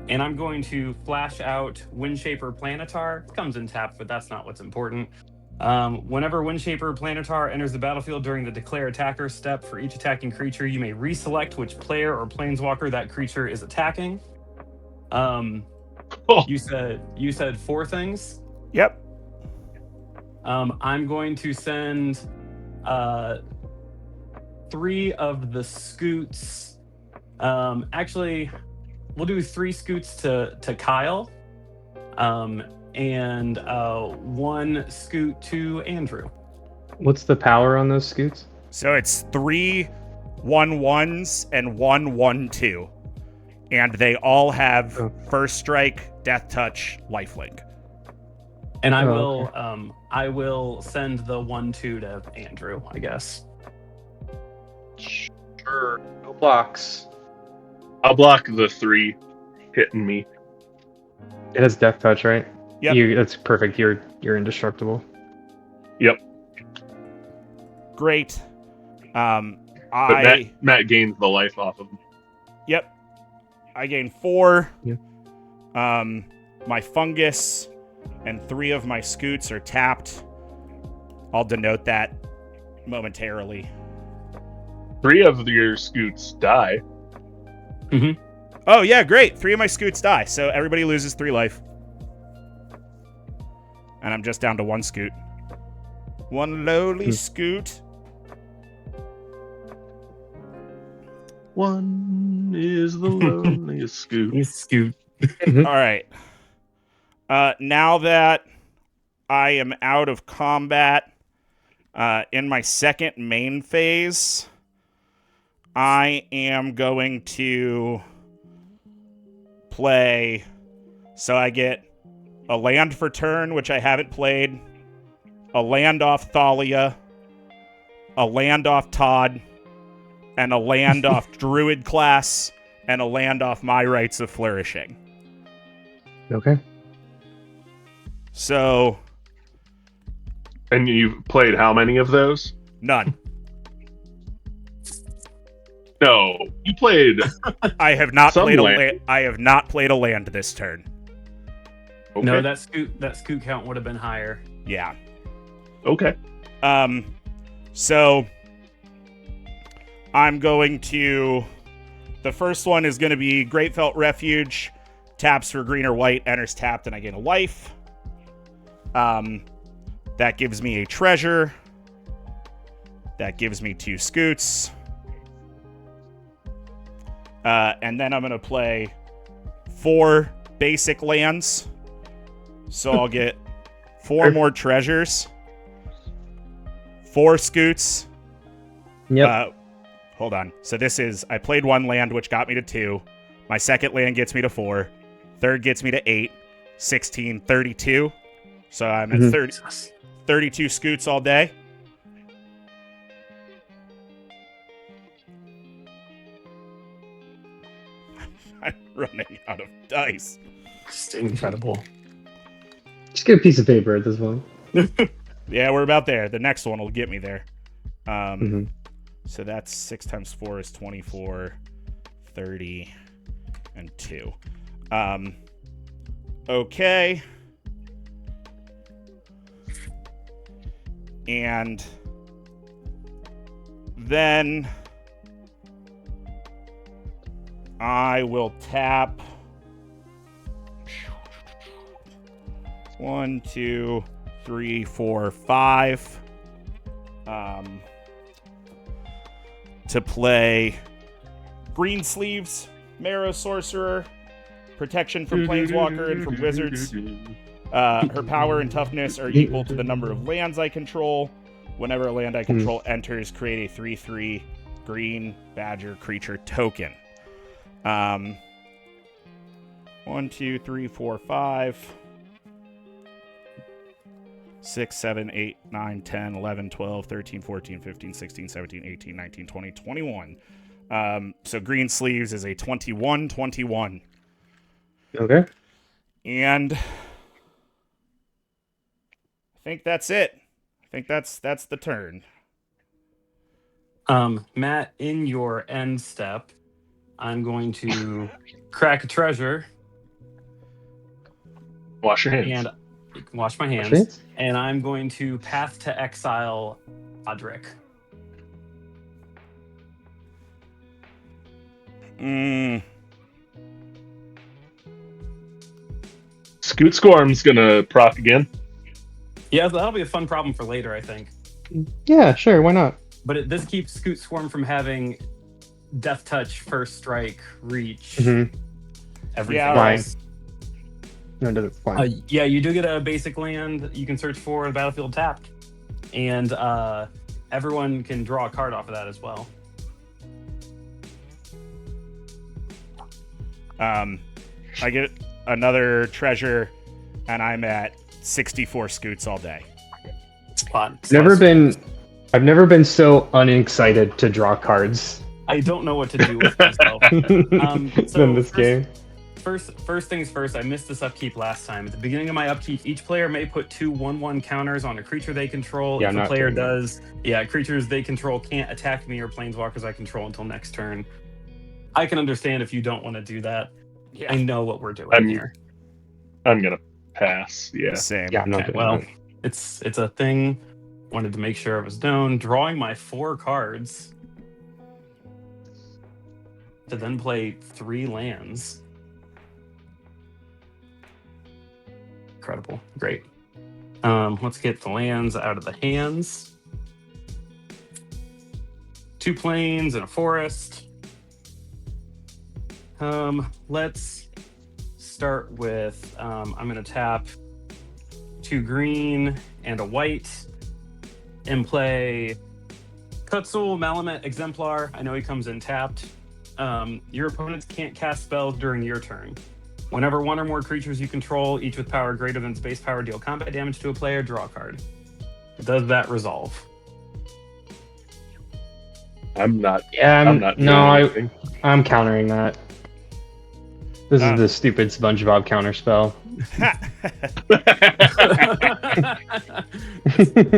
S4: And I'm going to flash out Windshaper Planetar. It comes in tap, but that's not what's important. Whenever Windshaper Planetar enters the battlefield during the declare attacker step for each attacking creature, you may reselect which player or planeswalker that creature is attacking. You said 4 things?
S1: Yep.
S4: I'm going to send 3 of the scoots. Actually, we'll do 3 scoots to Kyle. And 1 scoot to Andrew.
S3: What's the power on those scoots?
S1: So it's 3 1/1s and 1 1/2. And they all have first strike, death touch, lifelink.
S4: And I will send the 1/2 to Andrew, I guess.
S3: Sure. No blocks.
S2: I'll block the 3 hitting me.
S3: It has death touch, right?
S1: Yep.
S3: That's perfect. You're indestructible.
S2: Yep.
S1: Great.
S2: But Matt gains the life off of him.
S1: Yep. I gain 4.
S3: Yeah.
S1: My fungus and 3 of my scoots are tapped. I'll denote that momentarily.
S2: 3 of your scoots die.
S4: Mm-hmm.
S1: Oh, yeah, great. 3 of my scoots die, so everybody loses 3 life. And I'm just down to 1 scoot. 1 lowly scoot.
S2: 1 is the loneliest scoot.
S4: Scoot.
S1: All right. Now that I am out of combat, in my second main phase, I am going to play. So I get a land for turn, which I haven't played, a land off Thalia, a land off Todd, and a land off Druid class, and a land off My Rites of Flourishing.
S3: Okay.
S1: So,
S2: And you've played how many of those?
S1: none.
S2: No, you played.
S1: I have not
S2: Some
S1: played
S2: land.
S1: I have not played a land this turn.
S2: Okay.
S4: No, that scoot count would have been higher.
S1: Yeah.
S2: Okay.
S1: So I'm going to. The first one is going to be Greatfelt Refuge. Taps for green or white, enters tapped, and I gain a life. That gives me a treasure. That gives me 2 scoots. And then I'm going to play 4 basic lands. So I'll get 4 more treasures. 4 scoots.
S3: Yep.
S1: Hold on. So this is, I played 1 land, which got me to 2. My second land gets me to 4. Third gets me to 8. 16, 32. So I'm at 32 scoots all day. I'm running out of dice.
S4: Just incredible.
S3: Just get a piece of paper at this point.
S1: Yeah, we're about there. The next one will get me there.
S3: Mhm.
S1: So that's 6 times 4 is 24, 30, and 2. Okay. And then I will tap 1, 2, 3, 4, 5 to play Green Sleeves, Marrow Sorcerer, protection from Planeswalker and from Wizards. Her power and toughness are equal to the number of lands I control. Whenever a land I control enters, create a 3/3 green badger creature token. 1, 2, 3, 4, 5, 6, 7, 8, 9, 10, 11, 12, 13, 14, 15, 16, 17, 18, 19, 20, 21. So Green Sleeves is a 21/21.
S3: Okay.
S1: And I think that's it. I think that's the turn.
S4: Matt, in your end step, I'm going to crack a treasure
S2: Wash your hands.
S4: and wash my hands,
S3: Hands?
S4: and I'm going to Path to Exile Podrick.
S2: Scoot Squarm's gonna proc again.
S4: Yeah, that'll be a fun problem for later, I think.
S3: Yeah, sure. Why not?
S4: But this keeps Scoot Swarm from having Death Touch, First Strike, Reach, everything
S1: Yeah,
S4: else.
S3: No, it doesn't fly.
S4: Yeah, you do get a basic land you can search for the battlefield tapped. And everyone can draw a card off of that as well.
S1: I get another treasure, and I'm at 64 scoots all day.
S4: It's fun.
S3: I've never been so unexcited to draw cards
S4: I don't know what to do with myself.
S3: in this game.
S4: First things first, I missed this upkeep last time. At the beginning of my upkeep, each player may put 2 1/1 counters on a creature they control.
S3: Yeah,
S4: if
S3: I'm
S4: a
S3: not
S4: player
S3: doing that.
S4: does, creatures they control can't attack me or planeswalkers I control until next turn. I can understand if you don't want to do that.
S1: Yeah.
S4: I know what we're doing here.
S2: I'm gonna pass. Yeah.
S1: Same.
S3: Yeah, I'm not
S4: Okay,
S3: doing
S4: well,
S3: that.
S4: it's a thing. Wanted to make sure it was known. Drawing my 4 cards to then play 3 lands. Incredible. Great. Let's get the lands out of the hands. 2 plains and a forest. Let's start with I'm going to tap 2 green and a white and play Kutsul, Malamet, Exemplar. I know he comes in tapped. Your opponents can't cast spells during your turn. Whenever 1 or more creatures you control, each with power greater than its base power, deal combat damage to a player, draw a card. Does that resolve?
S2: I'm not.
S3: Yeah,
S2: I'm not doing
S3: no,
S2: anything.
S3: I'm countering that. This is the stupid SpongeBob counter spell.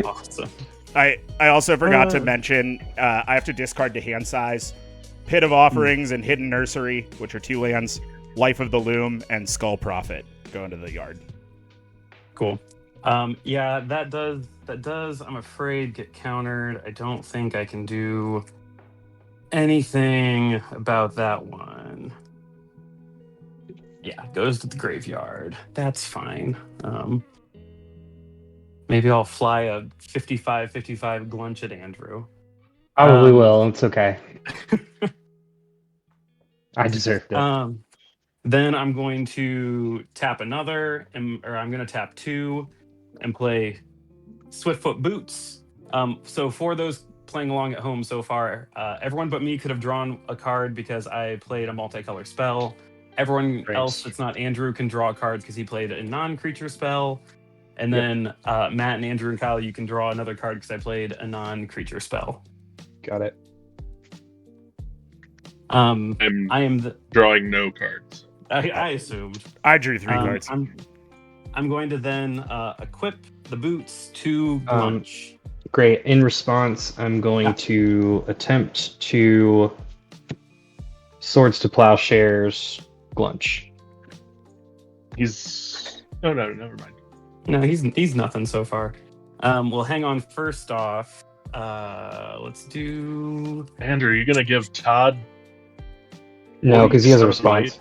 S4: Awesome.
S1: I also forgot to mention I have to discard to hand size. Pit of Offerings and Hidden Nursery, which are 2 lands. Life of the Loom and Skull Prophet go into the yard.
S4: Cool. Yeah, that does, I'm afraid, get countered. I don't think I can do anything about that one. Yeah, goes to the graveyard. That's fine. Maybe I'll fly a 55-55 glunch at Andrew.
S3: Probably will. It's okay. I deserved it.
S4: Then I'm going to tap another, or I'm going to tap 2 and play Swiftfoot Boots. So for those playing along at home so far, everyone but me could have drawn a card because I played a multicolor spell. Everyone else that's not Andrew can draw cards because he played a non-creature spell. And then Matt and Andrew and Kyle, you can draw another card because I played a non-creature spell.
S3: Got it.
S4: I am
S2: drawing no cards.
S4: I assumed.
S1: I drew 3 cards.
S4: I'm going to then equip the boots to Glunch.
S3: Great. In response, I'm going to attempt to Swords to Plowshares Glunch.
S2: He's never mind.
S4: No, he's nothing so far. Well, hang on. First off, let's do.
S2: Andrew, are you gonna give Todd?
S3: No, because he has a response.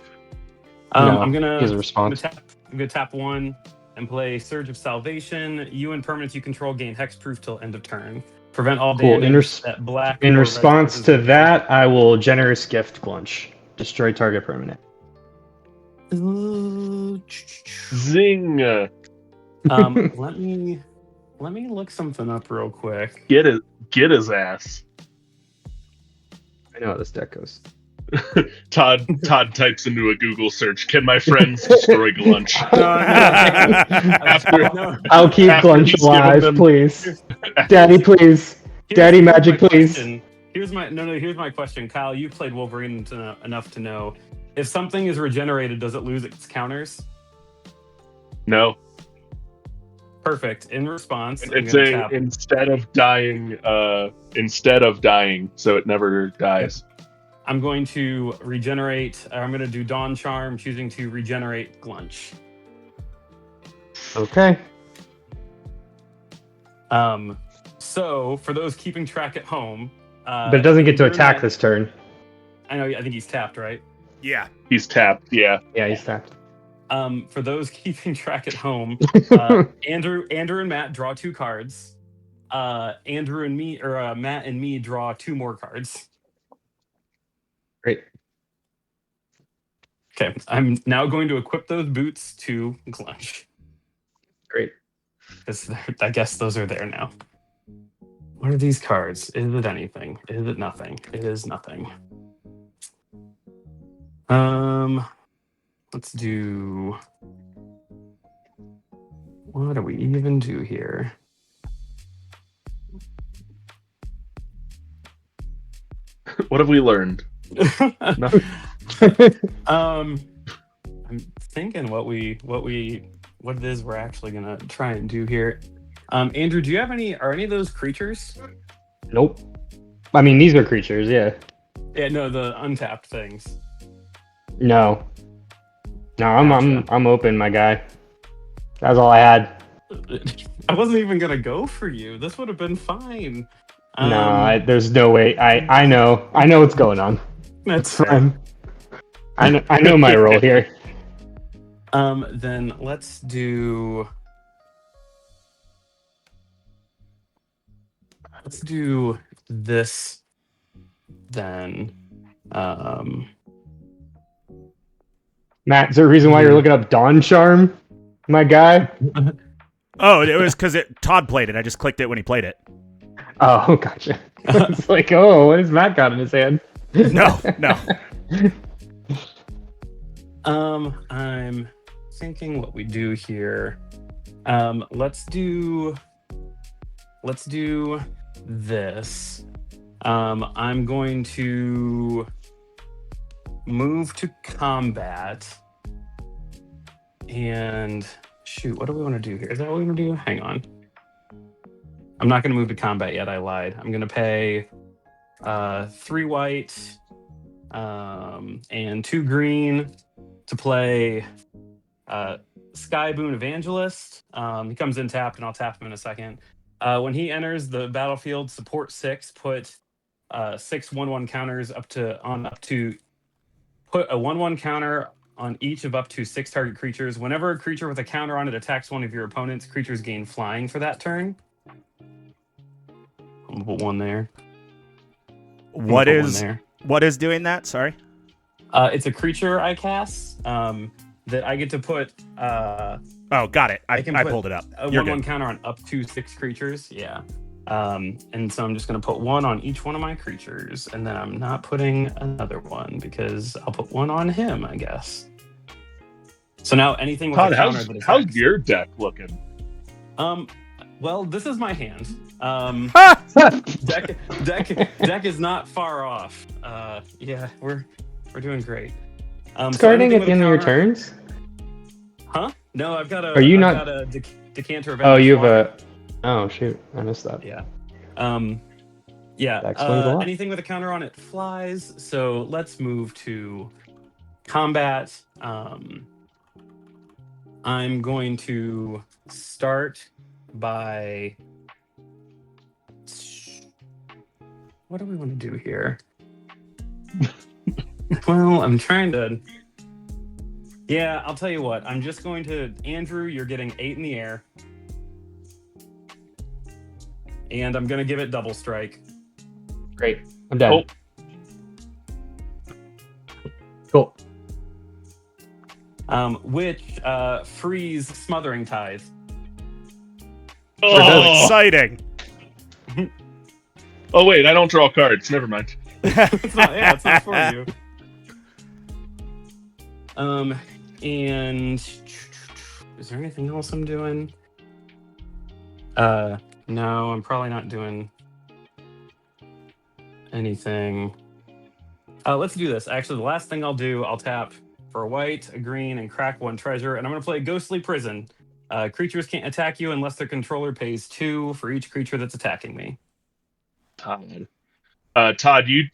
S3: No,
S4: I'm gonna.
S3: he has a response.
S4: I'm gonna tap 1 and play Surge of Salvation. You and permanents you control gain hexproof till end of turn. Prevent all damage that black.
S3: In response to that, I will Generous Gift Glunch. Destroy target permanent.
S2: Zing!
S4: Let me look something up real quick.
S2: Get his ass.
S3: I know how this deck goes.
S2: Todd types into a Google search, "Can my friends destroy Glunch?"
S3: I'll keep Glunch alive, please. Daddy, please. Daddy Magic, please.
S4: Here's my question. Kyle, you've played Wolverine enough to know if something is regenerated, does it lose its counters?
S2: No.
S4: Perfect. In response,
S2: it's instead of dying, so it never dies.
S4: I'm going to regenerate. I'm going to do Dawn Charm, choosing to regenerate Glunch.
S3: Okay.
S4: So for those keeping track at home,
S3: but it doesn't get to attack this turn.
S4: I know. I think he's tapped, right?
S1: Yeah,
S2: he's tapped. Yeah,
S3: he's tapped.
S4: For those keeping track at home, Andrew and Matt draw 2 cards. Andrew and me, or Matt and me, draw 2 more cards.
S3: Great.
S4: Okay, I'm now going to equip those boots to Glunch.
S3: Great.
S4: Because I guess those are there now. What are these cards? Is it anything? Is it nothing? It is nothing. Let's do. What do we even do here?
S2: What have we learned?
S4: I'm thinking what it is we're actually gonna try and do here. Andrew, are any of those creatures?
S3: Nope. I mean, these are creatures, yeah.
S4: Yeah, no, the untapped things.
S3: No,
S4: Gotcha.
S3: I'm open, my guy. That's all I had.
S4: I wasn't even gonna go for you. This would have been fine.
S3: There's no way. I know what's going on.
S4: That's
S3: It's
S4: fair.
S3: fine. I know my role here.
S4: Then let's do this then.
S3: Matt, is there a reason why you're looking up Dawn Charm, my guy?
S1: Oh, it was because Todd played it. I just clicked it when he played it.
S3: Oh, gotcha. It's like, oh, what has Matt got in his hand?
S1: No.
S4: I'm thinking what we do here. Let's do this. I'm going to move to combat. And shoot, what do we want to do here? Is that what we want to do? Hang on. I'm not going to move to combat yet. I lied. I'm going to pay 3 white and 2 green to play Sky Boon Evangelist. He comes in tapped, and I'll tap him in a second. When he enters the battlefield, support 6, put 6 1/1 counters up to put a 1/1 counter on each of up to 6 target creatures. Whenever a creature with a counter on it attacks one of your opponents, creatures gain flying for that turn. I'm gonna put 1 there.
S1: What is doing that? Sorry.
S4: It's a creature I cast that I get to put.
S1: Oh, got it. I pulled it up.
S4: A
S1: You're
S4: 1/1
S1: good.
S4: counter on up to 6 creatures. Yeah. And so I'm just going to put 1 on each one of my creatures, and then I'm not putting another one because I'll put 1 on him, I guess. So now anything with
S2: Todd,
S4: a counter that attacks.
S2: how's your deck looking?
S4: Well, this is my hand. Deck is not far off. Yeah, we're doing great.
S3: Starting at the end of your turns?
S4: Huh? No, I've got a.
S3: Are you
S4: I've
S3: not?
S4: got a decanter of.
S3: Oh, you have a. Oh shoot, I missed that.
S4: Yeah. Anything with a counter on it flies. So let's move to combat. I'm going to start by. What do we want to do here? Well, I'm trying to. Yeah, I'll tell you what. I'm just going to. Andrew, you're getting 8 in the air. And I'm going to give it double strike.
S3: Great. I'm done. Cool.
S4: Which frees Smothering Tithe.
S1: Oh, exciting.
S2: Oh, wait, I don't draw cards. Never mind.
S4: It's not for you. And is there anything else I'm doing? No, I'm probably not doing anything. Let's do this. Actually, the last thing I'll do, I'll tap for a white, a green, and crack 1 treasure, and I'm going to play Ghostly Prison. Creatures can't attack you unless their controller pays 2 for each creature that's attacking me.
S2: Todd, you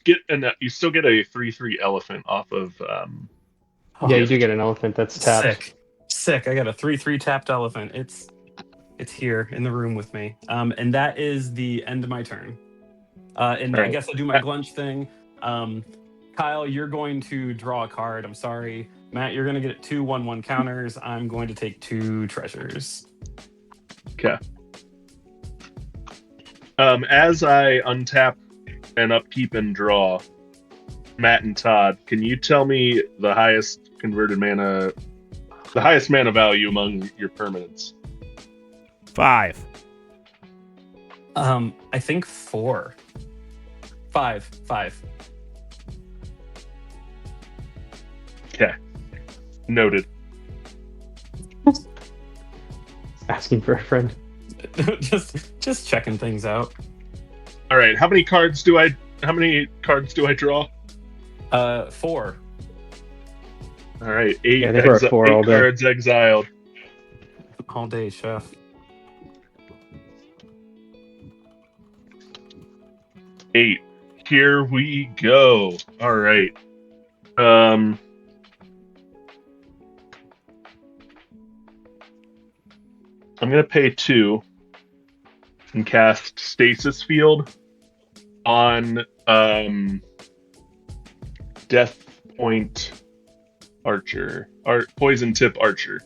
S2: still get a 3/3 elephant off of.
S3: Yeah, you do get an elephant that's tapped.
S4: Sick. I got a 3/3 tapped elephant. It's here in the room with me. And that is the end of my turn. And I guess I'll do my glunch thing. Kyle, you're going to draw a card. I'm sorry. Matt, you're going to get 2 1/1 counters. I'm going to take 2 treasures.
S2: Okay. As I untap and upkeep and draw, Matt and Todd, can you tell me the highest mana value among your permanents?
S1: 5.
S4: I think 4. 5.
S2: Okay. Noted.
S3: Asking for a friend.
S4: just checking things out.
S2: All right. How many cards do I draw?
S4: 4.
S2: All right. 8,
S3: yeah, they were 4 all day.
S2: Cards exiled.
S4: All day, chef.
S2: 8. here we go. All right. I'm gonna pay 2 and cast Stasis Field on Death Point Archer, Poison Tip Archer.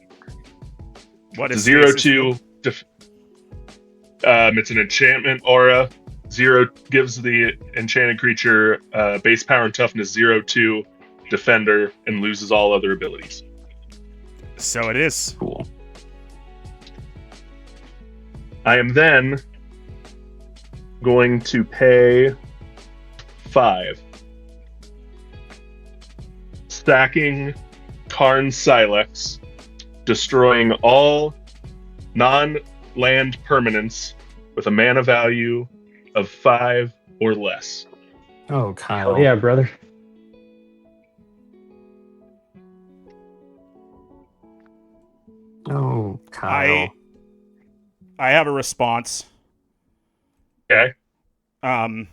S1: What
S2: It's
S1: is
S2: a 0/2.
S1: Stasis
S2: It's an enchantment aura. 0 gives the enchanted creature base power and toughness 0/2 defender and loses all other abilities.
S1: So it is.
S4: Cool.
S2: I am then going to pay 5. Stacking Karn Silex, destroying all non-land permanents with a mana value of 5 or less.
S4: Oh, Kyle.
S3: Oh yeah, brother.
S4: Oh, Kyle.
S1: I have a response.
S2: Okay.
S1: I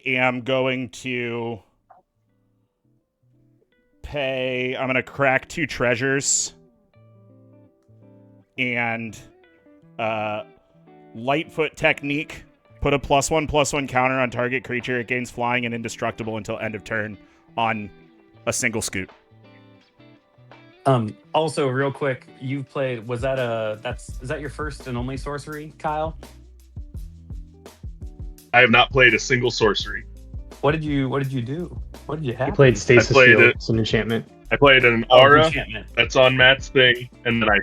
S1: am going to pay. I'm going to crack 2 treasures and Lightfoot technique. Put a +1/+1 counter on target creature. It gains flying and indestructible until end of turn on a single scoot.
S4: Also, real quick, you've played. Is that your first and only sorcery, Kyle?
S2: I have not played a single sorcery.
S4: What did you do? What did you have?
S3: He played Stasis
S2: played
S3: Field.
S2: it.
S3: It's an enchantment.
S2: I played an aura
S4: enchantment.
S2: that's on Matt's thing, and then I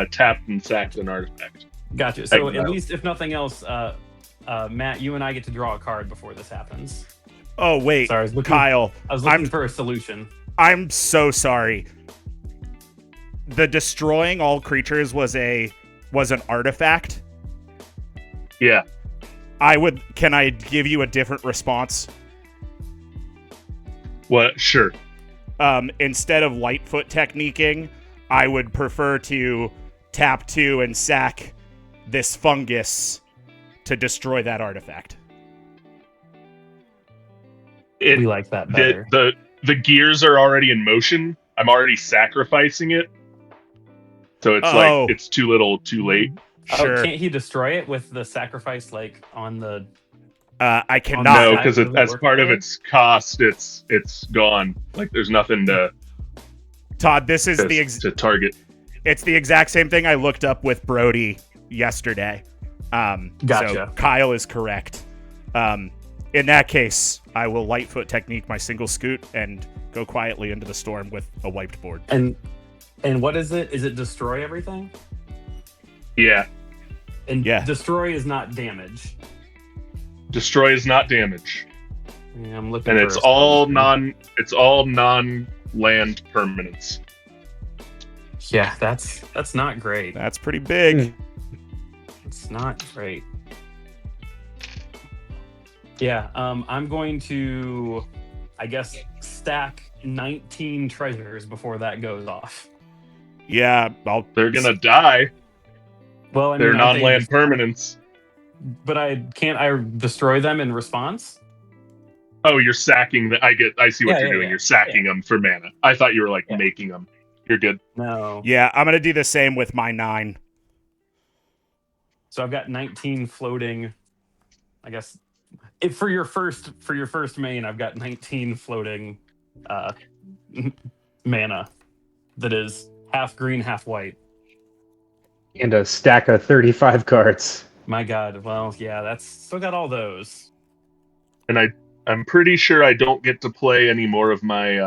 S2: tapped and sacked an artifact.
S4: Gotcha. So
S2: Exile.
S4: at least, if nothing else, Matt, you and I get to draw a card before this happens.
S1: Oh, wait.
S4: Sorry, I was looking,
S1: Kyle.
S4: I was looking for a solution.
S1: I'm so sorry. The destroying all creatures was an artifact.
S2: Yeah.
S1: Can I give you a different response?
S2: What? Sure.
S1: Instead of Lightfoot techniquing, I would prefer to tap 2 and sack this fungus to destroy that artifact.
S4: We like that better.
S2: The gears are already in motion. I'm already sacrificing it. So it's like it's too little, too late.
S1: Sure.
S4: Can't he destroy it with the sacrifice, like on the?
S1: I cannot.
S2: No, because as part of its cost, it's gone. Like there's nothing to.
S1: Todd, this is
S2: to target.
S1: It's the exact same thing I looked up with Brody yesterday.
S4: Gotcha.
S1: So Kyle is correct. In that case, I will Lightfoot technique my single scoot and go quietly into the storm with a wiped board.
S4: And what is it? Is it destroy everything?
S2: Yeah.
S4: And destroy is not damage.
S2: Destroy is not damage.
S4: Yeah, I'm looking.
S2: And
S4: for
S2: it's all non-land permanents.
S4: Yeah, that's not great.
S1: That's pretty big.
S4: It's not great. Yeah, I'm going to, I guess, stack 19 treasures before that goes off.
S1: Yeah,
S2: they're gonna die.
S4: Well, I mean,
S2: they're non-land permanents.
S4: But can't I destroy them in response?
S2: Oh, you're sacking the. I see what you're doing. You're sacking them for mana. I thought you were like making them. You're good.
S4: No.
S1: Yeah, I'm gonna do the same with my 9.
S4: So I've got 19 floating. I guess for your first main, I've got 19 floating mana. That is half green, half white.
S3: And a stack of 35 cards.
S4: My God. Well, yeah, that's still got all those.
S2: And I'm pretty sure I don't get to play any more of my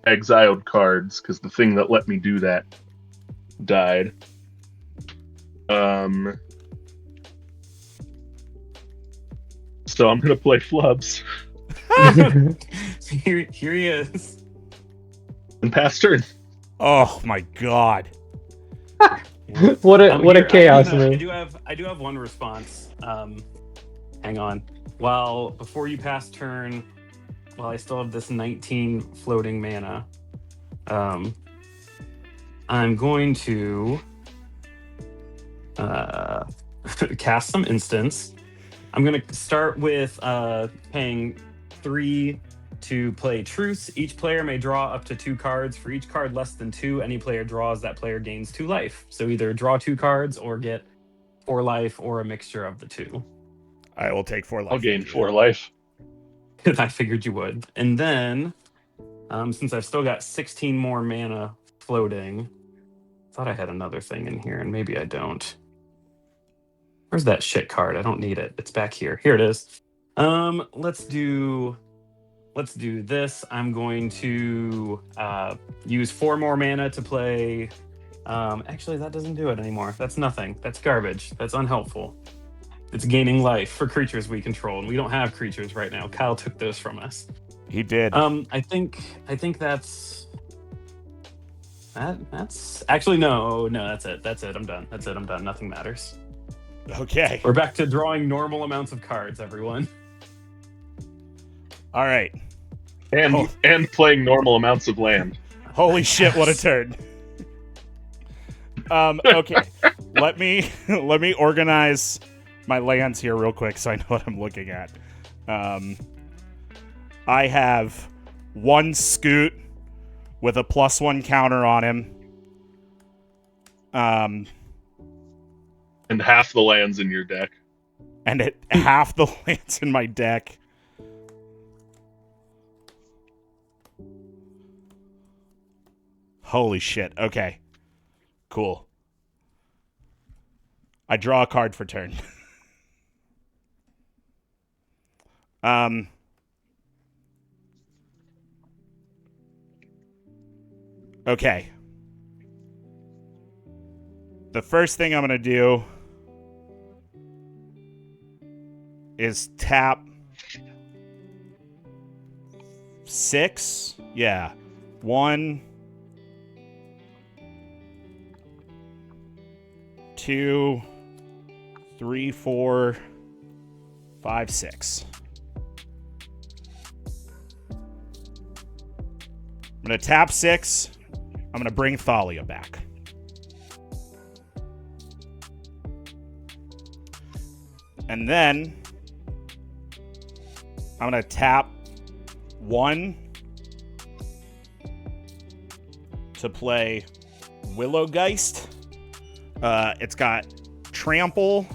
S2: exiled cards because the thing that let me do that died. So I'm gonna play Flubs.
S4: Here he is.
S2: And pass turn.
S1: Oh my God.
S3: What a chaos, man.
S4: I do have one response. Hang on. Before you pass turn, while I still have this 19 floating mana, I'm going to cast some instants. I'm going to start with paying 3 to play Truce. Each player may draw up to 2 cards. For each card less than 2, any player draws, that player gains 2 life. So either draw 2 cards or get 4 life, or a mixture of the 2.
S1: I will take 4 life.
S2: I'll gain 4 life.
S4: I figured you would. And then, since I've still got 16 more mana floating, I thought I had another thing in here, and maybe I don't. Where's that shit card? I don't need it. It's back here. Here it is. Let's do this. I'm going to use 4 more mana to play. Actually, that doesn't do it anymore. That's nothing. That's garbage. That's unhelpful. It's gaining life for creatures we control, and we don't have creatures right now. Kyle took those from us.
S1: He did.
S4: I think that's actually no. That's it. I'm done. I'm done. Nothing matters.
S1: Okay.
S4: We're back to drawing normal amounts of cards, everyone.
S1: All right.
S2: And playing normal amounts of land.
S1: Holy shit, what a turn. Okay. let me organize my lands here real quick so I know what I'm looking at. I have 1 Scoot with a +1 counter on him.
S2: And half the lands in your deck.
S1: And half the lands in my deck. Holy shit. Okay. Cool. I draw a card for turn. Okay. The first thing I'm going to do is tap 6. Yeah. 1, 2, 3, 4, 5, 6. I'm going to tap 6. I'm going to bring Thalia back. And then I'm going to tap 1 to play Willowgeist. It's got Trample,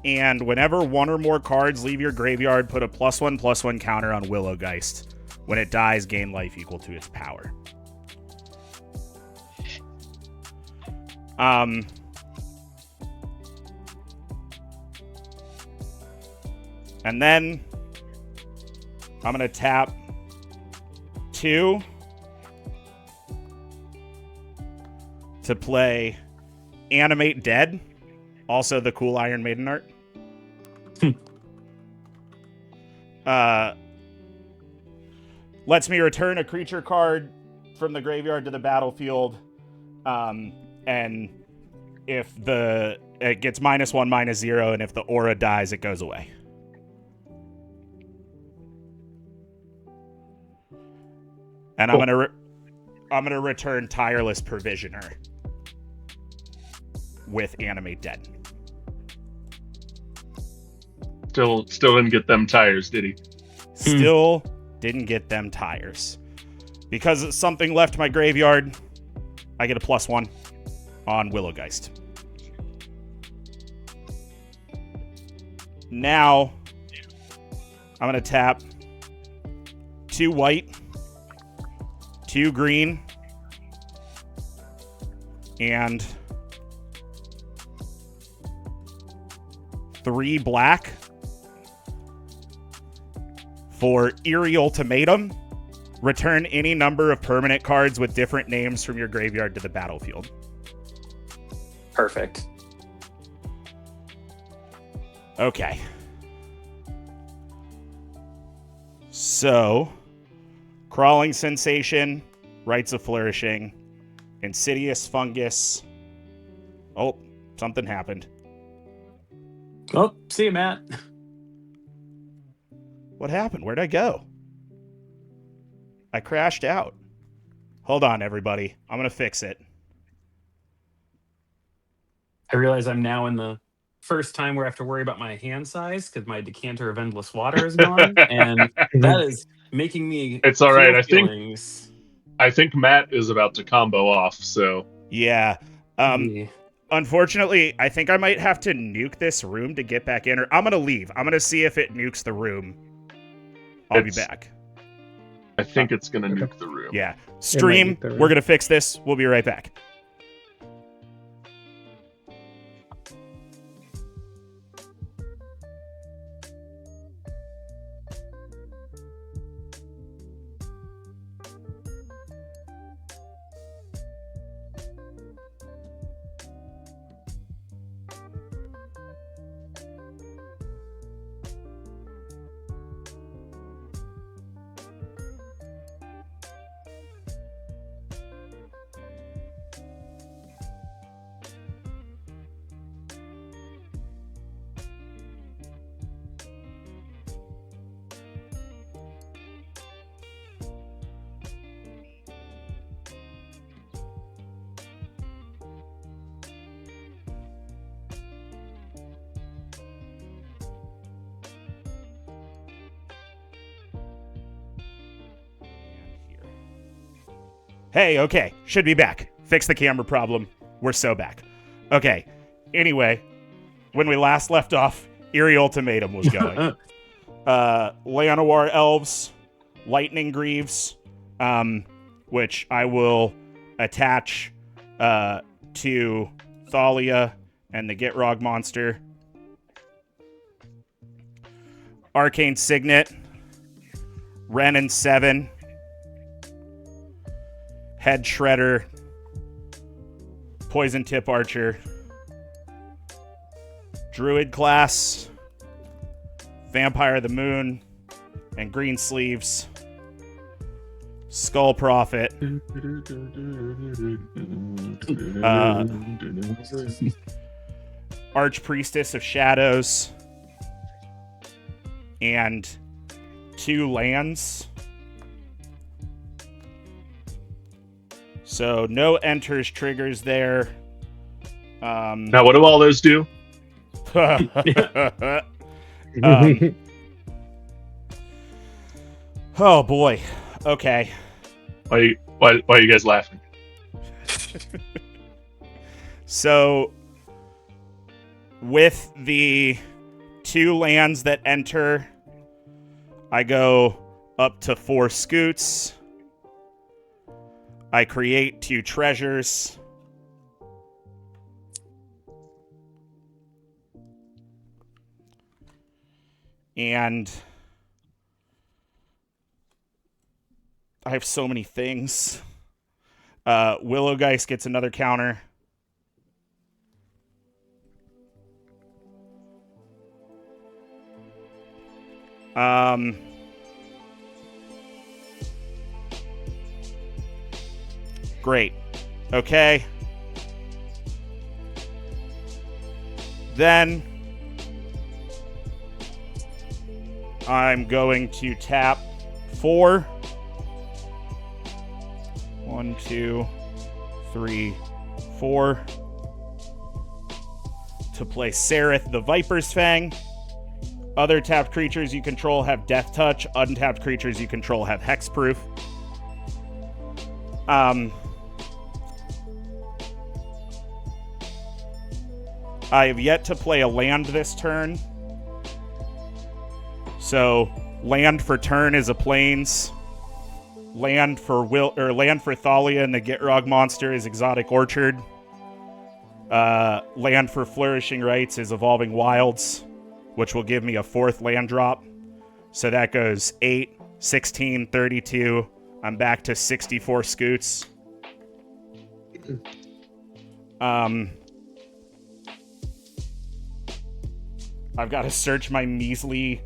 S1: and whenever 1 or more cards leave your graveyard, put a +1/+1 counter on Willowgeist. When it dies, gain life equal to its power. And then I'm going to tap 2 to play Animate Dead. Also the cool Iron Maiden art. Lets me return a creature card from the graveyard to the battlefield. And if it gets -1/-0, and if the aura dies, it goes away. And cool. I'm gonna return Tireless Provisioner with Animate Dead.
S2: Still didn't get them tires, did he?
S1: Still didn't get them tires. Because something left my graveyard, I get a +1 on Willowgeist. Now, I'm going to tap 2 white, 2 green, and 3 black for Eerie Ultimatum. Return any number of permanent cards with different names from your graveyard to the battlefield.
S4: Perfect.
S1: Okay. So, Crawling Sensation, Rites of Flourishing, Insidious Fungus. Oh, something happened.
S4: Oh, see you, Matt.
S1: What happened? Where'd I go? I crashed out. Hold on, everybody. I'm going to fix it.
S4: I realize I'm now in the first time where I have to worry about my hand size because my decanter of endless water is gone, and that is making me.
S2: It's all right.
S4: feel feelings.
S2: I think Matt is about to combo off. So
S1: Yeah.
S4: Yeah.
S1: Unfortunately, I think I might have to nuke this room to get back in, or I'm gonna leave. I'm gonna see if it nukes the room. I'll be back.
S2: I think it's gonna nuke the room.
S1: Yeah. Stream.
S3: the room.
S1: We're gonna fix this. We'll be right back. Hey, okay. Should be back. Fix the camera problem. We're so back. Okay. Anyway, when we last left off, Eerie Ultimatum was going. Llanowar Elves, Lightning Greaves, which I will attach to Thalia and the Gitrog monster. Arcane Signet, Ren and 7, Head Shredder, Poison Tip Archer, Druid class, Vampire of the Moon, and Green Sleeves, Skull Prophet, Archpriestess of Shadows, and 2 lands. So no enters triggers there.
S2: Now, what do all those do?
S1: Oh boy. Okay.
S2: Why are you guys laughing?
S1: So with the 2 lands that enter, I go up to 4 scoots. I create 2 treasures. And I have so many things. Willowgeist gets another counter. Great. Okay. Then I'm going to tap 4. 1, 2, 3, 4. To play Sereth the Viper's Fang. Other tapped creatures you control have Death Touch. Untapped creatures you control have Hexproof. I have yet to play a land this turn. So, land for turn is a plains. Land for Thalia and the Gitrog monster is Exotic Orchard. Land for Flourishing Rites is Evolving Wilds, which will give me a 4th land drop. So that goes 8, 16, 32. I'm back to 64 scoots. I've got to search my measly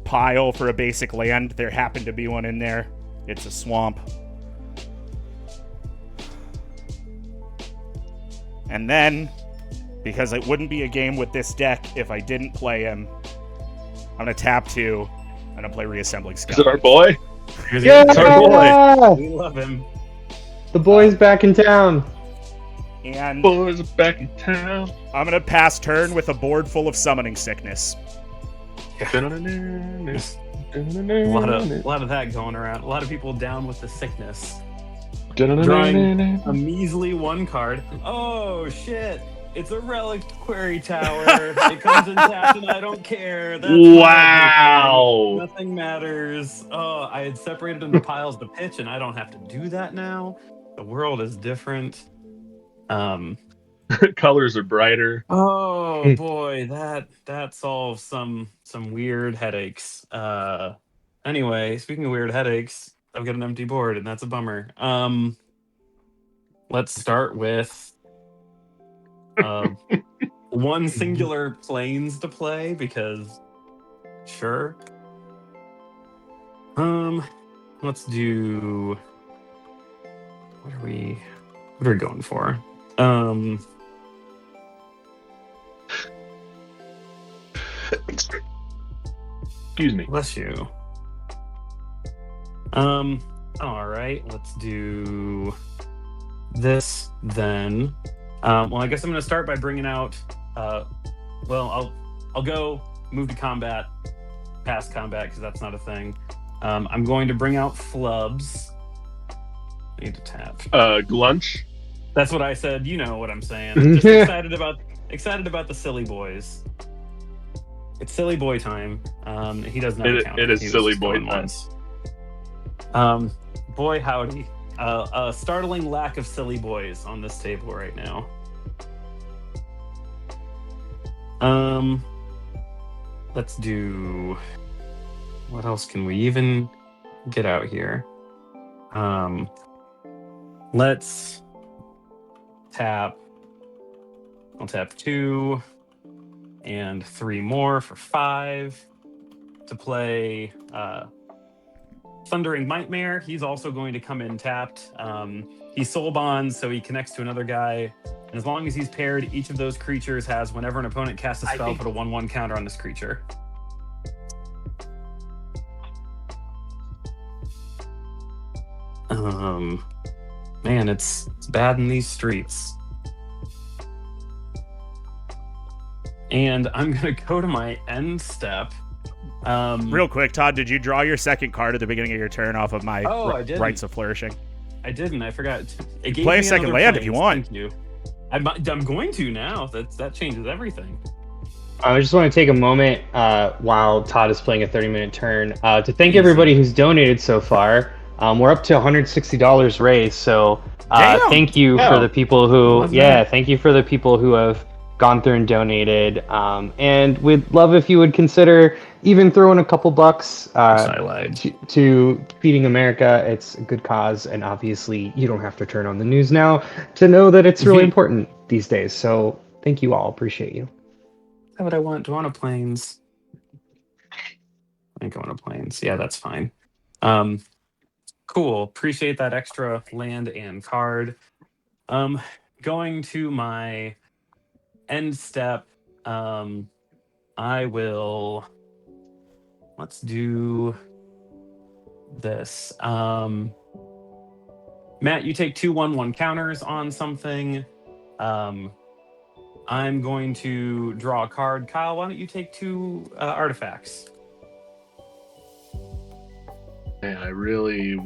S1: pile for a basic land. There happened to be one in there. It's a swamp. And then, because it wouldn't be a game with this deck if I didn't play him, I'm going to tap 2 and I'm going to play Reassembling Skull.
S2: Is it our boy?
S3: Yeah!
S2: It's our boy.
S4: We love him.
S3: The boy's back in town.
S1: And
S2: Boys are back in town.
S1: I'm gonna pass turn with a board full of summoning sickness.
S4: A lot of that going around. A lot of people down with the sickness. Drawing a measly 1 card. Oh shit! It's a reliquary tower. It comes in tapped, and I don't care. That's
S2: Wow!
S4: Nothing matters. Oh, I had separated into piles to pitch, and I don't have to do that now. The world is different.
S2: Colors are brighter.
S4: Oh boy, that solves some weird headaches. Anyway, speaking of weird headaches, I've got an empty board, and that's a bummer. Let's start with one singular planes to play because sure. Let's do what are we going for?
S2: Excuse me.
S4: Bless you. All right, let's do this then. Well, I guess I'm going to start by bringing out. Well, I'll go move to combat, past combat because that's not a thing. I'm going to bring out flubs. I need to tap.
S2: Glunch.
S4: That's what I said. You know what I'm saying. I'm just excited about the silly boys. It's silly boy time. He doesn't have a counter.
S2: It is
S4: He was
S2: silly
S4: just
S2: boy
S4: going
S2: time.
S4: once. Boy howdy. A startling lack of silly boys on this table right now. Let's do. What else can we even get out here? Let's tap. I'll tap 2 and 3 more for 5 to play Thundering Nightmare. He's also going to come in tapped. He soul bonds, so he connects to another guy. And as long as he's paired, each of those creatures has whenever an opponent casts a spell, put a 1/1 counter on this creature. Man, it's bad in these streets. And I'm gonna go to my end step.
S1: Real quick, Todd, did you draw your second card at the beginning of your turn off of my
S4: I didn't.
S1: Rites of Flourishing?
S4: I didn't. I forgot. It gave
S1: Play
S4: me
S1: a second
S4: another
S1: land if you
S4: planes.
S1: want.
S4: Thank you. I'm going to now. That changes everything.
S3: I just want to take a moment while Todd is playing a 30-minute turn to thank everybody who's donated so far. We're up to $160 raised, so thank you for the people who thank you for the people who have gone through and donated. And we'd love if you would consider even throwing a couple bucks to Feeding America. It's a good cause, and obviously you don't have to turn on the news now to know that it's really important these days. So thank you all. Appreciate you.
S4: That's what I want. Do I want a planes? I think I want a planes. Yeah, that's fine. Cool. Appreciate that extra land and card. Going to my end step. I will. Let's do this. Matt, you take 2/1/1 counters on something. I'm going to draw a card. Kyle, why don't you take 2 artifacts?
S2: Man, I really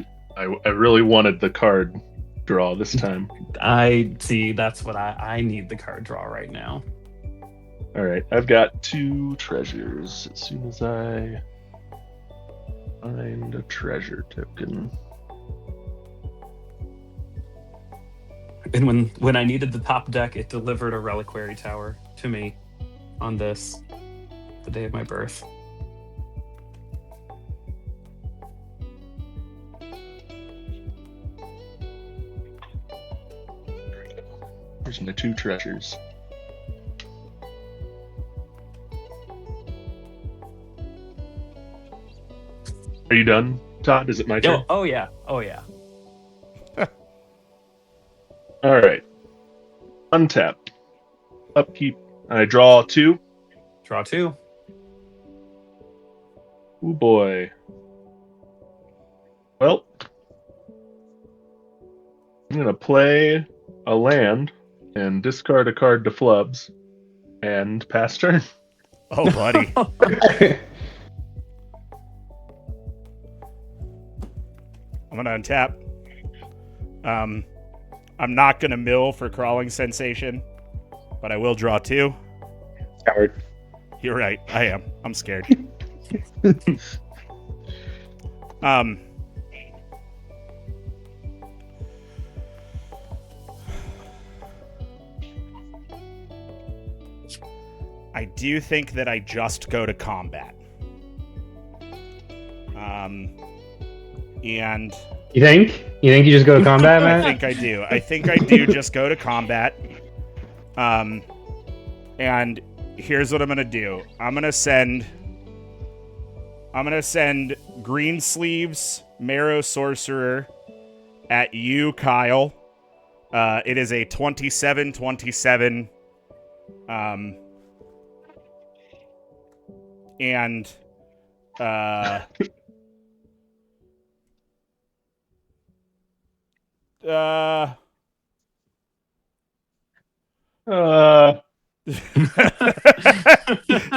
S2: wanted the card draw this time.
S4: I see. That's what I need the card draw right now.
S2: All right, I've got 2 treasures. As soon as I find a treasure token.
S4: And when I needed the top deck, it delivered a reliquary tower to me on this, the day of my birth.
S2: Here's my 2 treasures. Are you done, Todd? Is it my turn?
S4: Oh yeah.
S2: All right. Untap. Upkeep. I draw 2.
S4: Draw 2.
S2: Ooh boy. Well, I'm gonna play a land and discard a card to flubs and pass turn.
S1: Oh, buddy. I'm gonna untap. I'm not gonna mill for crawling sensation, but I will draw 2.
S3: Coward.
S1: You're right. I am. I'm scared. I do think that I just go to combat. And
S3: You think? You think you just go to combat,
S1: I
S3: Matt?
S1: think I do. I think I do just go to combat. And here's what I'm gonna do. I'm gonna send Green Sleeves, Marrow Sorcerer at you, Kyle. It is a 27-27. And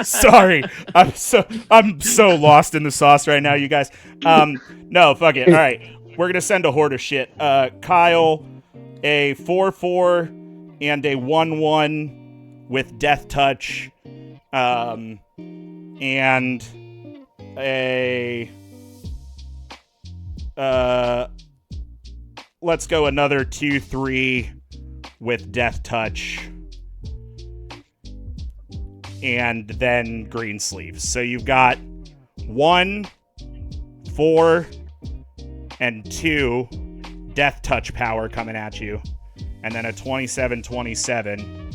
S1: sorry, I'm so lost in the sauce right now, you guys. No, fuck it. All right, we're gonna send a horde of shit. Kyle, a 4/4 and a 1/1 with Death Touch, and a let's go another 2/3 with Death Touch. And then Green Sleeves. So you've got 1, 4, and 2 Death Touch power coming at you. And then a 27-27.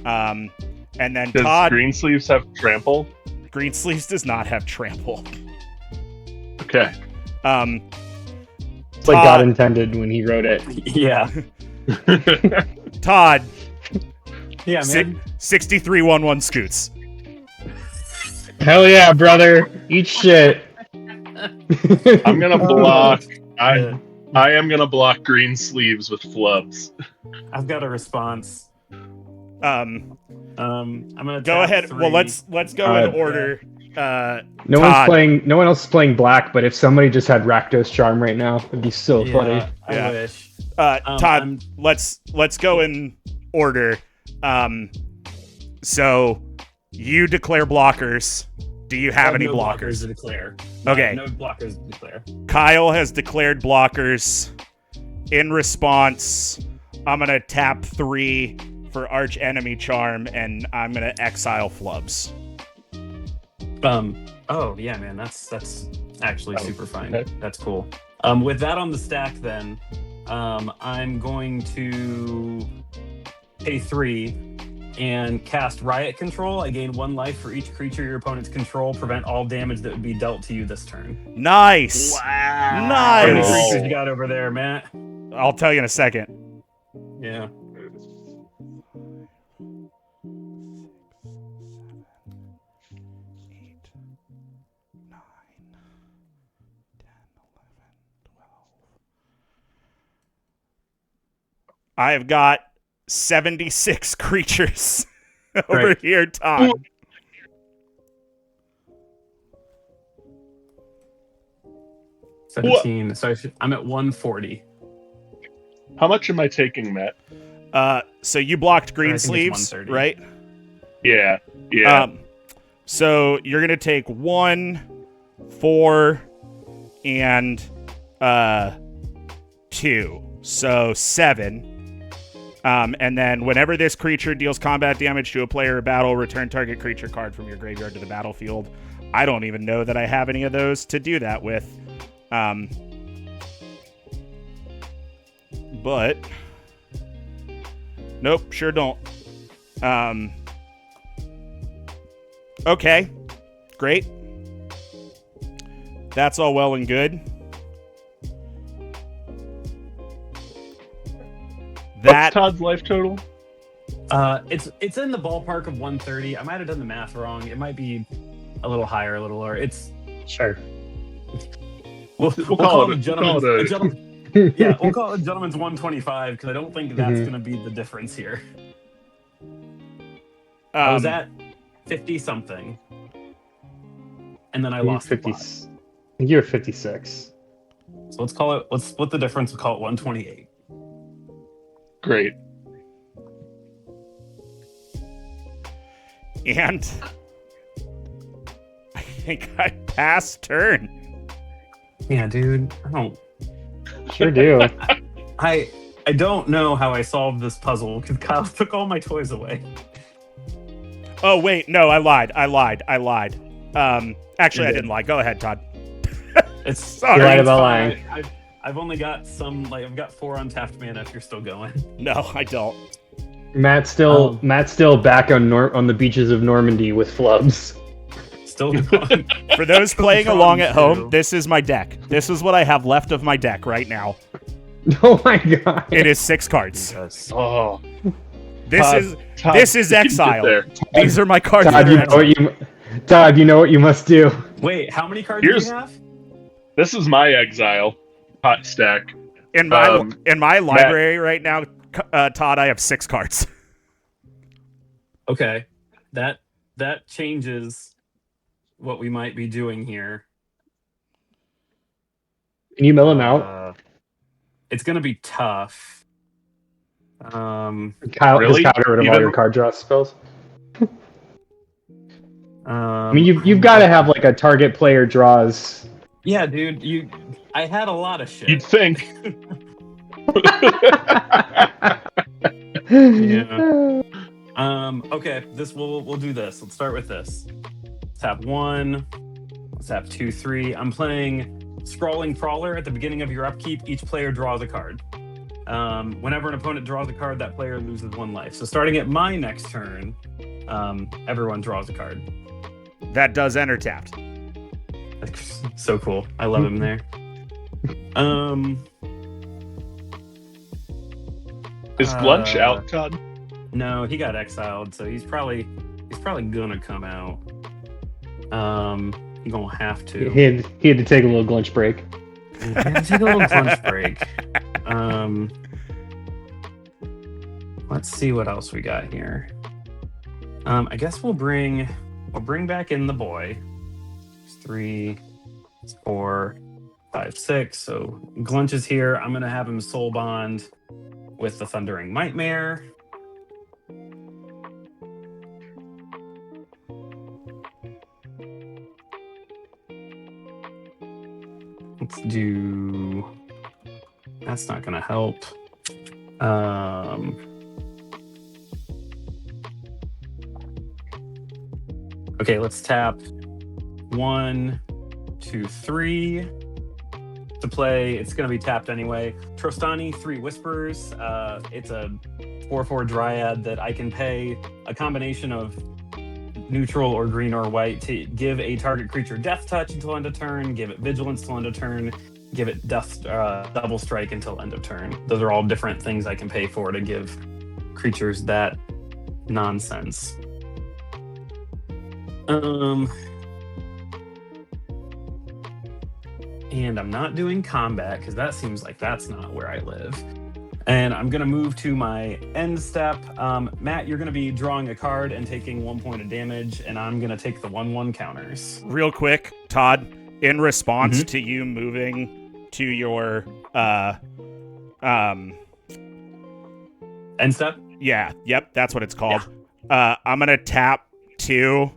S1: And then
S2: Does
S1: Todd...
S2: Green Sleeves have trample?
S1: Green Sleeves does not have trample.
S2: Okay.
S3: It's like God intended when he wrote it.
S4: Yeah.
S1: Todd,
S4: Yeah, man.
S1: 63-1-1 scoots.
S3: Hell yeah, brother. Eat shit.
S2: I'm gonna block. I am gonna block Green Sleeves with flubs.
S4: I've got a response. I'm gonna
S1: Go
S4: tap
S1: ahead.
S4: 3.
S1: Well, let's go in order.
S3: No
S1: Todd.
S3: one else is playing black, but if somebody just had Rakdos Charm right now, it'd be so funny.
S1: Yeah.
S4: I wish.
S1: Todd, let's go in order. So you declare blockers. Do you have any
S4: no
S1: blockers?
S4: to declare?
S1: Okay.
S4: No blockers to declare.
S1: Kyle has declared blockers. In response, I'm gonna tap 3 for Arch Enemy Charm, and I'm gonna exile flubs.
S4: Oh yeah, man, that's actually super fine.
S2: okay.
S4: That's cool. With that on the stack, then, I'm going to pay 3 and cast Riot Control. I gain 1 life for each creature your opponents control. Prevent all damage that would be dealt to you this turn.
S1: Nice.
S4: Wow. How many
S1: Nice.
S4: creatures you got over there, Matt?
S1: I'll tell you in a second.
S4: Yeah.
S1: I have got 76 creatures over
S4: Great.
S1: here, Todd.
S2: What?
S4: 17. So I'm at 140.
S2: How much am I taking, Matt?
S1: So you blocked
S4: I
S1: Green
S4: think it's
S1: Sleeves,
S4: 130.
S1: right?
S2: Yeah. Yeah.
S1: So you're gonna take 1, 4, and 2. So 7. And then whenever this creature deals combat damage to a player or battle, return target creature card from your graveyard to the battlefield. I don't even know that I have any of those to do that with. But nope, sure don't. Okay, great. That's all well and good.
S2: What's Todd's life total?
S4: It's in the ballpark of 130. I might have done the math wrong. It might be a little higher, a little lower. It's
S3: Sure.
S4: we'll
S2: call
S4: call
S2: it
S4: him
S2: a- we'll call it a-
S4: Yeah, we'll call it Gentleman's 125 because I don't think that's going to be the difference here. I was at 50 something, and then I lost
S3: 50.
S4: a lot.
S3: I think you're 56.
S4: So let's split the difference. We'll call it 128.
S2: Great.
S1: And I think I passed turn.
S4: Yeah, dude. I don't.
S3: Sure do.
S4: I don't know how I solved this puzzle because Kyle took all my toys away.
S1: Oh wait, no, I lied. Actually, I didn't lie. Go ahead, Todd.
S4: It's
S1: Sorry.
S3: You lied
S4: it's
S3: about
S4: fine.
S3: lying.
S4: I've only got I've got 4 untapped mana if you're still going.
S1: No, I don't.
S3: Matt's still back on the beaches of Normandy with flubs.
S4: Still going.
S1: For those playing along at home,
S4: too.
S1: this is my deck. This is what I have left of my deck right now.
S3: Oh my god!
S1: It is 6 cards.
S4: Yes.
S2: Oh,
S1: This is
S2: you can
S1: exile.
S2: get
S1: These are my cards.
S3: Todd,
S1: that
S3: you
S1: are
S3: know Todd, you know what you must do.
S4: Wait, how many cards do
S2: Here's-
S4: you have?
S2: This is my exile hot stack.
S1: in my library right now, Todd. I have 6 cards.
S4: Okay, that changes what we might be doing here.
S3: Can you mill him out?
S4: It's gonna be tough.
S3: Kyle,
S2: Really?
S3: Does Kyle get rid of all
S2: Even-
S3: your card draw spells?
S4: I
S3: I mean, you've got to have like a target player draws.
S4: Yeah, dude. I had a lot of shit.
S2: You'd think.
S4: Yeah. Okay, we'll do this. Let's start with this. Let's have 1. Let's have 2, 3. I'm playing Sprawling Crawler. At the beginning of your upkeep, each player draws a card. Whenever an opponent draws a card, that player loses 1 life. So starting at my next turn, everyone draws a card.
S1: That does enter tapped.
S4: So cool. I love him there.
S2: Is Glunch out, Todd?
S4: No, he got exiled, so he's probably gonna come out. He's gonna have to.
S3: He had to take a little glunch break.
S4: Take a little lunch break. Let's see what else we got here. I guess we'll bring back in the boy. 3, 4, 5, 6. So Glunch is here. I'm gonna have him soul bond with the Thundering Nightmare. Let's do. That's not gonna help. Okay, let's tap 1, 2, 3 to play. It's going to be tapped anyway. Trostani, 3 Whispers. It's a 4/4 Dryad that I can pay a combination of neutral or green or white to give a target creature Death Touch until end of turn, give it Vigilance till end of turn, give it Double Strike until end of turn. Those are all different things I can pay for to give creatures that nonsense. And I'm not doing combat because that seems like that's not where I live. And I'm going to move to my end step. Matt, you're going to be drawing a card and taking 1 point of damage, and I'm going to take the 1/1 counters.
S1: Real quick, Todd, in response to you moving to your
S4: End step?
S1: yeah, yep, that's what it's called. I'm gonna tap 2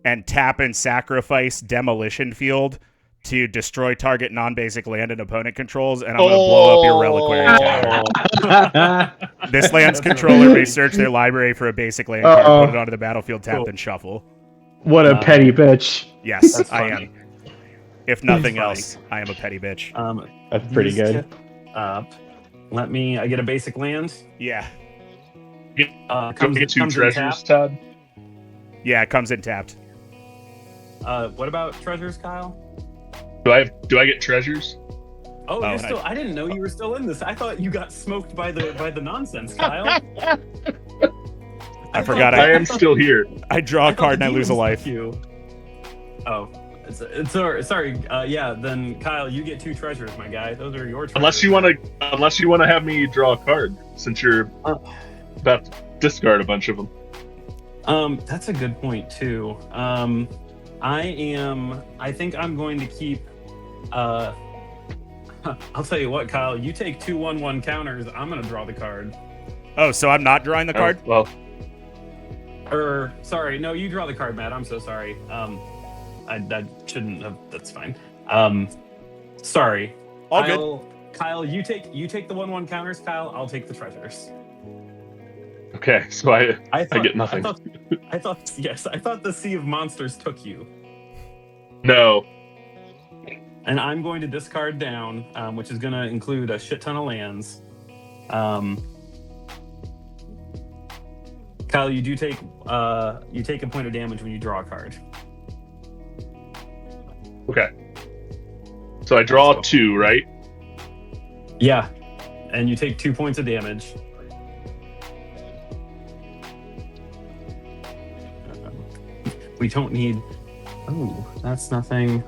S1: and tap and sacrifice Demolition Field to destroy target non-basic land an opponent controls, and I'm gonna blow up your reliquary tower. This land's controller may search their library for a basic land card, put it onto the battlefield, tap, and shuffle.
S3: What a petty bitch.
S1: Yes,
S4: That's
S1: I
S4: funny.
S1: am. If nothing
S4: Funny.
S1: else, I am a petty bitch.
S3: That's pretty
S4: these
S3: good.
S4: tip Up. I get a basic land.
S1: Yeah,
S2: Come get 2
S4: comes in
S2: treasures,
S4: tap.
S2: Todd.
S1: yeah, it comes in tapped.
S4: What about treasures, Kyle?
S2: Do I get treasures?
S4: Oh,
S1: Oh,
S4: you're still. I didn't know you were still in this. I thought you got smoked by the nonsense, Kyle.
S1: I forgot
S2: I am still here.
S1: I draw a card and I lose a life.
S4: You. Oh, It's sorry. Yeah, then Kyle, you get 2 treasures, my guy. Those are your treasures.
S2: Unless you want to have me draw a card, since you're about to discard a bunch of them.
S4: That's a good point too. I think I'm going to keep. I'll tell you what, Kyle. You take 2 1/1 counters. I'm gonna draw the card.
S1: Oh, so I'm not drawing the card?
S2: Well,
S4: Or sorry, no, you draw the card, Matt. I'm so sorry. I shouldn't have. That's fine. Sorry.
S1: All good.
S4: Kyle, you take the 1/1 counters. Kyle, I'll take the treasures.
S2: okay, so I get nothing.
S4: I thought the Sea of Monsters took you.
S2: No.
S4: And I'm going to discard down, which is going to include a shit ton of lands. Kyle, you do take a point of damage when you draw a card.
S2: Okay. So I draw 2, right?
S4: Yeah, and you take 2 points of damage. We don't need. Oh, that's nothing.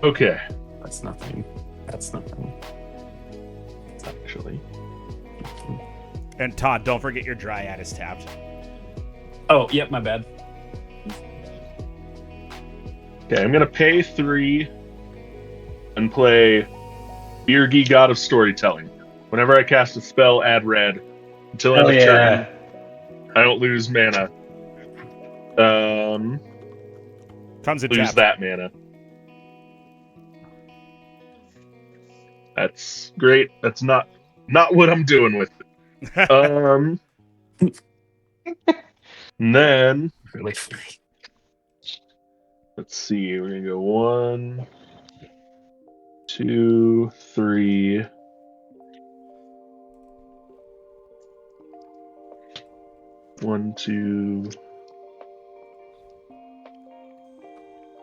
S2: Okay.
S4: That's nothing. That's nothing.
S2: Actually.
S1: And Todd, don't forget your Dryad is tapped.
S4: Oh, yep, my bad.
S2: Okay, I'm gonna pay 3 and play Birgi, God of Storytelling. Whenever I cast a spell, add red. Until end of turn, I don't lose mana.
S1: Comes in
S2: Lose
S1: tap.
S2: that mana. That's great. That's not what I'm doing with it. And then
S4: Really?
S2: let's see. We're gonna go 1, 2, 3. One, two.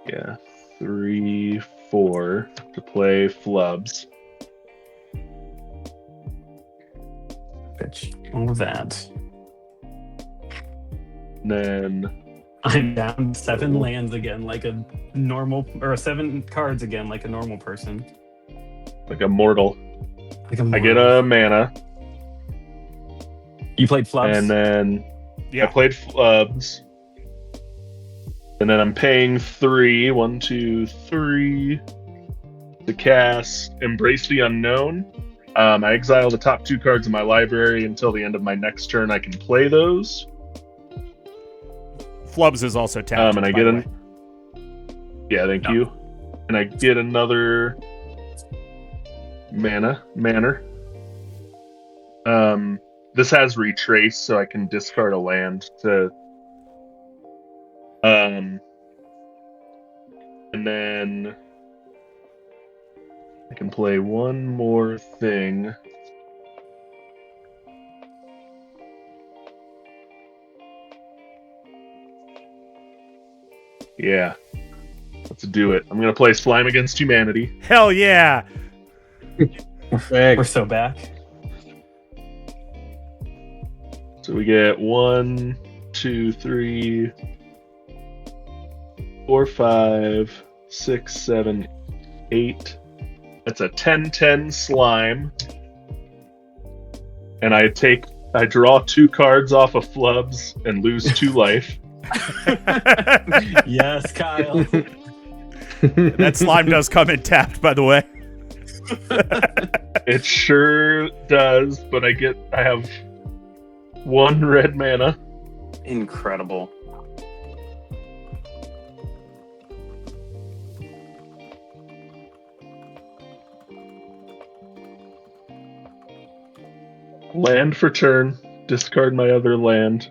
S2: Yeah, 3, 4 to play flubs.
S4: Bitch. All of that.
S2: And then
S4: I'm down 7 lands again, like a normal, or 7 cards again, like a normal person.
S2: like a mortal.
S4: Like a
S2: I get a mana,
S4: You played flubs?
S2: and then I played flubs. And then I'm paying 3, 1, 2, 3 to cast Embrace the Unknown. I exile the top 2 cards of my library until the end of my next turn. I can play those.
S1: Flubs is also tapped.
S2: And I get an. Yeah, thank you. And I get another manner. This has retrace, so I can discard a land to. And then I can play one more thing. Yeah. Let's do it. I'm going to play Slime Against Humanity.
S1: Hell yeah!
S4: We're so back.
S2: So we get 1, 2, 3, 4, 5, 6, 7, 8. That's a 10/10 slime. And I draw 2 cards off of flubs and lose 2 life.
S4: Yes, Kyle.
S1: That slime does come in tapped, by the way.
S2: It sure does, but I have 1 red mana.
S4: Incredible.
S2: Land for turn. Discard my other land.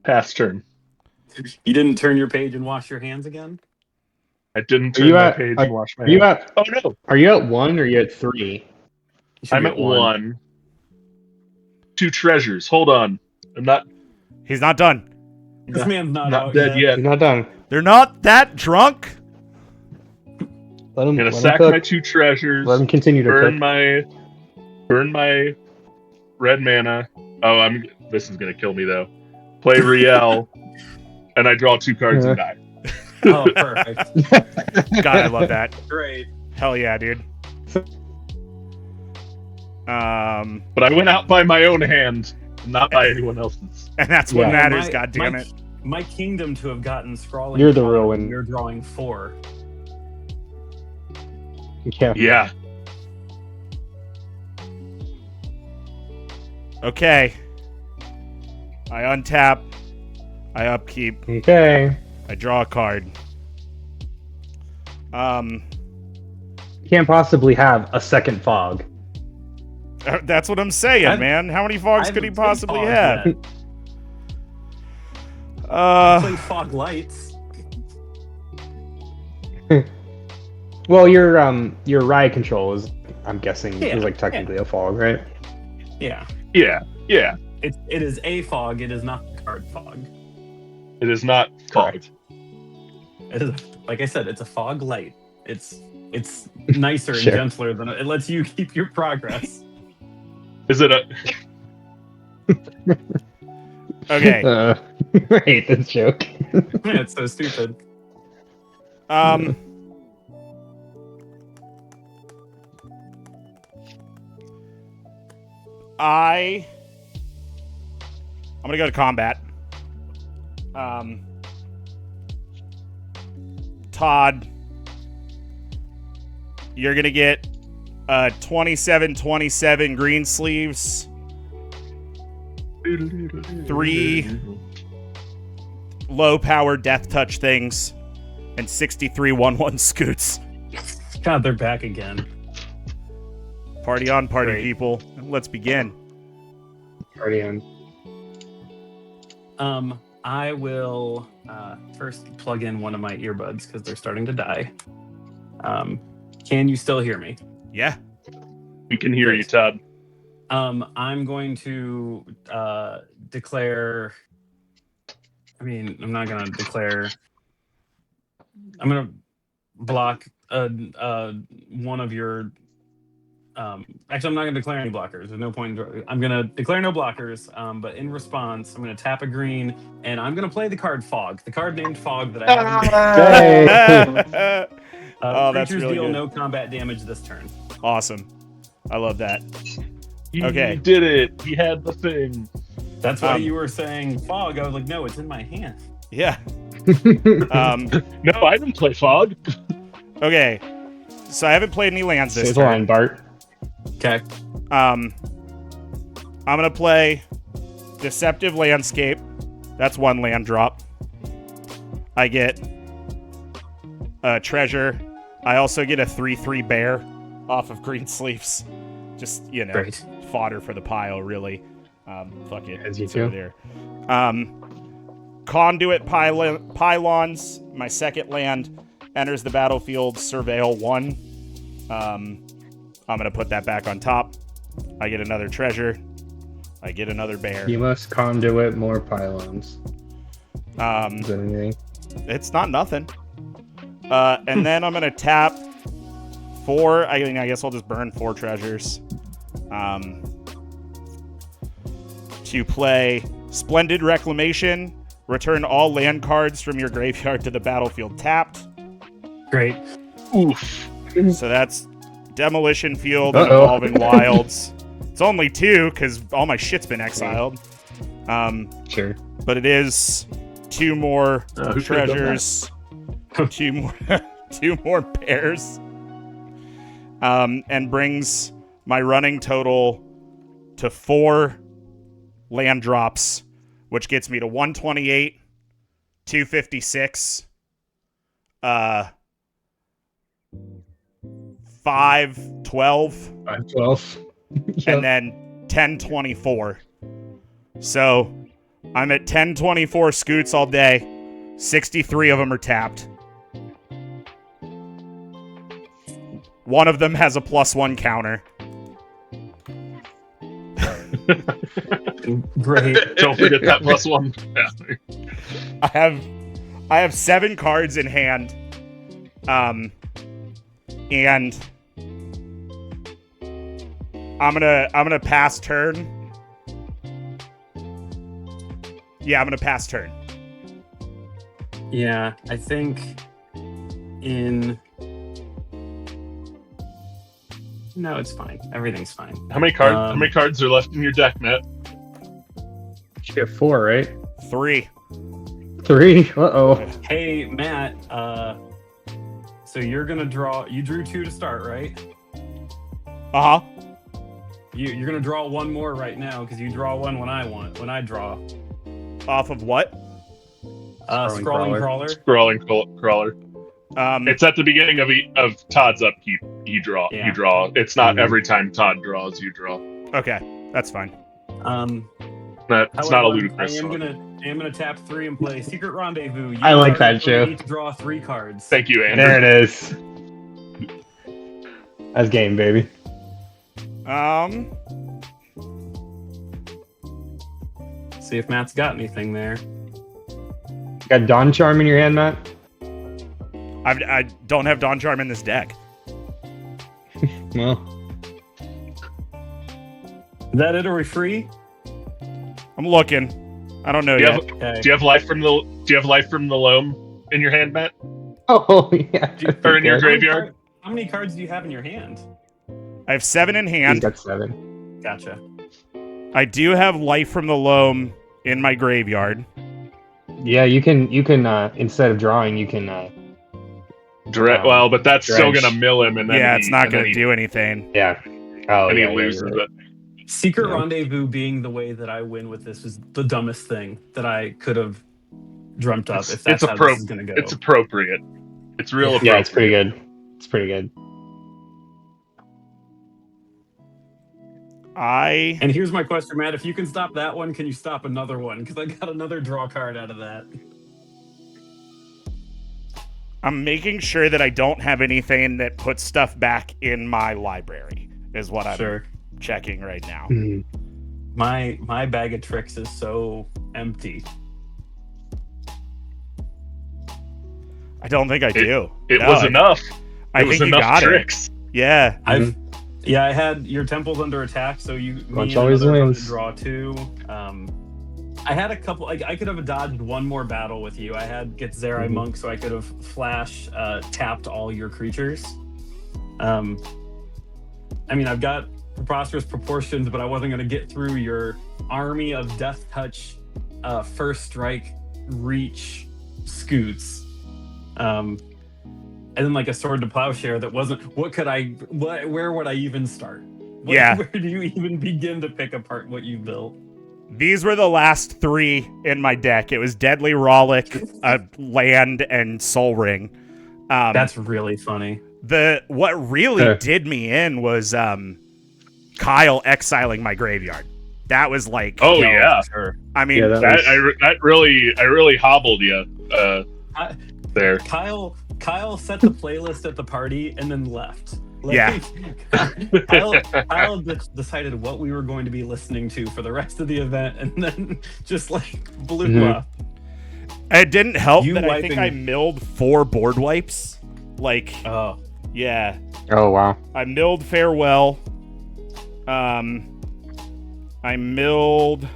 S2: Pass turn.
S4: You didn't turn your page and wash your hands again?
S2: I didn't turn my page and wash my hands. Oh no!
S3: Are you at 1 or are you at 3?
S2: I'm at 1. 2 treasures. Hold on. I'm not.
S1: He's not done.
S4: This man's not out
S2: dead yet.
S3: You're not done.
S1: They're not that drunk.
S3: Let him.
S2: I'm gonna
S3: let him
S2: sack
S3: cook.
S2: my 2 treasures.
S3: Let him continue to
S2: burn
S3: cook.
S2: my red mana. Oh, this is gonna kill me though. Play Riel, and I draw 2 cards and die.
S4: Oh, perfect.
S1: God, I love that.
S4: Great.
S1: Hell yeah, dude.
S2: But I went out by my own hand, not by anyone else's.
S1: And that's what
S3: Yeah.
S1: matters. God damn it.
S4: My kingdom to have gotten Scrawling.
S3: You're the
S4: Fog,
S3: real one.
S4: You're drawing 4.
S3: Yeah.
S2: Yeah.
S1: Okay. I untap. I upkeep.
S3: Okay.
S1: I draw a card.
S3: You can't possibly have a second fog.
S1: That's what I'm saying, man. How many fogs
S4: I
S1: could he
S4: haven't played
S1: possibly
S4: Fog
S1: have?
S4: yet. I played Fog Lights.
S3: Well, your riot control is, I'm guessing,
S4: Yeah,
S3: is like technically a fog, right?
S4: Yeah.
S2: Yeah. Yeah.
S4: It is a fog. It is not the card fog.
S2: It is not fog.
S3: Correct.
S4: It is, like I said, it's a fog light. It's nicer and
S3: Sure.
S4: gentler than it lets you keep your progress.
S2: Is it a?
S1: Okay.
S3: I hate this joke.
S4: Yeah, it's so stupid.
S1: I'm gonna go to combat. Todd, you're gonna get 27-27 green sleeves, 3 low power death touch things, and 63 1/1 scoots.
S4: God, they're back again.
S1: Party on, party
S4: Great.
S1: people. Let's begin.
S3: Already on.
S4: I will first plug in one of my earbuds because they're starting to die. Can you still hear me?
S1: Yeah.
S2: We can hear you, Todd.
S4: I'm going to declare. I mean, I'm not going to declare. I'm going to block one of your. Actually, I'm not going to declare any blockers. There's no point. I'm going to declare no blockers. But in response, I'm going to tap a green, and I'm going to play the card Fog, the card named Fog that I haven't.
S3: Yay.
S1: Oh, that's
S4: creatures
S1: really
S4: deal
S1: good.
S4: no combat damage this turn.
S1: Awesome. I love that.
S2: He
S1: Okay.
S2: did it. He had the thing.
S4: That's why
S1: Um,
S4: you were saying Fog. I was like, no, it's in my hand.
S1: Yeah.
S2: No, I didn't play Fog.
S1: Okay. So I haven't played any lands this
S3: Say the line,
S1: turn.
S3: Bart.
S4: Okay.
S1: I'm gonna play Deceptive Landscape. That's 1 land drop. I get a treasure. I also get a 3/3 bear off of green sleeves. Just,
S4: Great.
S1: fodder for the pile, really. Fuck it.
S3: As you
S1: It's
S3: do.
S1: over there. Conduit Pylons, my second land, enters the battlefield, surveil 1. I'm going to put that back on top. I get another treasure. I get another bear.
S3: You must conduit more pylons.
S1: Um,
S3: Is that anything?
S1: It's not nothing. And then I'm going to tap 4. I guess I'll just burn 4 treasures. To play Splendid Reclamation. Return all land cards from your graveyard to the battlefield tapped.
S4: Great.
S2: Oof.
S1: So that's Demolition Field and
S3: Uh-oh.
S1: Evolving Wilds. It's only 2 because all my shit's been exiled.
S3: Sure.
S1: But it is 2 more
S2: Who could've done
S1: treasures, 2 more, 2 more bears, and brings my running total to 4 land drops, which gets me to 128, 256, 512,
S3: 12.
S1: and then 1024. So I'm at 1024 scoots all day. 63 of them are tapped. One of them has a +1 counter.
S4: Great.
S2: Don't forget that +1. Yeah.
S1: I have 7 cards in hand. And I'm gonna pass turn Yeah, I'm gonna pass turn.
S4: Yeah, I think in. No, it's fine. Everything's fine.
S2: How many cards are left in your deck, Matt?
S3: You have 4, right?
S1: 3.
S3: 3. Uh-oh.
S4: Hey, Matt. So you're gonna draw. You drew 2 to start, right?
S1: Uh-huh.
S4: You're gonna draw 1 more right now because you draw 1 when I draw.
S1: Off of what?
S4: Scrawling crawler.
S2: Scrawling crawler.
S1: Um,
S2: It's at the beginning of Todd's upkeep. You draw.
S4: Yeah.
S2: You draw. It's not every time Todd draws, you draw.
S1: okay, that's fine.
S2: It's not a
S4: However,
S2: ludicrous
S4: I am
S2: one.
S4: gonna tap 3 and play Secret Rendezvous. You
S3: I like that,
S4: will
S3: Joe.
S4: need to draw 3 cards.
S2: Thank you, Andrew.
S3: There it is. That's game, baby.
S4: See if Matt's got anything there.
S3: Got Dawn Charm in your hand, Matt?
S1: I don't have Dawn Charm in this deck.
S3: Well,
S4: Is that it? Are we free?
S1: I'm looking. I don't know
S2: Do you
S1: yet.
S2: have,
S4: Okay.
S2: do you have life from the loam in your hand, Matt?
S3: oh yeah.
S2: Or in your
S3: Good.
S2: graveyard?
S4: How many cards do you have in your hand?
S1: I have 7 in
S3: He's
S1: hand.
S3: got 7.
S4: Gotcha.
S1: I do have Life from the Loam in my graveyard.
S3: Yeah, you can instead of drawing, you can
S2: Well, but that's still
S3: Dredge.
S2: gonna mill him, and then
S1: Yeah,
S2: he-
S1: it's not
S2: and
S1: going
S2: then
S1: to
S2: he-
S1: do anything.
S3: yeah. Oh,
S2: and
S3: yeah,
S2: he
S3: yeah,
S2: loses
S3: you're right.
S2: it.
S4: Secret
S3: Yeah.
S4: Rendezvous being the way that I win with this is the dumbest thing that I could have dreamt up. If that's how this is gonna go.
S2: It's appropriate. It's real appropriate.
S3: Yeah, it's pretty good. It's pretty good.
S4: And here's my question, Matt. If you can stop that one, can you stop another one? Because I got another draw card out of that.
S1: I'm making sure that I don't have anything that puts stuff back in my library, is what I'm
S4: Sure.
S1: checking right now.
S3: Mhm.
S4: My bag of tricks is so empty.
S1: I don't think I do.
S2: It
S1: No,
S2: was enough.
S1: I
S2: It was
S1: think you
S2: enough
S1: got
S2: tricks.
S1: it. Yeah.
S4: I had your temple's under attack, so you
S3: Bunch
S4: me and
S3: always
S4: another
S3: wins.
S4: draw 2. I had a couple. I could have dodged one more battle with you. I had get Zerai Monk, so I could have flash tapped all your creatures. I mean, I've got preposterous proportions, but I wasn't going to get through your army of Death Touch, First Strike, Reach, Scoots. And then like a Sword to Plowshare that wasn't. Where would I even start?
S1: Yeah.
S4: Where do you even begin to pick apart what you built?
S1: These were the last 3 in my deck. It was Deadly Rollick, Land, and Soul Ring.
S4: That's really funny.
S1: What really did me in was Kyle exiling my graveyard. That was like,
S2: Oh yeah,
S4: Sure.
S1: I mean,
S3: Yeah,
S2: that really hobbled you there.
S4: Kyle set the playlist at the party and then left.
S1: Yeah.
S4: Kyle decided what we were going to be listening to for the rest of the event, and then just like blew up.
S1: it didn't help
S4: You
S1: that I think I
S4: wiping-
S1: milled 4 board wipes. Like,
S4: Oh,
S1: yeah,
S3: Oh wow.
S1: I milled Farewell. I milled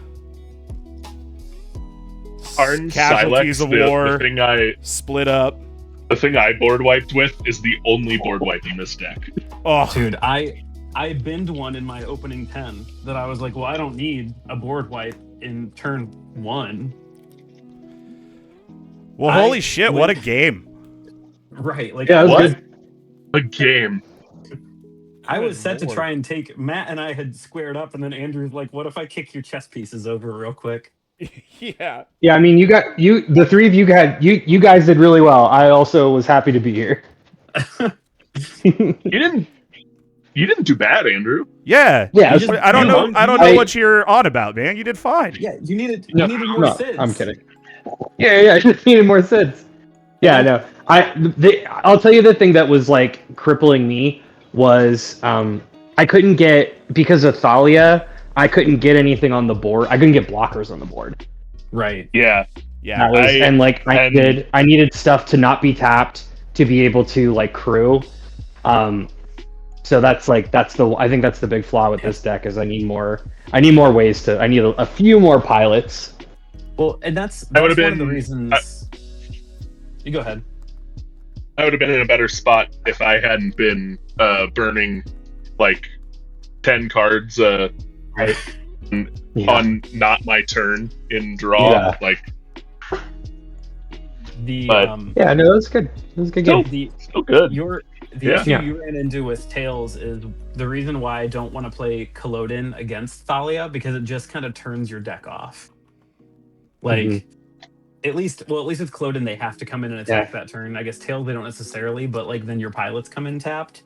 S2: Arn
S1: Casualties
S2: Silex,
S1: of
S2: the
S1: War.
S2: thing
S1: Split up.
S2: I board wiped with is the only board wipe in this deck.
S1: Oh,
S4: dude, I binned one in my opening 10 that I was like, well, I don't need a board wipe in turn 1.
S1: well,
S4: I
S1: holy shit! What a
S4: went-
S1: game.
S4: Right, like
S3: Yeah, that was
S2: What?
S3: good.
S2: A game.
S4: I was set to
S1: Lord.
S4: try and take Matt and I had squared up, and then Andrew's like, "What if I kick your chess pieces over real quick?"
S1: Yeah.
S3: Yeah, I mean, the 3 of you guys did really well. I also was happy to be here.
S2: You didn't do bad, Andrew.
S1: Yeah.
S3: Yeah,
S4: You just-
S1: I don't know. I don't know
S3: I-
S1: what you're on about, man. You did fine.
S4: Yeah, you needed
S3: No,
S4: more
S3: no,
S4: Sids.
S3: I'm kidding. Yeah, I just needed more Sids. Yeah, no. I'll tell you the thing that was like crippling me was I couldn't get, because of Thalia, I couldn't get anything on the board. I couldn't get blockers on the board.
S4: Right.
S2: Yeah.
S1: Yeah.
S3: I needed stuff to not be tapped to be able to like crew. So I think that's the big flaw with this deck is I need more ways to, I need a few more pilots.
S4: Well, and that's
S2: would've
S4: one of the
S2: been-
S4: reasons. You go ahead.
S2: I would have been in a better spot if I hadn't been burning like 10 cards
S3: Right.
S2: on not my turn in draw.
S3: Yeah.
S2: Like,
S4: The
S2: But-
S3: Yeah, no, that's good. That was a good game.
S4: the
S2: still good.
S4: the
S2: Yeah.
S4: issue
S3: Yeah.
S4: you ran into with Tails is the reason why I don't want to play Culloden against Thalia, because it just kind of turns your deck off. Like,
S3: Mhm.
S4: at least with Culloden, they have to come in and attack that turn. I guess Tails they don't necessarily, but like then your pilots come in tapped.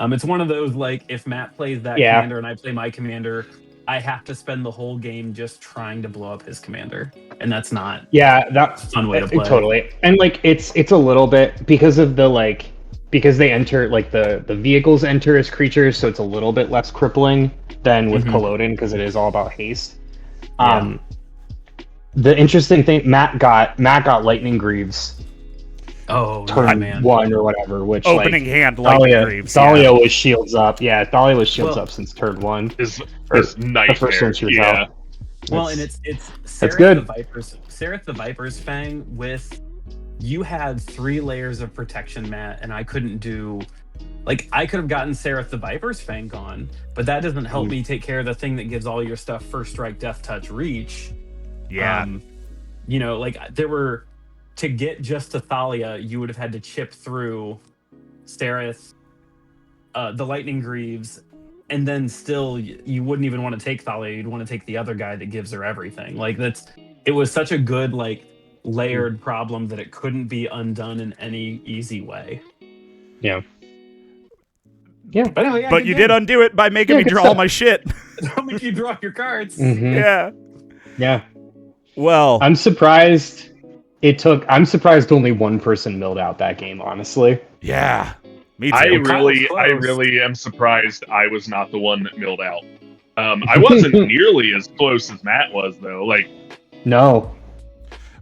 S4: It's one of those like if Matt plays that
S3: Yeah.
S4: commander and I play my commander, I have to spend the whole game just trying to blow up his commander, and that's not
S3: Yeah,
S4: a
S3: that's
S4: fun way to play.
S3: totally. And like it's a little bit because of the like because they enter like the vehicles enter as creatures, so it's a little bit less crippling than with
S4: Mhm.
S3: Culloden because it is all about haste.
S4: Yeah.
S3: The interesting thing, Matt got Lightning Greaves
S4: Oh
S3: turn
S4: man.
S3: 1 or whatever, which
S1: Opening
S3: like
S1: hand, Lightning
S3: Thalia,
S1: Greaves.
S3: Thalia was shields up. Yeah, Thalia was shields
S4: Well-
S3: up since turn 1.
S2: Is
S3: Or
S2: nightmare.
S3: the first one she was
S2: yeah.
S3: out.
S4: Well,
S3: It's-
S4: and it's
S3: that's
S4: Sereth
S3: good.
S4: Sereth the Viper's Fang with you had 3 layers of protection, Matt, and I couldn't do like I could have gotten Sereth the Viper's Fang gone, but that doesn't help
S3: Mm.
S4: me take care of the thing that gives all your stuff first strike, death touch, reach.
S1: Yeah.
S4: You know, like there were to get just to Thalia, you would have had to chip through Sereth, the Lightning Greaves, and then still you wouldn't even want to take Thalia. You'd want to take the other guy that gives her everything. Like it was such a good like layered problem that it couldn't be undone in any easy way.
S3: Yeah.
S4: But anyway, yeah,
S1: But you did undo it by making
S3: Yeah,
S1: me
S3: good
S1: draw all
S3: stuff.
S1: my shit.
S4: Don't make you draw your cards.
S3: Mhm.
S1: Yeah.
S3: Yeah.
S1: Well,
S3: I'm surprised I'm surprised only one person milled out that game, honestly.
S1: yeah. Me too.
S2: I
S4: Kyle was
S2: really am surprised I was not the one that milled out. I wasn't nearly as close as Matt was though. Like,
S3: No.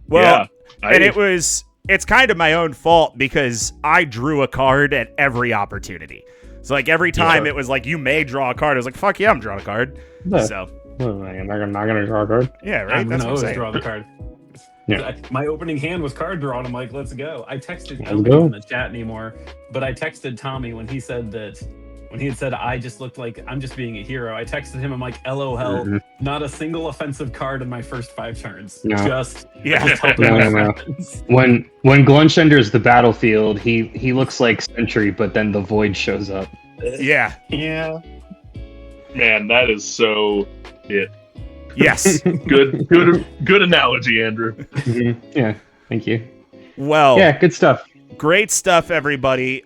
S1: well,
S2: yeah,
S1: and it's kind of my own fault because I drew a card at every opportunity. So like every time
S3: Yeah.
S1: it was like you may draw a card, I was like, fuck yeah, I'm drawing a card.
S3: Yeah.
S1: So
S3: I'm not gonna draw a card.
S1: yeah, right.
S4: I'm
S1: That's
S4: gonna
S1: what I'm
S4: always
S1: saying.
S4: draw the card.
S3: Yeah.
S4: My opening hand was card drawn. I'm like, let's go. I texted
S3: Let's
S4: Tommy
S3: go.
S4: in the chat anymore, but I texted Tommy when he said that when he had said I just looked like I'm just being a hero. I texted him. I'm like, LOL,
S3: Mhm.
S4: not a single offensive card in my first 5 turns.
S3: No.
S4: Just
S1: Yeah.
S4: helping
S3: No,
S4: my
S3: no.
S4: friends.
S3: When Glunch enters the battlefield, he looks like Sentry, but then the Void shows up.
S1: Yeah.
S4: Yeah.
S2: man, that is so it.
S1: Yes.
S2: Good analogy, Andrew.
S3: Mhm. Yeah. Thank you.
S1: Well,
S3: Yeah. Good stuff.
S1: great stuff, everybody.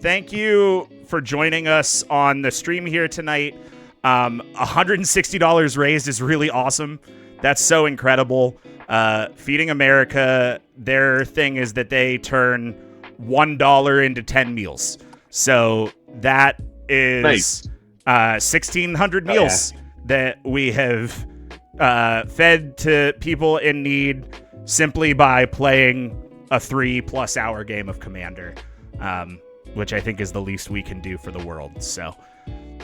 S1: Thank you for joining us on the stream here tonight. $160 raised is really awesome. That's so incredible. Feeding America, their thing is that they turn $1 into 10 meals. So that is
S2: Nice.
S1: 1,600 meals that we have fed to people in need simply by playing a 3+ hour game of Commander, which I think is the least we can do for the world. So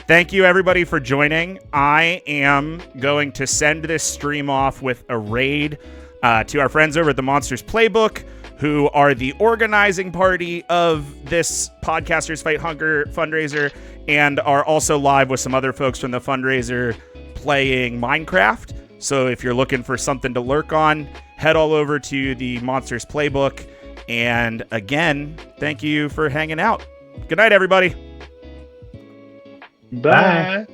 S1: thank you, everybody, for joining. I am going to send this stream off with a raid to our friends over at the Monsters Playbook, who are the organizing party of this Podcasters Fight Hunger fundraiser and are also live with some other folks from the fundraiser playing Minecraft. So if you're looking for something to lurk on, head all over to the Monsters Playbook. And again, thank you for hanging out. Good night, everybody.
S2: Bye.